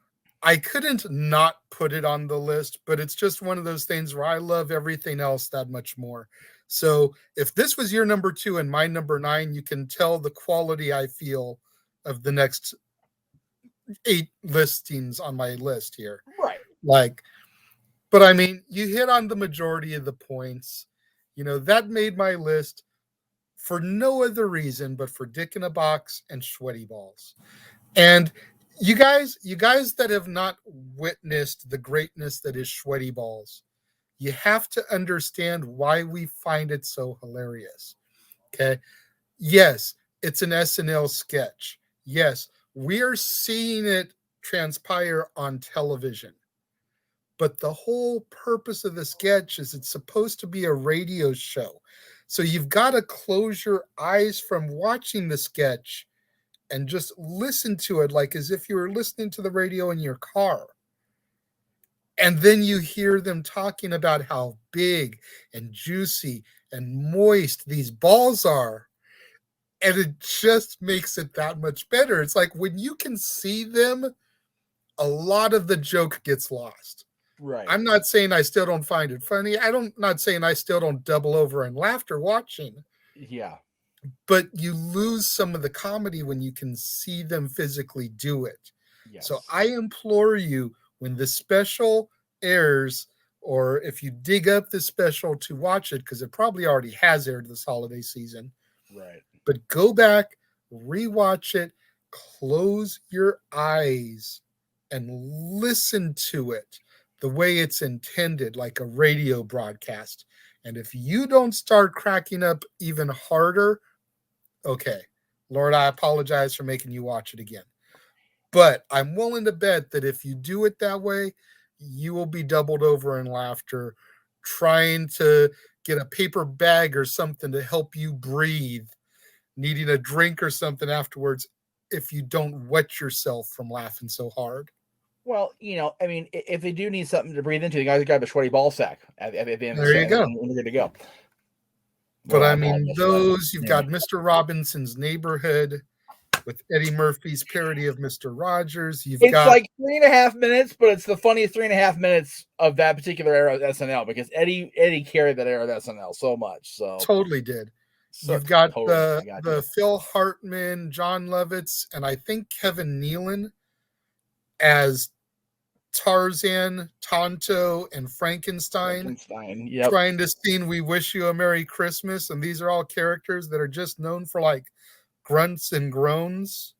I couldn't not put it on the list, but it's just one of those things where I love everything else that much more. So if this was your number 2 and my number 9, you can tell the quality I feel of the next 8 listings on my list here. Right. But I mean, you hit on the majority of the points. You know, that made my list for no other reason but for Dick in a Box and Sweaty Balls. And you guys that have not witnessed the greatness that is Sweaty Balls, you have to understand why we find it so hilarious. Okay. Yes, it's an SNL sketch. Yes, we are seeing it transpire on television. But the whole purpose of the sketch is it's supposed to be a radio show. So you've got to close your eyes from watching the sketch and just listen to it like as if you were listening to the radio in your car. And then you hear them talking about how big and juicy and moist these balls are. And it just makes it that much better. It's like when you can see them, a lot of the joke gets lost. Right. I'm not saying I still don't find it funny. Not saying I still don't double over in laughter watching. Yeah. But you lose some of the comedy when you can see them physically do it. Yes. So I implore you, when the special airs, or if you dig up the special to watch it, because it probably already has aired this holiday season. Right. But go back, rewatch it, close your eyes, and listen to it the way it's intended, like a radio broadcast. And if you don't start cracking up even harder, okay, Lord, I apologize for making you watch it again. But I'm willing to bet that if you do it that way, you will be doubled over in laughter, trying to get a paper bag or something to help you breathe, needing a drink or something afterwards if you don't wet yourself from laughing so hard. Well, you know, I mean, if they do need something to breathe into, the guys got a sweaty ball sack at the end of the There you go. and we're good to go. But I mean, those, you've got Mr. Robinson's Neighborhood with Eddie Murphy's parody of Mr. Rogers. It's like 3.5 minutes, but it's the funniest 3.5 minutes of that particular era of SNL, because Eddie carried that era of SNL so much. So totally did. You've got the Phil Hartman, John Lovitz, and I think Kevin Nealon as Tarzan, Tonto, and Frankenstein yep. trying to sing "We Wish You a Merry Christmas," and these are all characters that are just known for like grunts and groans.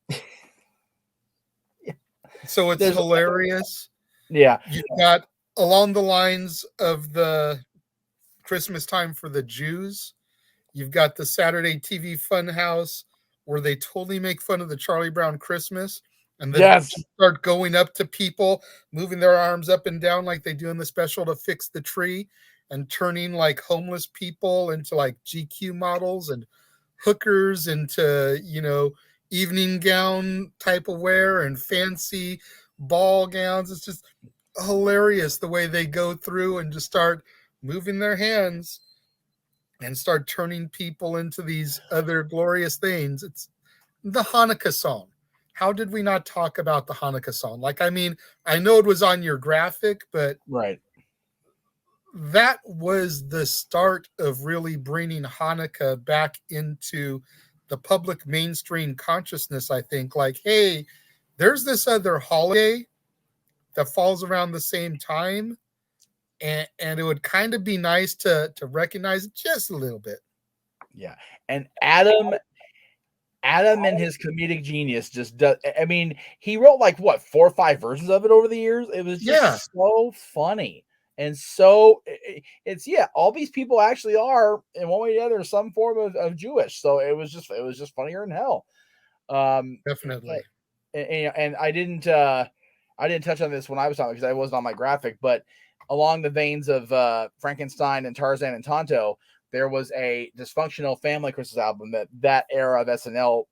Yeah. So it's hilarious. Yeah. You've got along the lines of the Christmas time for the Jews. You've got the Saturday TV Funhouse where they totally make fun of the Charlie Brown Christmas. And then start going up to people, moving their arms up and down like they do in the special to fix the tree. and turning like homeless people into like GQ models and hookers into, evening gown type of wear and fancy ball gowns. It's just hilarious the way they go through and just start moving their hands and start turning people into these other glorious things. It's the Hanukkah song. How did we not talk about the Hanukkah song? Like, I mean, I know it was on your graphic, but Right. that was the start of really bringing Hanukkah back into the public mainstream consciousness, I think. Like, hey, there's this other holiday that falls around the same time, and it would kind of be nice to recognize it just a little bit. Yeah. And Adam and his comedic genius just does. I mean, he wrote like what 4 or 5 versions of it over the years. It was Yeah, just so funny and so it's all these people actually are in one way or the other some form of Jewish. So it was just funnier than hell. definitely. And I didn't touch on this when I was talking because I wasn't on my graphic, but along the veins of Frankenstein and Tarzan and Tonto, there was a dysfunctional family Christmas album that era of SNL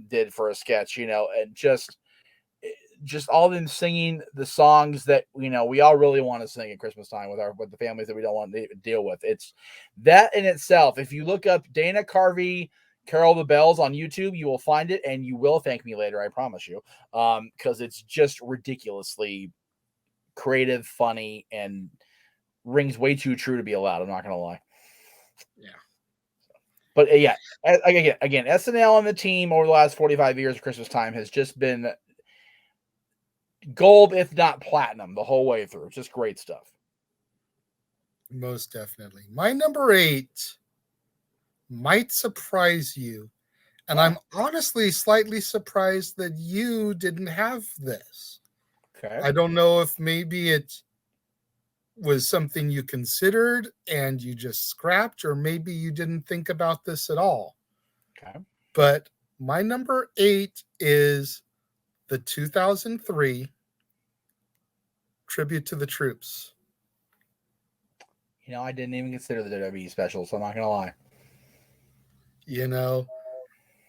did for a sketch, and just all them singing the songs that we all really want to sing at Christmas time with the families that we don't want to deal with. It's that in itself. If you look up Dana Carvey Carol the Bells on YouTube, you will find it, and you will thank me later, I promise you, because it's just ridiculously creative, funny, and rings way too true to be allowed. I'm not gonna lie. Yeah. But again, SNL and the team over the last 45 years of Christmas time has just been gold, if not platinum, the whole way through. Just great stuff. Most definitely. My number 8 might surprise you. And I'm honestly slightly surprised that you didn't have this. Okay. I don't know if maybe it was something you considered and you just scrapped, or maybe you didn't think about this at all. Okay. But my number 8 is the 2003 Tribute to the Troops. I didn't even consider the WWE special, so I'm not gonna lie.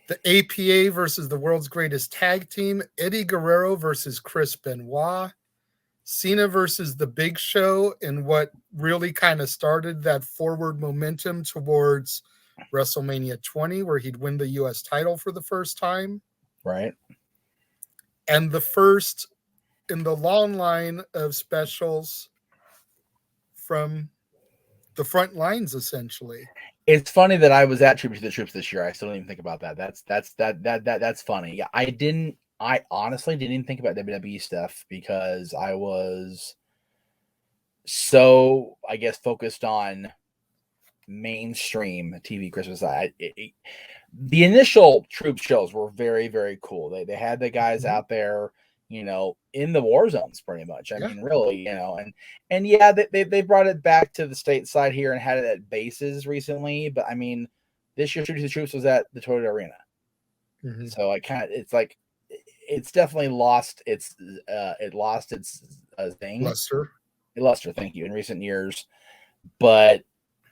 The APA versus the world's greatest tag team, Eddie Guerrero versus Chris Benoit, Cena versus The Big Show, and what really kind of started that forward momentum towards WrestleMania 20, where he'd win the U.S. title for the first time. Right. And the first in the long line of specials from the front lines, essentially. It's funny that I was at Tribute to the Troops this year. I still don't even think about that. That's funny. Yeah, I honestly didn't even think about WWE stuff because I was so, I guess, focused on mainstream TV Christmas. The initial troop shows were very, very cool. They had the guys out there, in the war zones pretty much. I mean, really, and yeah, they brought it back to the stateside here and had it at bases recently. But I mean, this year, Tribute to the Troops was at the Toyota Arena. Mm-hmm. So it's like, it's definitely lost its thing. Luster, thank you, in recent years. But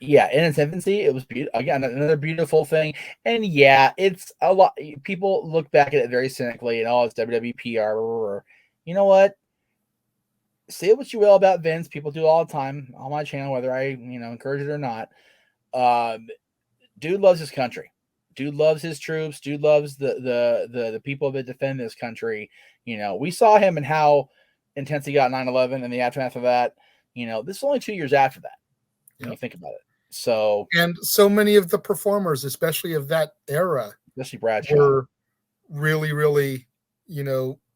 yeah, in its infancy, it was again another beautiful thing. And yeah, it's a lot. People look back at it very cynically and it's WWE PR. Or, you know what? Say what you will about Vince. People do all the time on my channel, whether I encourage it or not. Dude loves his country. Dude loves his troops. Dude loves the people that defend this country. We saw him and how intense he got 9/11 and the aftermath of that. This is only 2 years after that. When you think about it. So, and so many of the performers, especially of that era, especially Bradshaw, were really, really,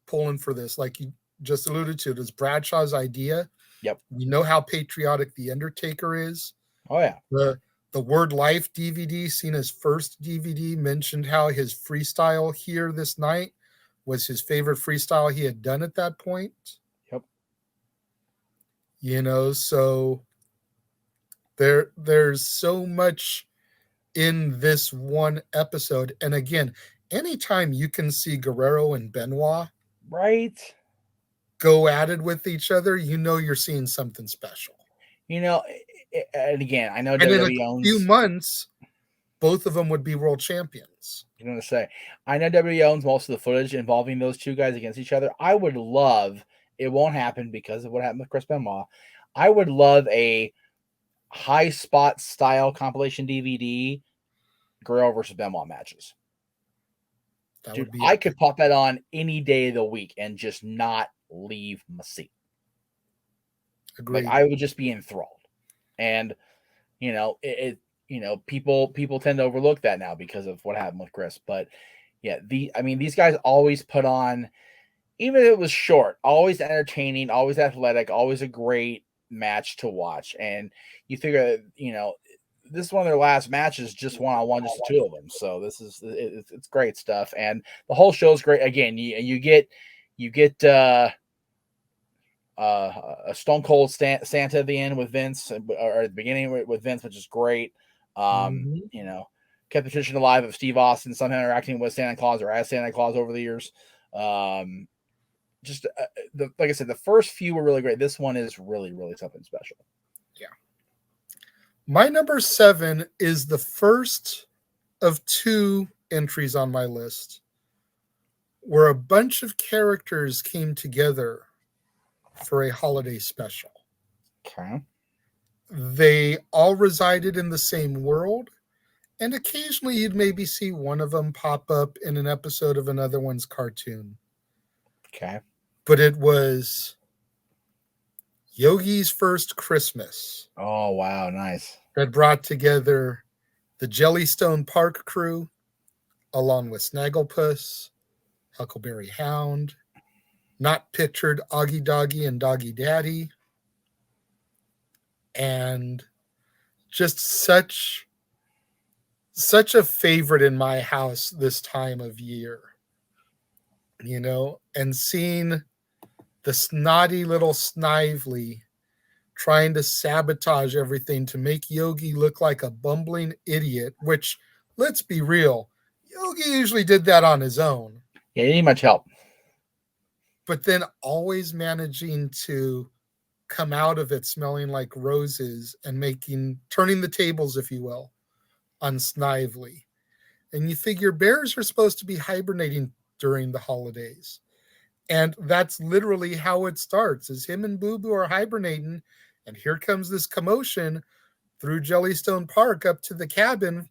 pulling for this. Like you just alluded to, it was Bradshaw's idea. Yep. You know how patriotic The Undertaker is. Oh yeah. The Word Life DVD, Cena's first DVD, mentioned how his freestyle Here This Night was his favorite freestyle he had done at that point. Yep. So there's so much in this one episode. And again, anytime you can see Guerrero and Benoit right go at it with each other, you're seeing something special. You know, and again, I know And in a WWE few owns. months, both of them would be world champions. I'm gonna say, I know WWE owns most of the footage involving those two guys against each other. I would love. It won't happen because of what happened with Chris Benoit. I would love a high spot style compilation DVD Guerrero versus Benoit matches. That Dude, would be I epic. could pop that on any day of the week and just not leave my seat. Like Agreed. I would just be enthralled. And people tend to overlook that now because of what happened with Chris. But yeah, these guys always put on, even if it was short, always entertaining, always athletic, always a great match to watch. And you figure, this is one of their last matches, just one on one, just the two of them. So this is it's great stuff, and the whole show's great. Again, you get a Stone Cold Santa at the end with Vince, or at the beginning with Vince, which is great. Mhm. Kept the tradition alive of Steve Austin somehow interacting with Santa Claus or as Santa Claus over the years. Just like I said, the first few were really great. This one is really, really something special. Yeah. My number 7 is the first of 2 entries on my list where a bunch of characters came together for a holiday special. Okay. They all resided in the same world, and occasionally you'd maybe see one of them pop up in an episode of another one's cartoon. Okay. But it was Yogi's First Christmas Oh wow, nice. that brought together the Jellystone Park crew, along with Snagglepuss, Huckleberry Hound, not pictured Augie Doggy and Doggy Daddy, and just such a favorite in my house this time of year. And seeing the snotty little Snively trying to sabotage everything to make Yogi look like a bumbling idiot, which, let's be real, Yogi usually did that on his own. Yeah, you need much help. But then always managing to come out of it smelling like roses and turning the tables, if you will, on Snively. And you figure bears are supposed to be hibernating during the holidays. And that's literally how it starts, is him and Boo Boo are hibernating, and here comes this commotion through Jellystone Park up to the cabin,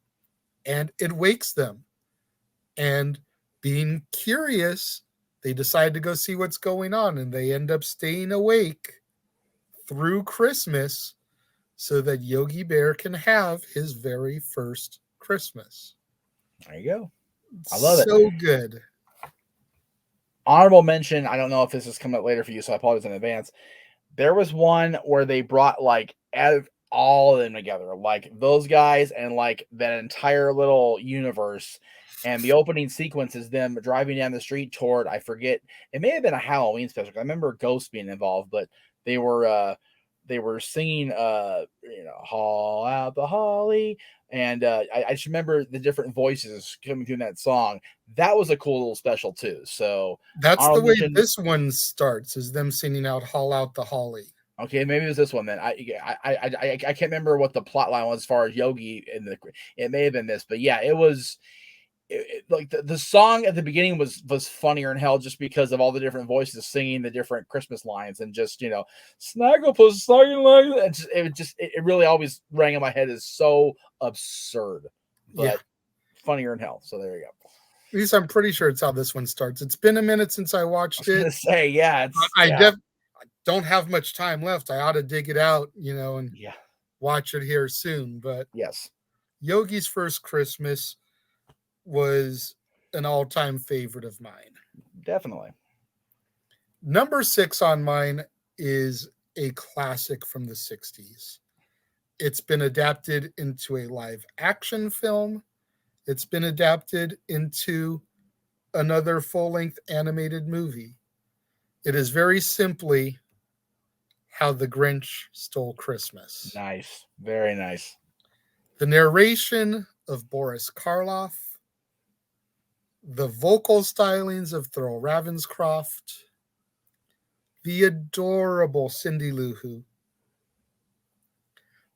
and it wakes them. And being curious, they decide to go see what's going on, and they end up staying awake through Christmas so that Yogi Bear can have his very first Christmas. There you go. I love it. So good. Honorable mention. I don't know if this is coming up later for you, so I apologize in advance. There was one where they brought like all of them together, like those guys and like that entire little universe. And the opening sequence is them driving down the street toward, I forget, it may have been a Halloween special. I remember Ghost being involved, but they were singing Haul Out the Holly. And I just remember the different voices coming through that song. That was a cool little special too. So That's the honorable way mention. this one starts, is them singing out Haul Out the Holly. Okay, maybe it was this one then. I can't remember what the plot line was as far as Yogi and it may have been this, but yeah, it was like the song at the beginning was funnier in hell just because of all the different voices singing the different Christmas lines and just Snagglepuss singing like it really always rang in my head as so absurd, but funnier in hell. So there you go. At least I'm pretty sure it's how this one starts. It's been a minute since I watched I was it. gonna say, yeah, I don't have much time left. I ought to dig it out, and watch it here soon. But yes, Yogi's First Christmas was an all-time favorite of mine. definitely. Number 6 on mine is a classic from the 60s. It's been adapted into a live action film. It's been adapted into another full-length animated movie. It is very simply How the Grinch Stole Christmas. Nice, very nice. The narration of Boris Karloff, the vocal stylings of Thurl Ravenscroft, the adorable Cindy Lou Who,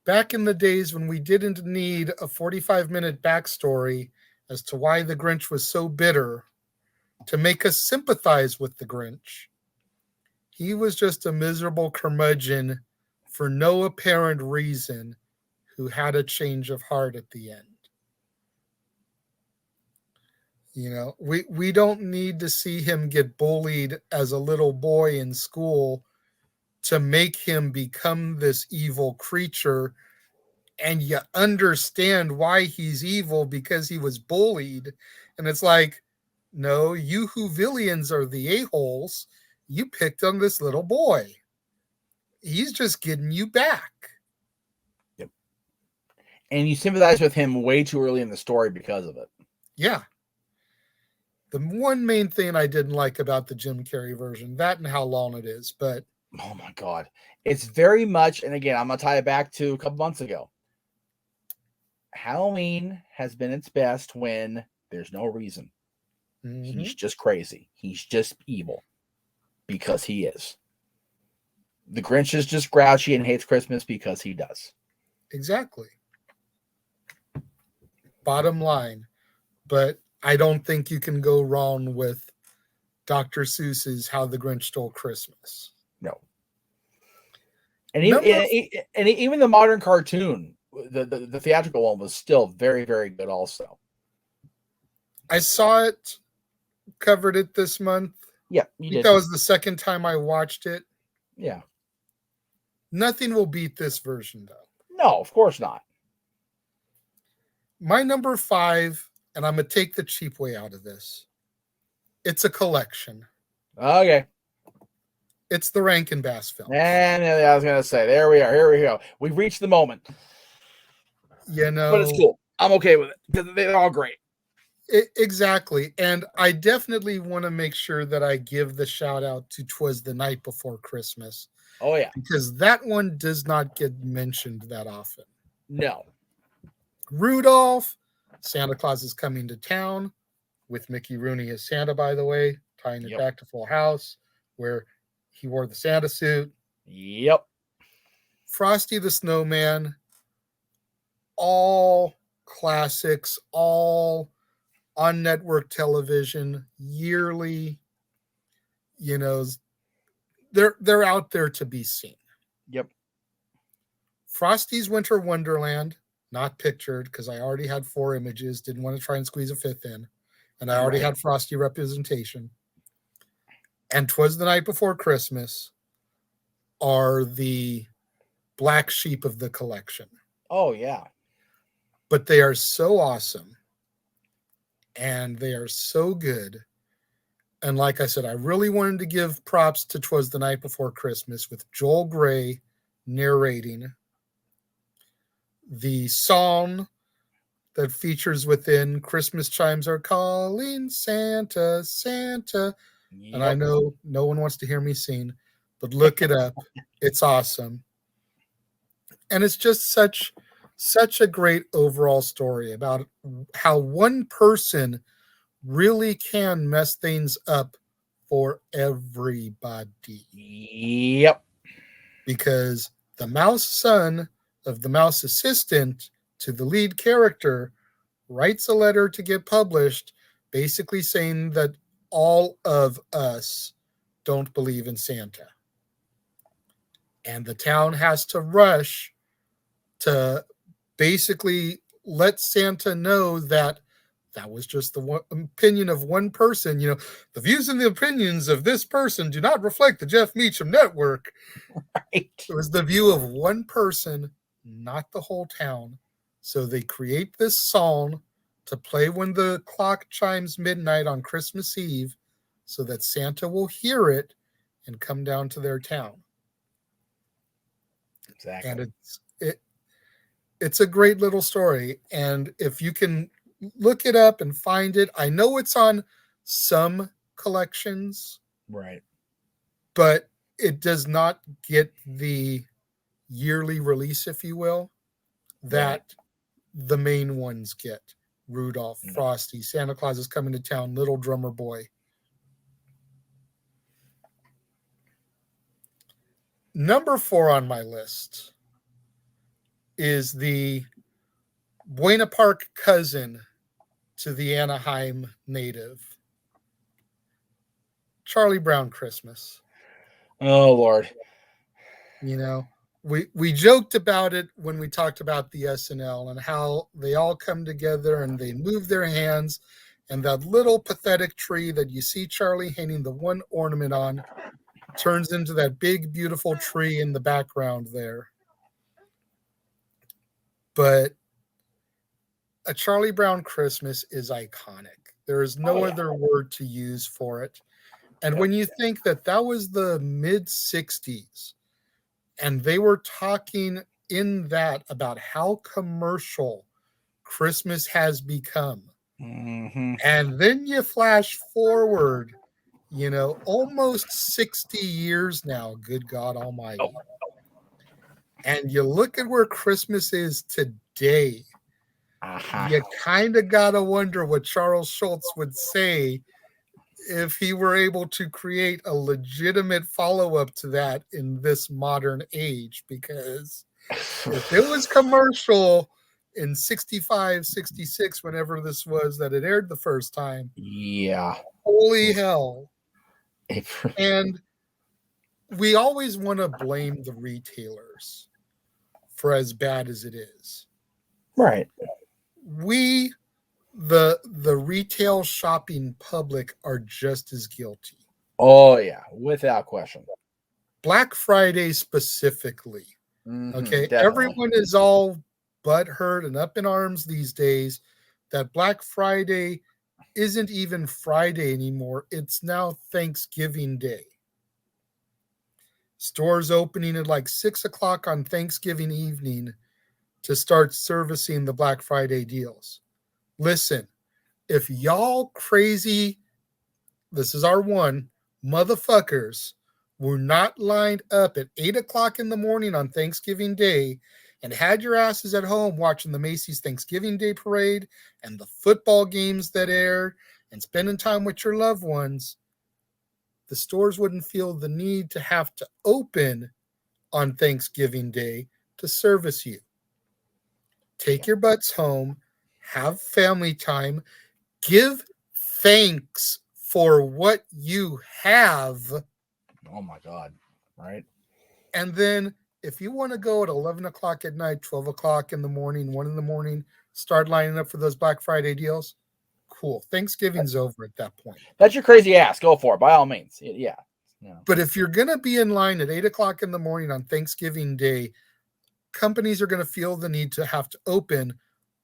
back in the days when we didn't need a 45-minute backstory as to why the Grinch was so bitter to make us sympathize with the Grinch. He was just a miserable curmudgeon for no apparent reason who had a change of heart at the end. You know, we don't need to see him get bullied as a little boy in school to make him become this evil creature, and you understand why he's evil because he was bullied. And it's like, no, you Whovillians are the a-holes. You picked on this little boy. He's just getting you back. Yep. And you sympathize with him way too early in the story because of it. Yeah. The one main thing I didn't like about the Jim Carrey version, that and how long it is, but oh my God. It's very much, and again, I'm going to tie it back to a couple months ago. Halloween has been its best when there's no reason. Mm-hmm. He's just crazy. He's just evil because he is. The Grinch is just grouchy and hates Christmas because he does. Exactly. Bottom line. But I don't think you can go wrong with Dr. Seuss's How the Grinch Stole Christmas. No. And even the modern cartoon, the theatrical one, was still very, very good also. I saw it, covered it this month. Yeah, you did. That was the second time I watched it. Yeah. Nothing will beat this version, though. No, of course not. My number 5, and I'm going to take the cheap way out of this. It's a collection. Okay. It's the Rankin Bass film. And I was going to say, there we are. Here we go. We've reached the moment. You know. But it's cool. I'm okay with it because they're all great. Exactly. And I definitely want to make sure that I give the shout out to 'Twas the Night Before Christmas. Oh, yeah. Because that one does not get mentioned that often. No. Rudolph, Santa Claus is Coming to Town, with Mickey Rooney as Santa, by the way, tying it back to Full House, where he wore the Santa suit. Yep. Frosty the Snowman, all classics, all on network television, yearly. You know, they're out there to be seen. Yep. Frosty's Winter Wonderland, not pictured because I already had 4 images, didn't want to try and squeeze a 5th in, and I already had Frosty representation. And 'Twas the Night Before Christmas are the black sheep of the collection. Oh, yeah. But they are so awesome, and they are so good. And like I said, I really wanted to give props to 'Twas the Night Before Christmas with Joel Grey narrating. The song that features within Christmas chimes are calling Santa, Santa. Yep. And I know no one wants to hear me sing, but look it up. It's awesome. And it's just such a great overall story about how one person really can mess things up for everybody. Yep. Because the mouse son of the mouse assistant to the lead character writes a letter to get published, basically saying that all of us don't believe in Santa. And the town has to rush to basically let Santa know that that was just the opinion of one person. You know, the views and the opinions of this person do not reflect the Jeff Meacham Network. Right. It was the view of one person, not the whole town. So they create this song to play when the clock chimes midnight on Christmas Eve so that Santa will hear it and come down to their town. Exactly. And it's a great little story. And if you can look it up and find it, I know it's on some collections. Right. But it does not get the yearly release, if you will, that the main ones get. Rudolph, Frosty, Santa Claus is Coming to Town, Little Drummer Boy. Number 4 on my list is the Buena Park cousin to the Anaheim native. Charlie Brown Christmas. Oh Lord. You know, we joked about it when we talked about the SNL and how they all come together and they move their hands, and that little pathetic tree that you see Charlie hanging the one ornament on turns into that big beautiful tree in the background there. But a Charlie Brown Christmas is iconic. There is no other word to use for it. And when you think that that was the mid 60s, and they were talking in that about how commercial Christmas has become. Mm-hmm. And then you flash forward, almost 60 years now, good God Almighty. And you look at where Christmas is today. You kind of got to wonder what Charles Schultz would say if he were able to create a legitimate follow-up to that in this modern age, because if it was commercial in 65, 66, whenever this was that it aired the first time, yeah, holy hell. And we always want to blame the retailers for as bad as it is. Right. We, the retail shopping public, are just as guilty. Oh yeah, without question. Black Friday specifically. Okay, definitely. Everyone is all butthurt and up in arms these days that Black Friday isn't even Friday anymore. It's now Thanksgiving Day. Stores opening at like 6 o'clock on Thanksgiving evening to start servicing the Black Friday deals. Listen, if y'all crazy, this is our one, motherfuckers, were not lined up at 8 o'clock in the morning on Thanksgiving Day and had your asses at home watching the Macy's Thanksgiving Day Parade and the football games that aired and spending time with your loved ones, the stores wouldn't feel the need to have to open on Thanksgiving Day to service you. Take your butts home, have family time, give thanks for what you have. Oh my God. Right. And then if you want to go at 11 o'clock at night, 12 o'clock in the morning, 1 in the morning, start lining up for those Black Friday deals, cool. Thanksgiving's over at that point. That's your crazy ass. Go for it, by all means. Yeah. But if you're going to be in line at 8 o'clock in the morning on Thanksgiving Day, companies are going to feel the need to have to open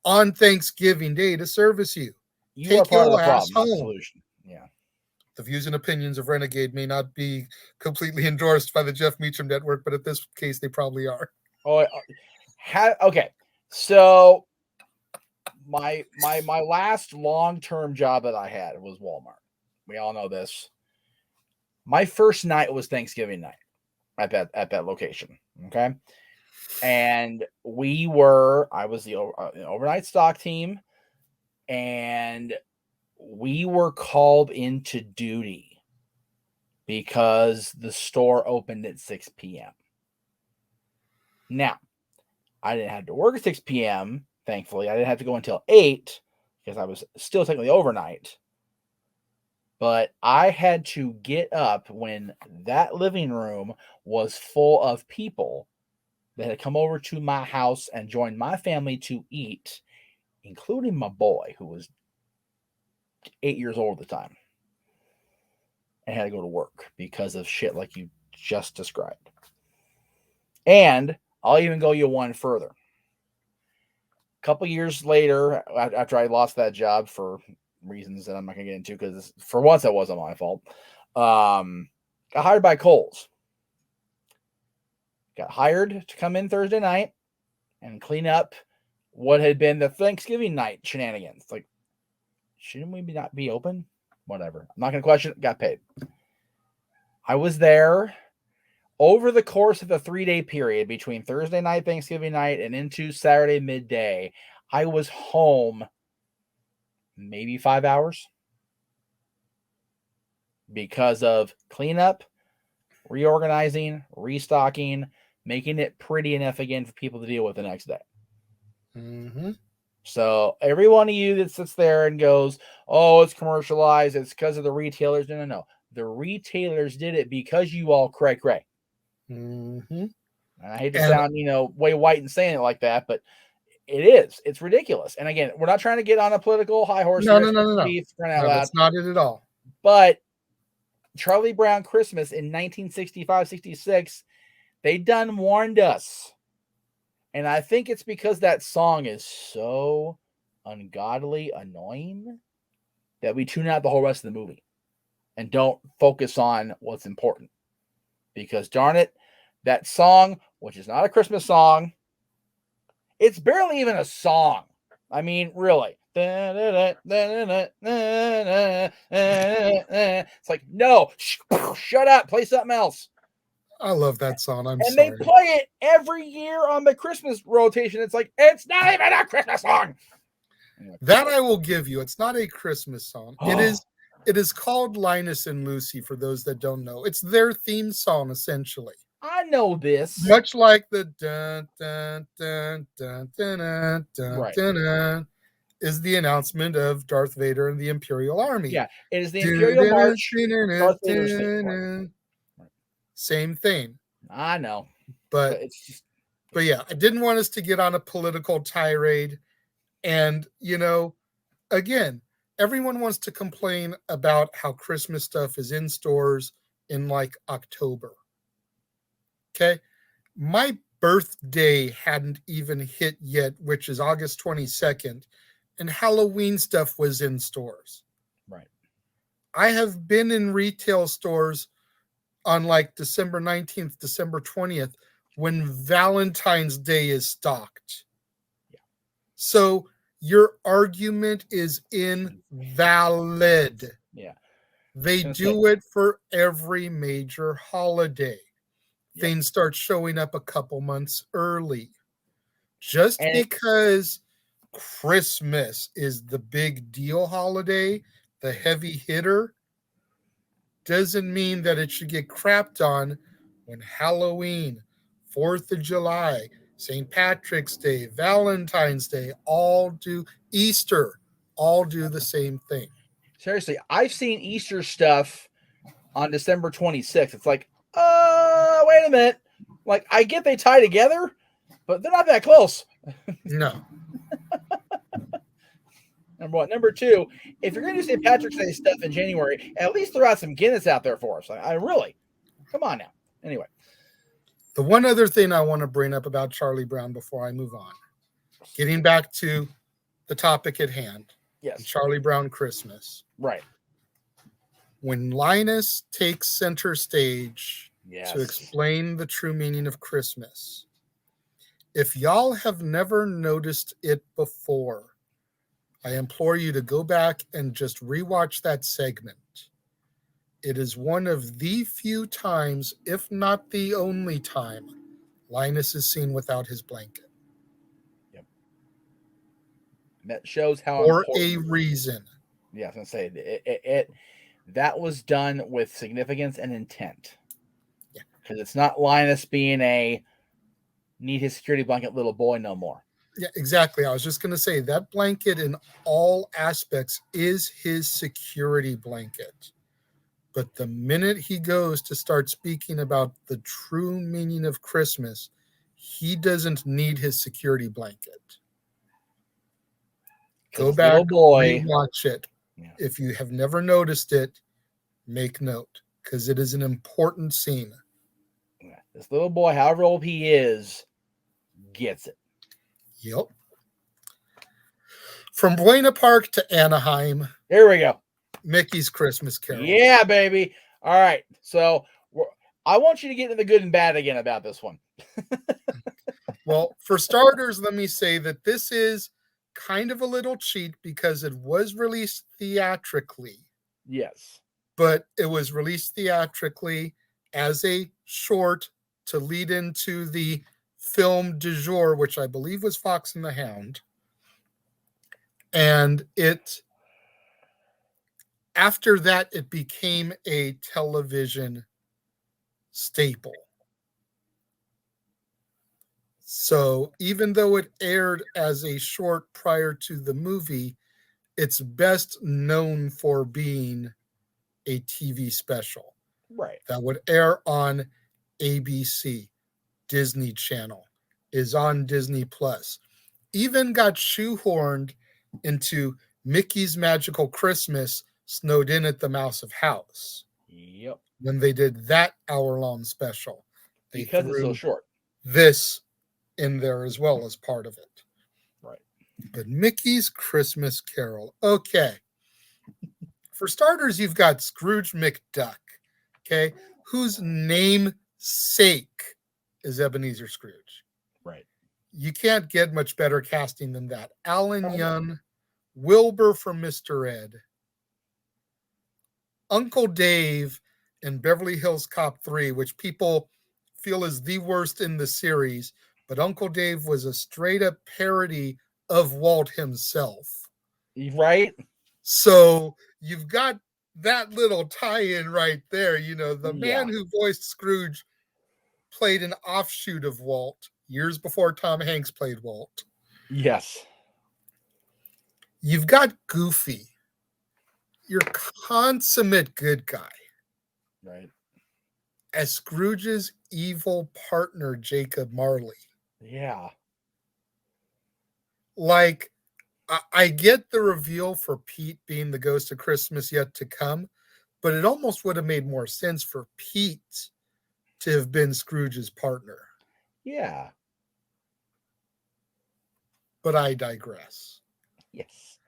on Thanksgiving Day to service you. You are part of the problem, not the solution. Yeah. The views and opinions of Renegade may not be completely endorsed by the Jeff Meacham Network, but in this case, they probably are. Oh, okay. So my last long-term job that I had was Walmart. We all know this. My first night was Thanksgiving night at that location. Okay. And I was the overnight stock team, and we were called into duty because the store opened at 6 p.m. Now, I didn't have to work at 6 p.m. Thankfully, I didn't have to go until 8 because I was still technically overnight. But I had to get up when that living room was full of people that had come over to my house and joined my family to eat, including my boy, who was 8 years old at the time, and had to go to work because of shit like you just described. And I'll even go you one further. A couple years later, after I lost that job for reasons that I'm not going to get into, because for once that wasn't my fault, got hired by Kohl's. Got hired to come in Thursday night and clean up what had been the Thanksgiving night shenanigans. Like, shouldn't we not be open? Whatever. I'm not going to question it. Got paid. I was there over the course of the 3-day period between Thursday night, Thanksgiving night, and into Saturday midday. I was home maybe 5 hours because of cleanup, reorganizing, restocking, making it pretty enough again for people to deal with the next day. Mm-hmm. So every one of you that sits there and goes, "Oh, it's commercialized. It's because of the retailers." No. The retailers did it because you all cray cray. Mm-hmm. And I hate to And sound, way white and saying it like that, but it is. It's ridiculous. And again, we're not trying to get on a political high horse no, here. no, no, no, no. Beef, crying out No, loud. that's not it at all. But Charlie Brown Christmas in 1965, 66, they done warned us. And I think it's because that song is so ungodly annoying that we tune out the whole rest of the movie and don't focus on what's important. Because darn it, that song, which is not a Christmas song, it's barely even a song. I mean, really. It's like, no, shut up, play something else. I love that song. I'm and sorry. they play it every year on the Christmas rotation. It's like, it's not even a Christmas song. That I will give you. It's not a Christmas song. It is called Linus and Lucy, for those that don't know. It's their theme song, essentially. I know this. Much like the dun dun dun dun dun dun dun, Right. dun, dun, is the announcement of Darth Vader and the Imperial Army. Yeah, it is the Imperial March. Darth Vader's theme. Same thing. I know. But it's just... But yeah, I didn't want us to get on a political tirade. And, again, everyone wants to complain about how Christmas stuff is in stores in like October. Okay. My birthday hadn't even hit yet, which is August 22nd, and Halloween stuff was in stores. Right. I have been in retail stores on like December 19th, December 20th, when Valentine's Day is stocked. Yeah. So your argument is invalid. Yeah. They do it for every major holiday. Yep. Things start showing up a couple months early. Just because Christmas is the big deal holiday, the heavy hitter, doesn't mean that it should get crapped on when Halloween, 4th of July, St. Patrick's Day, Valentine's Day, Easter, all do the same thing. Seriously, I've seen Easter stuff on December 26th. It's like, wait a minute. Like, I get they tie together, but they're not that close. No. Number one. Number two, if you're going to do St. Patrick's Day stuff in January, at least throw out some Guinness out there for us. I really, come on now. Anyway. The one other thing I want to bring up about Charlie Brown before I move on, getting back to the topic at hand. Yes. Charlie Brown Christmas. Right. When Linus takes center stage to explain the true meaning of Christmas, if y'all have never noticed it before, I implore you to go back and just rewatch that segment. It is one of the few times, if not the only time, Linus is seen without his blanket. Yep. And that shows how for a reason. Yeah, I was going to say, it that was done with significance and intent. Yeah. Because it's not Linus being a need his security blanket little boy no more. Yeah, exactly. I was just going to say that blanket in all aspects is his security blanket. But the minute he goes to start speaking about the true meaning of Christmas, he doesn't need his security blanket. Go back, watch it. Yeah. If you have never noticed it, make note, because it is an important scene. Yeah. This little boy, however old he is, gets it. Yep. From Buena Park to Anaheim. Here we go. Mickey's Christmas Carol. Yeah, baby. All right. So I want you to get into the good and bad again about this one. Well, for starters, let me say that this is kind of a little cheat because it was released theatrically. Yes. But it was released theatrically as a short to lead into the film du jour, which I believe was Fox and the Hound. And after that, it became a television staple. So even though it aired as a short prior to the movie, it's best known for being a TV special Right. that would air on ABC, Disney Channel, is on Disney Plus. Even got shoehorned into Mickey's Magical Christmas snowed in at the Mouse of House. Yep. When they did that hour-long special, they Because it's so threw short. this in there as well as part of it. Right. But Mickey's Christmas Carol. Okay. For starters, you've got Scrooge McDuck, okay, whose namesake is Ebenezer Scrooge. Right. You can't get much better casting than that. Alan Young, Wilbur from Mr. Ed, Uncle Dave in Beverly Hills Cop 3, which people feel is the worst in the series, but Uncle Dave was a straight up parody of Walt himself. Right. So you've got that little tie-in right there. You know, the man Yeah. who voiced Scrooge played an offshoot of Walt years before Tom Hanks played Walt. Yes. You've got Goofy, your consummate good guy, Right. as Scrooge's evil partner, Jacob Marley. Yeah. Like, I get the reveal for Pete being the ghost of Christmas yet to come, but it almost would have made more sense for Pete to have been Scrooge's partner. Yeah. But I digress. Yes.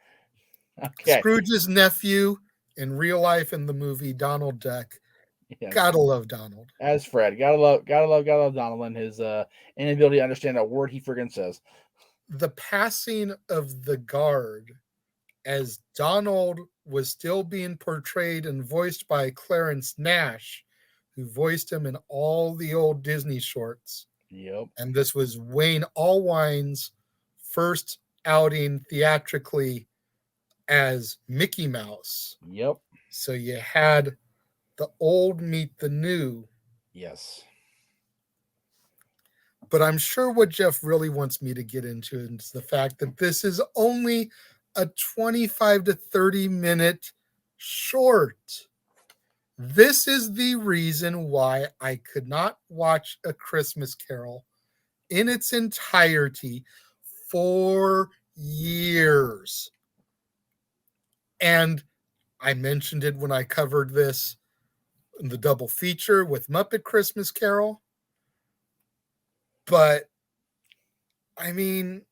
Okay. Scrooge's nephew in real life in the movie, Donald Duck. Yes. Gotta love Donald. As Fred. Gotta love Donald and his inability to understand a word he friggin' says. The passing of the guard as Donald was still being portrayed and voiced by Clarence Nash, who voiced him in all the old Disney shorts. Yep. And this was Wayne Allwine's first outing theatrically as Mickey Mouse. Yep. So you had the old meet the new. Yes. But I'm sure what Jeff really wants me to get into is the fact that this is only a 25 to 30 minute short. This is the reason why I could not watch A Christmas Carol in its entirety for years. And I mentioned it when I covered this in the double feature with Muppet Christmas Carol. But I mean,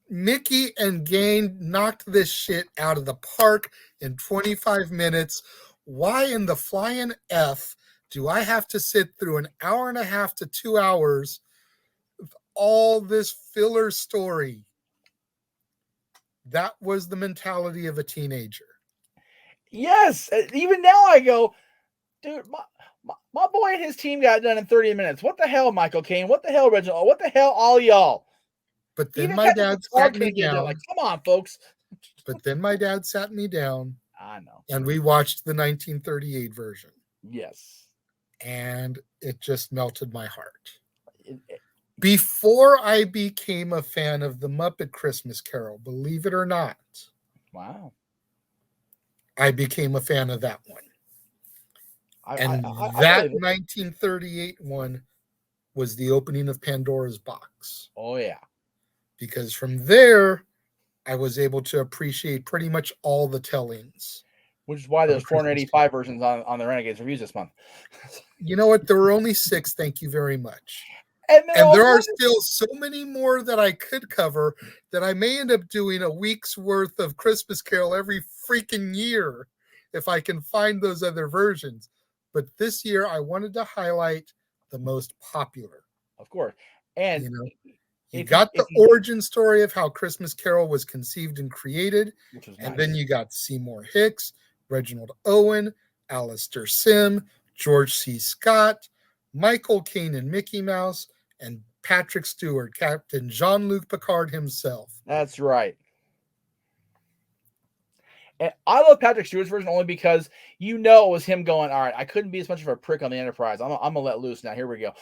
Mickey and gang knocked this shit out of the park in 25 minutes. Why in the flying F do I have to sit through an hour and a half to 2 hours of all this filler story? That was the mentality of a teenager. Yes. Even now I go, dude, my boy and his team got done in 30 minutes. What the hell, Michael Caine? What the hell, Reginald? What the hell, all y'all? But then Even my Captain dad Picard sat me couldn't get it done. down. Like, come on, folks. But then my dad sat me down I know. and we watched the 1938 version. Yes. And it just melted my heart. Before I became a fan of the Muppet Christmas Carol, believe it or not, Wow. I became a fan of that one. And I that believe it. 1938 one was the opening of Pandora's box. Oh, yeah. Because from there, I was able to appreciate pretty much all the tellings. Which is why there's Christmas 485 versions on the Renegades reviews this month. You know what? There were only 6. Thank you very much. And there are still so many more that I could cover that I may end up doing a week's worth of Christmas Carol every freaking year if I can find those other versions. But this year, I wanted to highlight the most popular. Of course. And you know, you got the origin story of how Christmas Carol was conceived and created. And then you got Seymour Hicks, Reginald Owen, Alistair Sim, George C. Scott, Michael Caine and Mickey Mouse, and Patrick Stewart, Captain Jean-Luc Picard himself. That's right. And I love Patrick Stewart's version only because it was him going, all right, I couldn't be as much of a prick on the Enterprise. I'm going to let loose now. Here we go.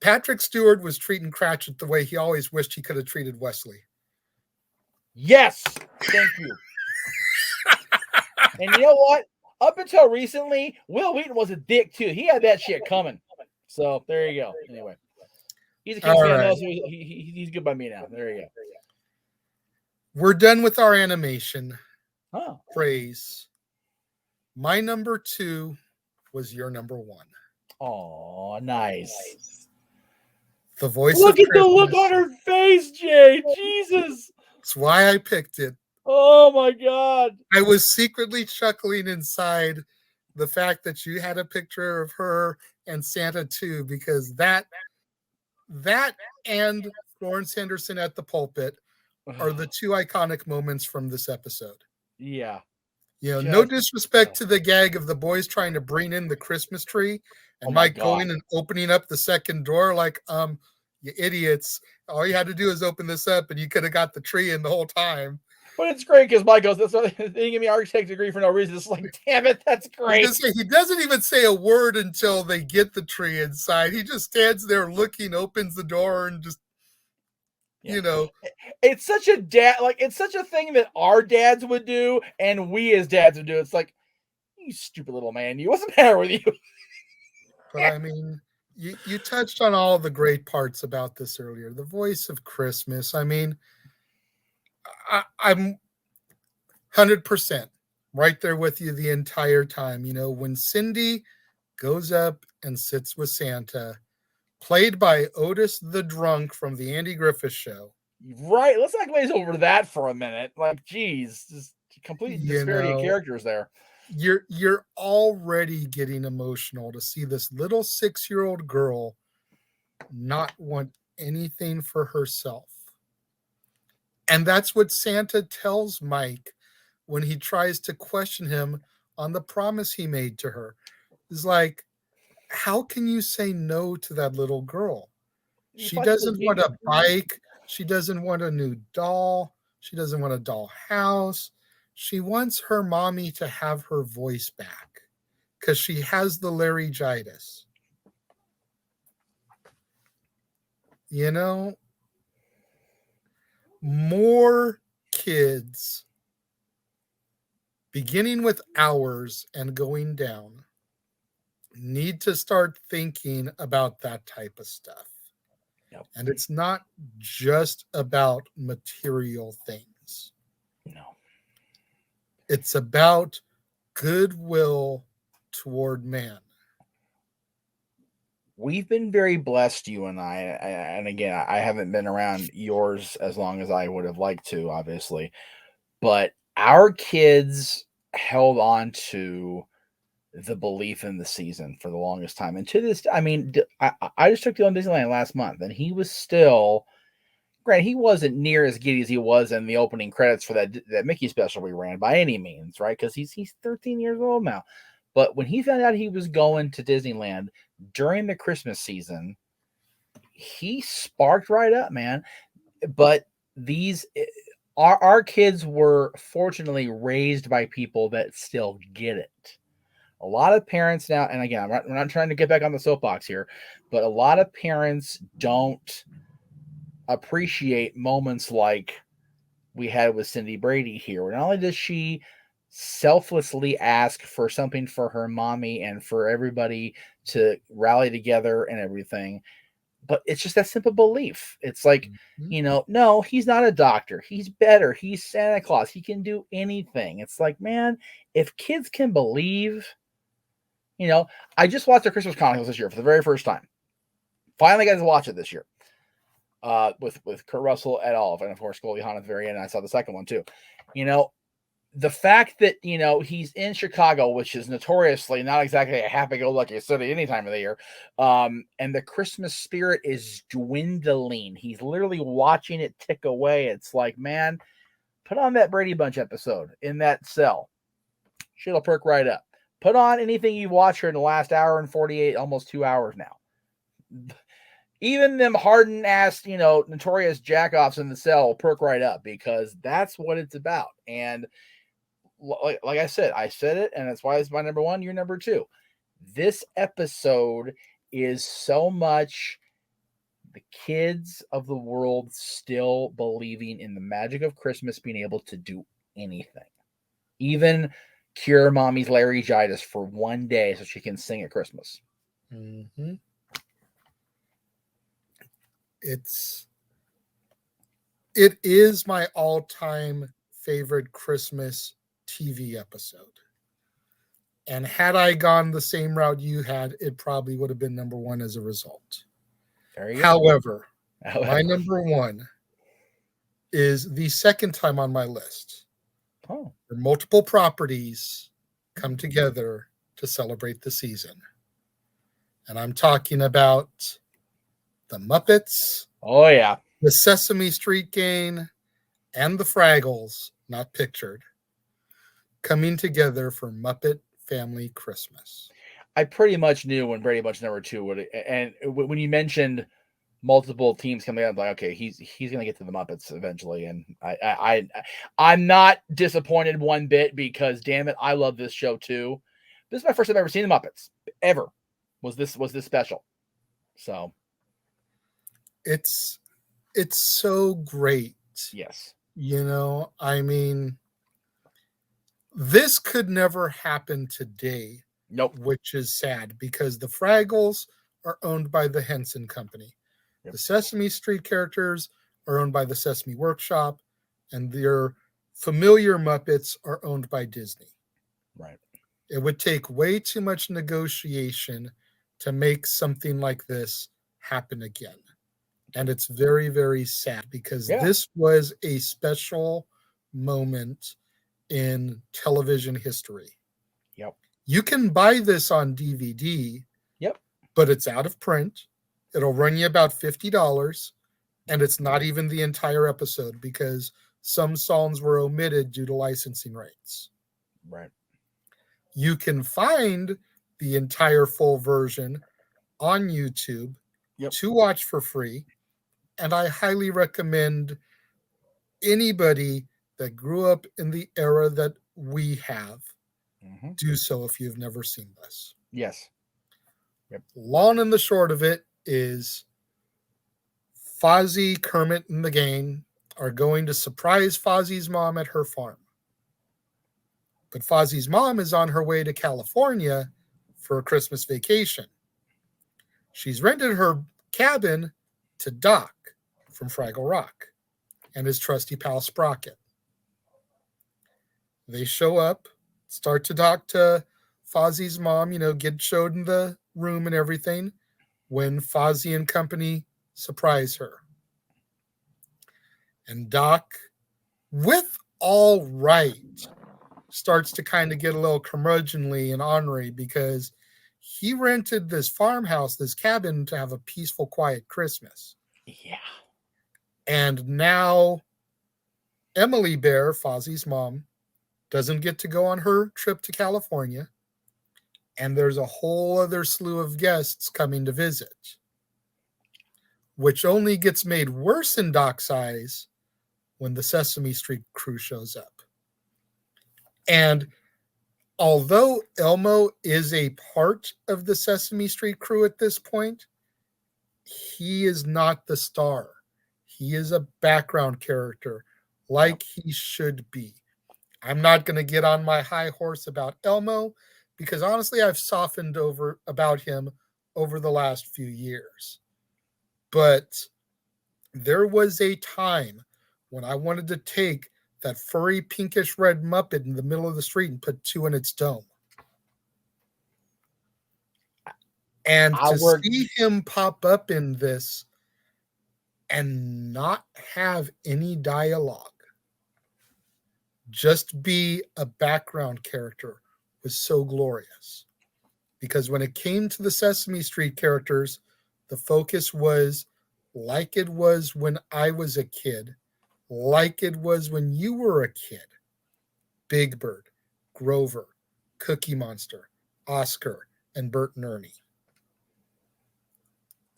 Patrick Stewart was treating Cratchit the way he always wished he could have treated Wesley. Yes, thank you. And you know what? Up until recently, Will Wheaton was a dick too. He had that shit coming. So there you go. Anyway, he's a Kings fan now, so he's good by me now. There you go. We're done with our animation praise. My number 2 was your number 1. Oh, nice. The voice Look of at the look on her face, Jay. Jesus. That's why I picked it. Oh my God. I was secretly chuckling inside the fact that you had a picture of her and Santa too, because that and Florence Henderson at the pulpit are the 2 iconic moments from this episode. Yeah. No disrespect to the gag of the boys trying to bring in the Christmas tree and Mike going and opening up the second door like, you idiots. All you had to do is open this up and you could have got the tree in the whole time. But it's great because Mike goes, they didn't give me architect degree for no reason. It's like, damn it, that's great. He doesn't even say a word until they get the tree inside. He just stands there looking, opens the door, and just, It's such a it's such a thing that our dads would do and we as dads would do. It's like, you stupid little man, what's the matter with you? But I mean, you touched on all the great parts about this earlier. The voice of Christmas. I mean, I'm 100% right there with you the entire time. When Cindy goes up and sits with Santa, played by Otis the Drunk from the Andy Griffith Show. Right. Let's not glaze over that for a minute. Like, geez, just complete disparity of characters there. You're already getting emotional to see this little 6-year-old girl not want anything for herself. And that's what Santa tells Mike when he tries to question him on the promise he made to her. It's like, how can you say no to that little girl? She doesn't want a bike. She doesn't want a new doll. She doesn't want a doll house. She wants her mommy to have her voice back because she has the laryngitis. More kids, beginning with ours and going down, need to start thinking about that type of stuff. Yep. And it's not just about material things. No. It's about goodwill toward man. We've been very blessed, you and I. And again, I haven't been around yours as long as I would have liked to, obviously. But our kids held on to the belief in the season for the longest time. And to this, I mean, I just took Dylan to Disneyland last month, and he was still, granted, he wasn't near as giddy as he was in the opening credits for that Mickey special we ran by any means, right? Because he's 13 years old now. But when he found out he was going to Disneyland during the Christmas season, he sparked right up, man. But our kids were fortunately raised by people that still get it. A lot of parents now, and again, we're not trying to get back on the soapbox here, but a lot of parents don't appreciate moments like we had with Cindy Brady here. Not only does she selflessly ask for something for her mommy and for everybody to rally together and everything, but it's just that simple belief. It's like, no, he's not a doctor. He's better. He's Santa Claus. He can do anything. It's like, man, if kids can believe, I just watched the Christmas Chronicles this year for the very first time. Finally got to watch it this year. With Kurt Russell et al. And of course, Goldie Hawn at the very end. I saw the second one too. The fact that, he's in Chicago, which is notoriously not exactly a happy-go-lucky city any time of the year, and the Christmas spirit is dwindling. He's literally watching it tick away. It's like, man, put on that Brady Bunch episode in that cell. Shit'll perk right up. Put on anything you've watched here in the last hour and 48, almost 2 hours now. Even them hardened-ass, notorious jackoffs in the cell will perk right up because that's what it's about. And like I said it, and that's why it's my number 1, your number 2. This episode is so much the kids of the world still believing in the magic of Christmas being able to do anything, even cure mommy's laryngitis for one day so she can sing at Christmas. Mm-hmm. It is my all-time favorite Christmas TV episode. And had I gone the same route you had, it probably would have been number one as a result. However, my number one is the second time on my list. Oh. Where multiple properties come together to celebrate the season. And I'm talking about the Muppets. Oh, yeah. The Sesame Street Gang and the Fraggles, not pictured, coming together for Muppet Family Christmas. I pretty much knew when Brady Bunch number 2 would, and when you mentioned multiple teams coming out, I'm like, okay, he's gonna get to the Muppets eventually, and I'm not disappointed one bit because damn it, I love this show too. This is my first time ever seen the Muppets ever. Was this special? So it's so great. Yes. You know, I mean, this could never happen today. Nope. Which is sad because the Fraggles are owned by the Henson Company. Yep. The Sesame Street characters are owned by the Sesame Workshop, and their familiar Muppets are owned by Disney. Right. It would take way too much negotiation to make something like this happen again. And it's very, very sad because this was a special moment in television history. Yep. You can buy this on DVD. Yep. But it's out of print. It'll run you about $50, and it's not even the entire episode because some songs were omitted due to licensing rights. Right. You can find the entire full version on YouTube to watch for free, and I highly recommend anybody that grew up in the era that we have do so if you've never seen this. Yes. Yep. Long and the short of it is Fozzie, Kermit, and the gang are going to surprise Fozzie's mom at her farm. But Fozzie's mom is on her way to California for a Christmas vacation. She's rented her cabin to Doc from Fraggle Rock and his trusty pal Sprocket. They show up, start to talk to Fozzie's mom, get showed in the room and everything, when Fozzie and company surprise her. And Doc, with all right, starts to kind of get a little curmudgeonly and ornery because he rented this farmhouse, this cabin, to have a peaceful, quiet Christmas. Yeah. And now Emily Bear, Fozzie's mom, doesn't get to go on her trip to California. And there's a whole other slew of guests coming to visit, which only gets made worse in Doc's eyes when the Sesame Street crew shows up. And although Elmo is a part of the Sesame Street crew at this point, he is not the star. He is a background character like he should be. I'm not going to get on my high horse about Elmo because honestly, I've softened about him over the last few years. But there was a time when I wanted to take that furry pinkish red Muppet in the middle of the street and put two in its dome. And see him pop up in this and not have any dialogue, just be a background character, was so glorious. Because when it came to the Sesame Street characters, the focus was like it was when I was a kid, like it was when you were a kid. Big Bird, Grover, Cookie Monster, Oscar, and Bert and Ernie.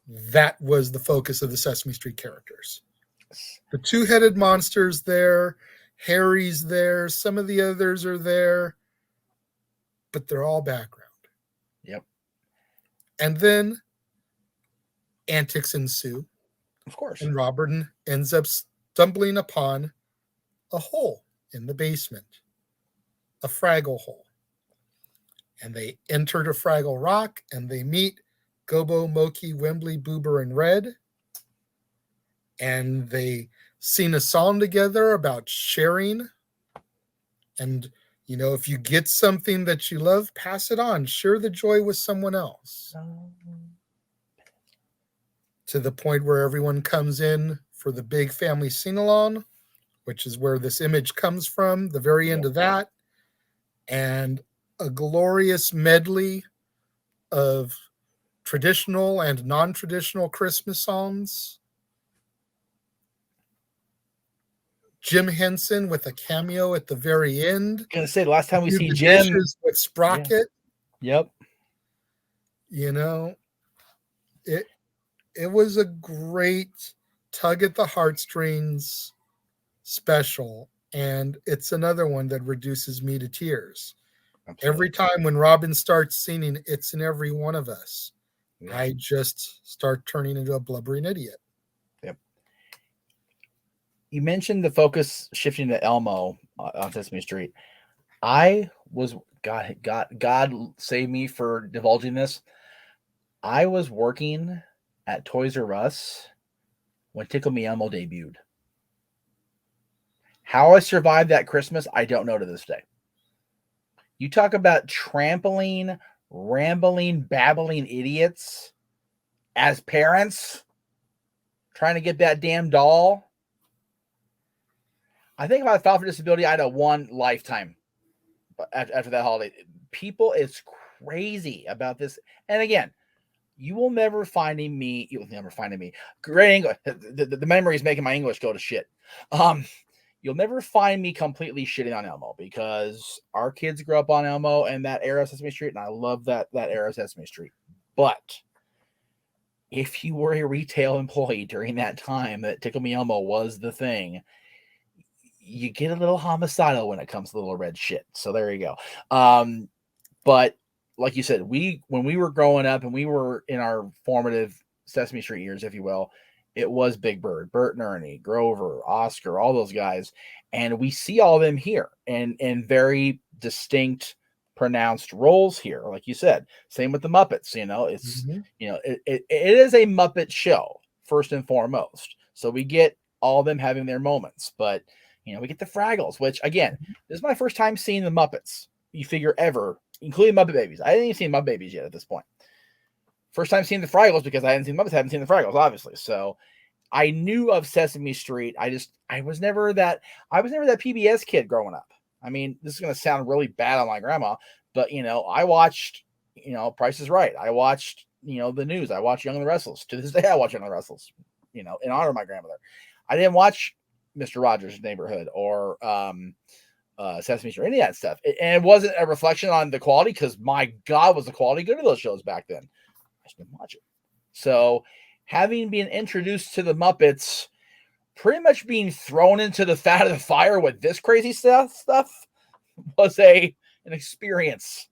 That was the focus of the Sesame Street characters. The two-headed monster's there, Harry's there, some of the others are there, but they're all background. Yep. And then antics ensue. Of course. And Robin ends up stumbling upon a hole in the basement, a Fraggle hole. And they enter to Fraggle Rock and they meet Gobo, Moki, Wembley, Boober, and Red. And they sing a song together about sharing. And, you know, if you get something that you love, pass it on. Share the joy with someone else. To the point where everyone comes in for the big family sing-along, which is where this image comes from, the very end of that. And a glorious medley of traditional and non-traditional Christmas songs. Jim Henson with a cameo at the very end. I'm gonna say the last time we seen the Jim dishes with Sprocket. Yep. You know, it was a great tug at the heartstrings special, and it's another one that reduces me to tears. Absolutely. Every time when Robin starts singing "It's in Every One of Us," I just start turning into a blubbering idiot. Yep. You mentioned the focus shifting to Elmo on Sesame Street. I was God save me for divulging this. I was working at Toys R Us when Tickle Me Elmo debuted. How I survived that Christmas, I don't know to this day. You talk about trampling, rambling, babbling idiots as parents trying to get that damn doll. I think if I filed for disability, I'd have one lifetime after that holiday. People, it's crazy about this. And again, you will never find me. You'll never find me. Great English. The memory is making my English go to shit. You'll never find me completely shitting on Elmo because our kids grew up on Elmo and that era of Sesame Street, and I love that era of Sesame Street. But if you were a retail employee during that time that Tickle Me Elmo was the thing, you get a little homicidal when it comes to little red shit. So there you go. But like you said, when we were growing up and we were in our formative Sesame Street years, if you will, it was Big Bird, Bert and Ernie, Grover, Oscar, all those guys. And we see all of them here in very distinct, pronounced roles here. Like you said, same with the Muppets, it's, it is a Muppet show first and foremost. So we get all of them having their moments, but we get the Fraggles, which again, this is my first time seeing the Muppets. You figure ever, including Muppet Babies. I didn't even see Muppet Babies yet at this point. First time seeing the Fraggles because I hadn't seen the Muppets, hadn't seen the Fraggles, obviously. So I knew of Sesame Street. I was never that PBS kid growing up. I mean, this is going to sound really bad on my grandma, but I watched, Price is Right. I watched, the news. I watched Young and the Restless. To this day, I watch Young and the Restless, in honor of my grandmother. I didn't watch Mr. Rogers' Neighborhood or Sesame Street, any of that stuff. And it wasn't a reflection on the quality because my God, was the quality good of those shows back then. I just didn't watch it. So having been introduced to the Muppets, pretty much being thrown into the fat of the fire with this crazy stuff was an experience,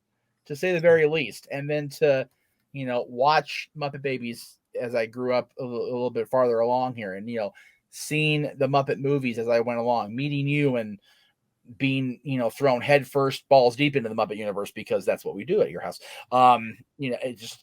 to say the very least. And then to, watch Muppet Babies as I grew up a little bit farther along here and, seeing the Muppet movies as I went along, meeting you and being, thrown head first, balls deep into the Muppet universe because that's what we do at your house. It just,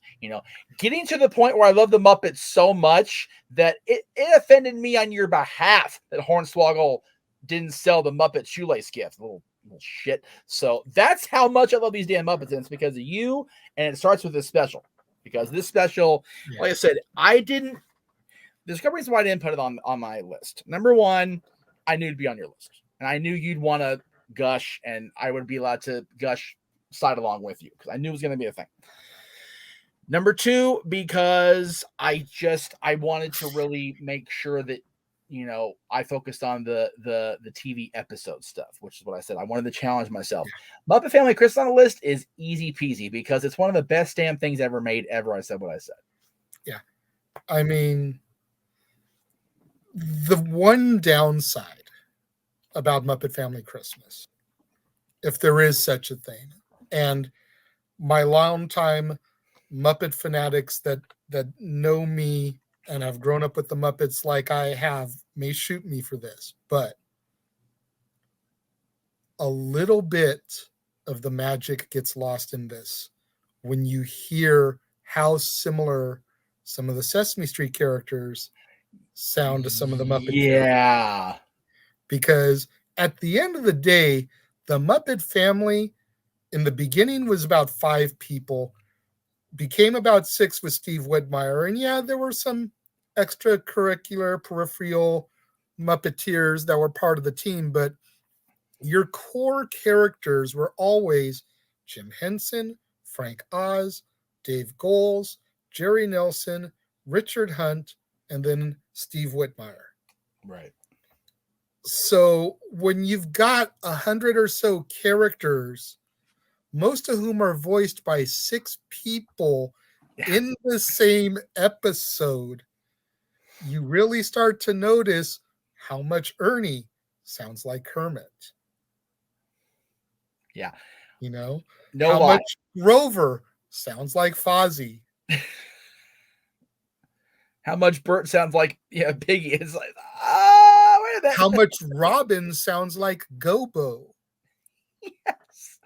getting to the point where I love the Muppets so much that it offended me on your behalf that Hornswoggle didn't sell the Muppet shoelace gift. Little shit. So that's how much I love these damn Muppets, and it's because of you. And it starts with this special because this special, like I said, there's a couple reasons why I didn't put it on my list. Number one, I knew it'd be on your list. And I knew you'd want to gush, and I would be allowed to gush side along with you because I knew it was going to be a thing. Number two, because I wanted to really make sure that, I focused on the TV episode stuff, which is what I said. I wanted to challenge myself. Muppet Family Christmas on the list is easy peasy because it's one of the best damn things ever made ever. I said what I said. Yeah. I mean, the one downside about Muppet Family Christmas, if there is such a thing, and my longtime Muppet fanatics that know me and I've grown up with the Muppets like I have, may shoot me for this, but a little bit of the magic gets lost in this when you hear how similar some of the Sesame Street characters sound to some of the Muppet characters. Yeah. Because at the end of the day, the Muppet family in the beginning was about 5 people, became about 6 with Steve Whitmire. And yeah, there were some extracurricular, peripheral Muppeteers that were part of the team, but your core characters were always Jim Henson, Frank Oz, Dave Goelz, Jerry Nelson, Richard Hunt, and then Steve Whitmire. Right. So when you've got 100 or so characters, most of whom are voiced by 6 people in the same episode, you really start to notice how much Ernie sounds like Kermit. Yeah. You know, no how lie. much Grover sounds like Fozzie. How much Bert sounds like Piggy. It's like, wait a minute. How much Robin sounds like Gobo. Yes.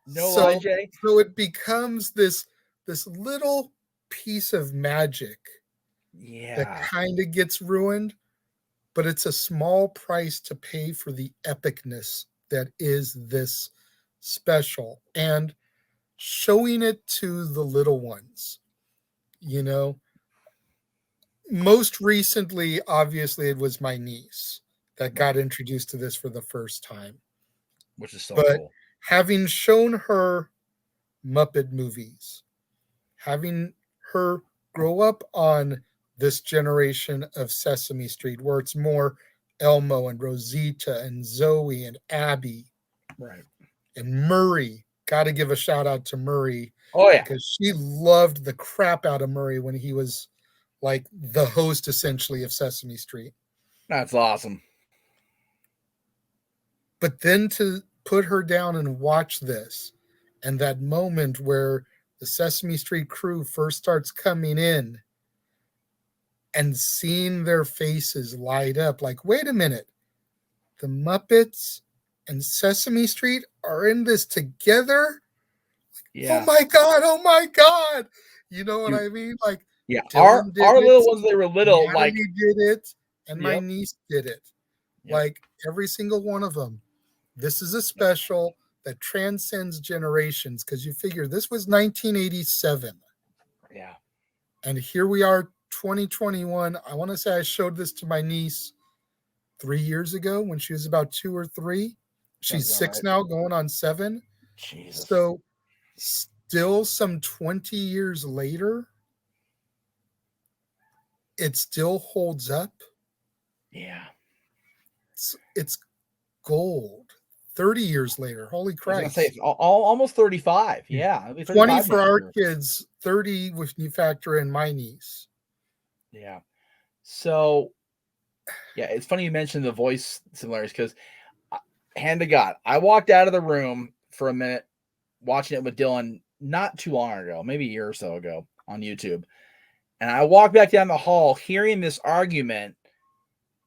No lie, Jay. So it becomes this little piece of magic that kind of gets ruined, but it's a small price to pay for the epicness that is this special and showing it to the little ones. You know, most recently, obviously, it was my niece that got introduced to this for the first time. Which is so cool. Having shown her Muppet movies, having her grow up on this generation of Sesame Street, where it's more Elmo and Rosita and Zoe and Abby. Right. And Murray. Got to give a shout out to Murray. Oh, yeah. Because she loved the crap out of Murray when he was like the host, essentially, of Sesame Street. That's awesome. But then to put her down and watch this, and that moment where the Sesame Street crew first starts coming in and seeing their faces light up, like, wait a minute, the Muppets and Sesame Street are in this together? Yeah. Oh my God. You know what I mean? Like, yeah, our little ones, they were little, Natalie like did it, and my niece did it. Yep. Like every single one of them. This is a special that transcends generations, because you figure this was 1987. Yeah. And here we are, 2021. I want to say I showed this to my niece 3 years ago when she was about 2 or 3. She's 6 now, going on 7. Jesus. So still some 20 years later, it still holds up. Yeah. It's gold. 30 years later, holy Christ. I was gonna say, almost 35. Yeah. 20 for our kids, 30 when you factor in my niece. Yeah. So, yeah, it's funny you mentioned the voice similarities, because, hand to God, I walked out of the room for a minute watching it with Dylan not too long ago, maybe a year or so ago on YouTube. And I walked back down the hall hearing this argument,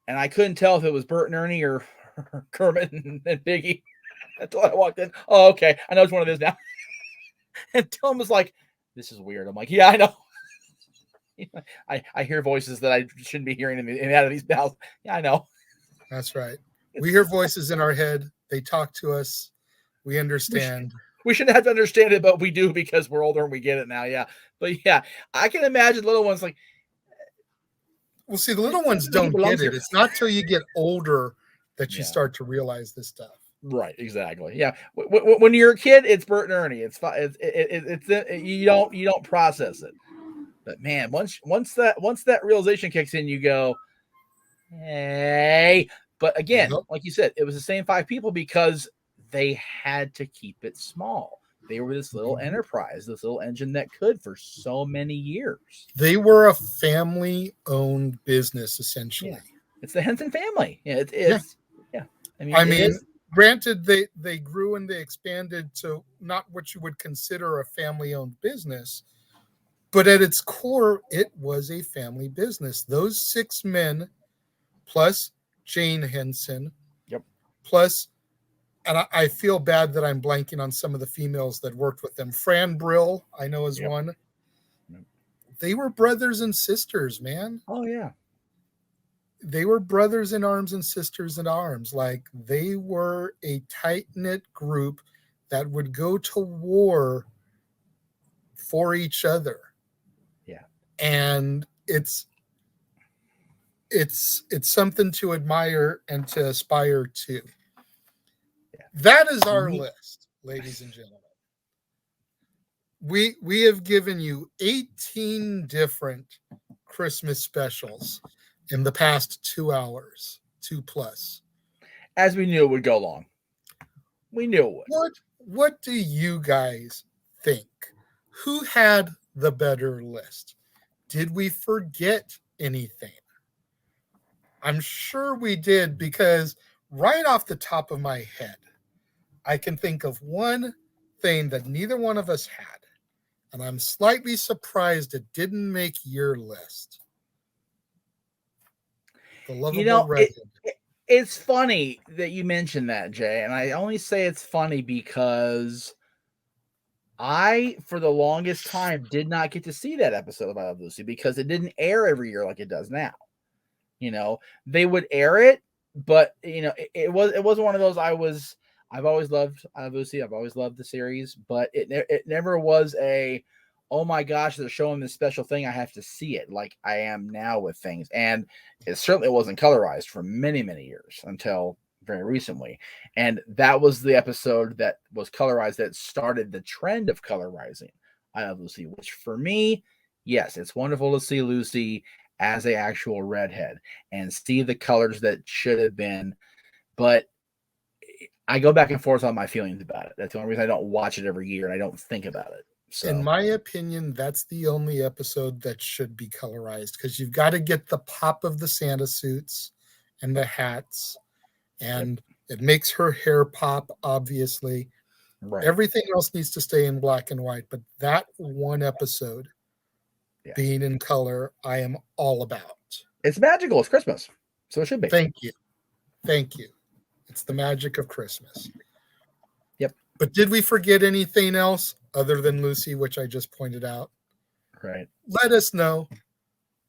and I couldn't tell if it was Bert and Ernie or Kermit and Piggy until I walked in. Oh, okay. I know it's one of those now. And Dylan was like, this is weird. I'm like, yeah, I know. I hear voices that I shouldn't be hearing in out of these mouths. Yeah, I know. That's right. We hear voices in our head. They talk to us. We understand. We shouldn't have to understand it, but we do, because we're older and we get it now. Yeah. But yeah, I can imagine little ones like. Well, see, the little ones don't get it. It's not till you get older that you start to realize this stuff. Right. Exactly. Yeah. When you're a kid, it's Bert and Ernie. It's you don't process it. But man, once that realization kicks in, you go, hey. But again, like you said, it was the same 5 people because they had to keep it small. They were this little enterprise, this little engine that could for so many years. They were a family-owned business, essentially. Yeah. It's the Henson family. Yeah, I mean, granted, they grew and they expanded to not what you would consider a family-owned business, But at its core, it was a family business. Those 6 men, plus Jane Henson, Yep. plus, and I feel bad that I'm blanking on some of the females that worked with them. Fran Brill, I know, is Yep. one. Yep. They were brothers and sisters, man. Oh yeah. They were brothers in arms and sisters in arms. Like, they were a tight-knit group that would go to war for each other. Yeah. And it's something to admire and to aspire to. Yeah. That is our list, ladies and gentlemen. We have given you 18 different Christmas specials in the past 2 hours, 2+. As we knew it would go long. We knew it would. What do you guys think? Who had the better list? Did we forget anything? I'm sure we did, because right off the top of my head, I can think of one thing that neither one of us had. And I'm slightly surprised it didn't make your list. The lovable redhead. It's funny that you mentioned that, Jay. And I only say it's funny because I, for the longest time, did not get to see that episode of I Love Lucy because it didn't air every year like it does now. You know, they would air it, but you know, it wasn't one of those. I've always loved I Love Lucy. I've always loved the series, but it never was a, oh my gosh, they're showing this special thing, I have to see it, like I am now with things. And it certainly wasn't colorized for many, many years until very recently. And that was the episode that was colorized that started the trend of colorizing I Love Lucy, which for me, yes, it's wonderful to see Lucy as a actual redhead and see the colors that should have been. But I go back and forth on my feelings about it. That's the only reason I don't watch it every year and I don't think about it. So, in my opinion, that's the only episode that should be colorized, because you've got to get the pop of the Santa suits and the hats, and it makes her hair pop, obviously. right. Everything else needs to stay in black and white, but that one episode being in color, I am all about. It's magical. It's Christmas, so it should be. Thank you. It's the magic of Christmas. Yep. But did we forget anything else other than Lucy, which I just pointed out? Right. Let us know.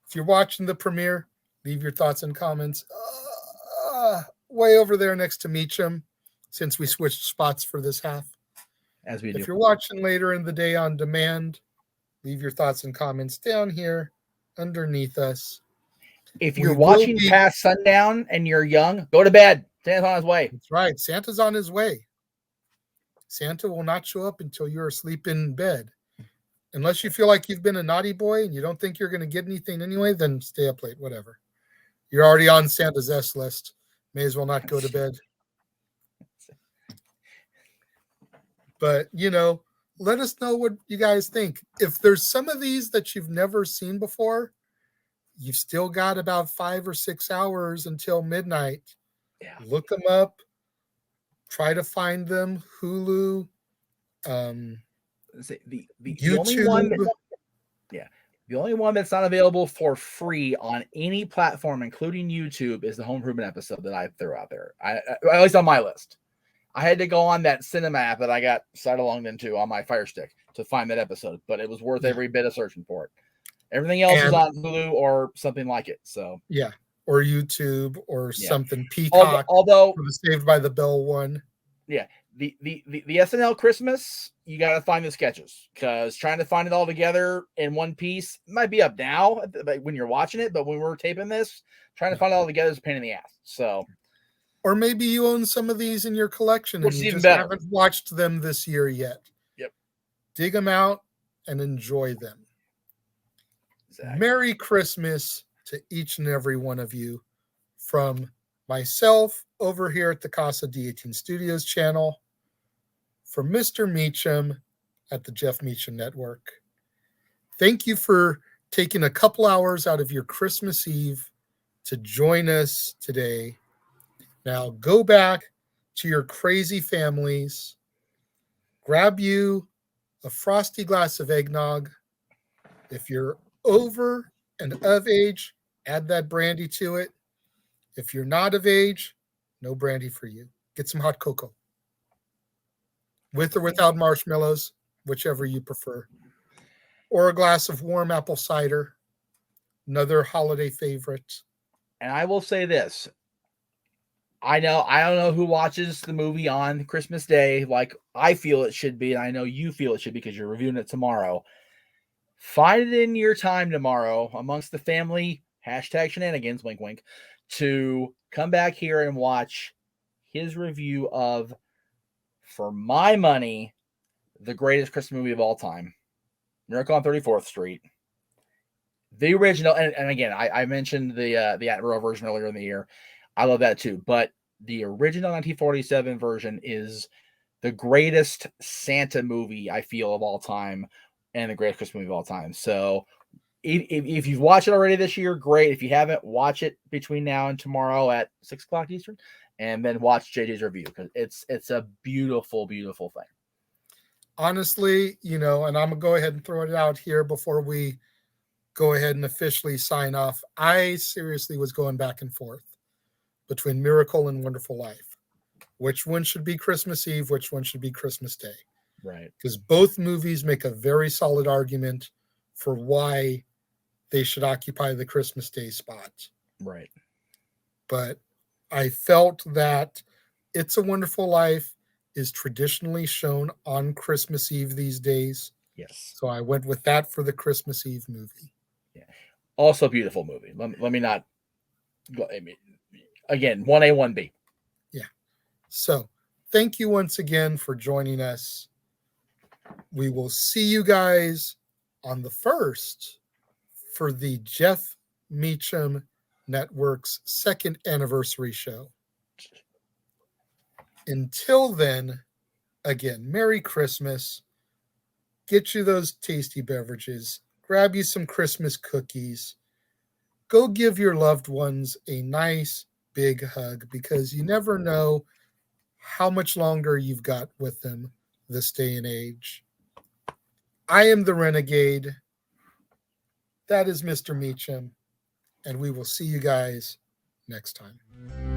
If you're watching the premiere, leave your thoughts and comments way over there next to Meacham, since we switched spots for this half. As we do. If you're watching later in the day on demand, leave your thoughts and comments down here underneath us. If you're watching past sundown and you're young, go to bed. Santa's on his way. That's right. Santa's on his way. Santa will not show up until you're asleep in bed. Unless you feel like you've been a naughty boy and you don't think you're going to get anything anyway, then stay up late, whatever. You're already on Santa's S list. May as well not go to bed. But, you know, let us know what you guys think. If there's some of these that you've never seen before, you've still got about 5 or 6 hours until midnight. Yeah. Look them up. Try to find them. Hulu. The only one the only one that's not available for free on any platform, including YouTube, is the Home Improvement episode that I threw out there. At least on my list. I had to go on that cinema app that I got side-alonged into on my Fire Stick to find that episode, but it was worth every bit of searching for it. Everything else is on Hulu or something like it. So yeah, or YouTube or something. Peacock. Although the Saved by the Bell one. Yeah, the SNL Christmas, you got to find the sketches, because trying to find it all together in one piece might be up now when you're watching it, but when we're taping this, trying to find it all together is a pain in the ass. So, or maybe you own some of these in your collection and you just haven't watched them this year yet. Yep. Dig them out and enjoy them. Exactly. Merry Christmas to each and every one of you from myself over here at the Casa D18 Studios channel, from Mr. Meacham at the Jeff Meacham Network. Thank you for taking a couple hours out of your Christmas Eve to join us today. Now go back to your crazy families, grab you a frosty glass of eggnog, If you're over and of age, add that brandy to it. If you're not of age, no brandy for you. Get some hot cocoa with or without marshmallows, whichever you prefer, or a glass of warm apple cider, another holiday favorite. And I will say this. I don't know who watches the movie on Christmas Day like I feel it should be, and I know you feel it should be because you're reviewing it tomorrow. Find it in your time tomorrow amongst the family, hashtag shenanigans, wink, wink, to come back here and watch his review of, for my money, the greatest Christmas movie of all time, Miracle on 34th Street. The original, and again, I mentioned the Attenborough version earlier in the year. I love that too, but the original 1947 version is the greatest Santa movie I feel of all time, and the greatest Christmas movie of all time. So if you've watched it already this year, great. If you haven't, watch it between now and tomorrow at 6:00 Eastern, and then watch JJ's review because it's a beautiful, beautiful thing. Honestly, and I'm gonna go ahead and throw it out here before we go ahead and officially sign off. I seriously was going back and forth between Miracle and Wonderful Life. Which one should be Christmas Eve? Which one should be Christmas Day? Right. Because both movies make a very solid argument for why they should occupy the Christmas Day spot. Right. But I felt that It's a Wonderful Life is traditionally shown on Christmas Eve these days. Yes. So I went with that for the Christmas Eve movie. Yeah. Also a beautiful movie. Let me not go. I mean, again, 1A, 1B. Yeah. So thank you once again for joining us. We will see you guys on the 1st for the Jeff Meacham Network's 2nd anniversary show. Until then, again, Merry Christmas. Get you those tasty beverages. Grab you some Christmas cookies. Go give your loved ones a nice big hug because you never know how much longer you've got with them this day and age. I am the Renegade. That is Mr. Meacham. And we will see you guys next time.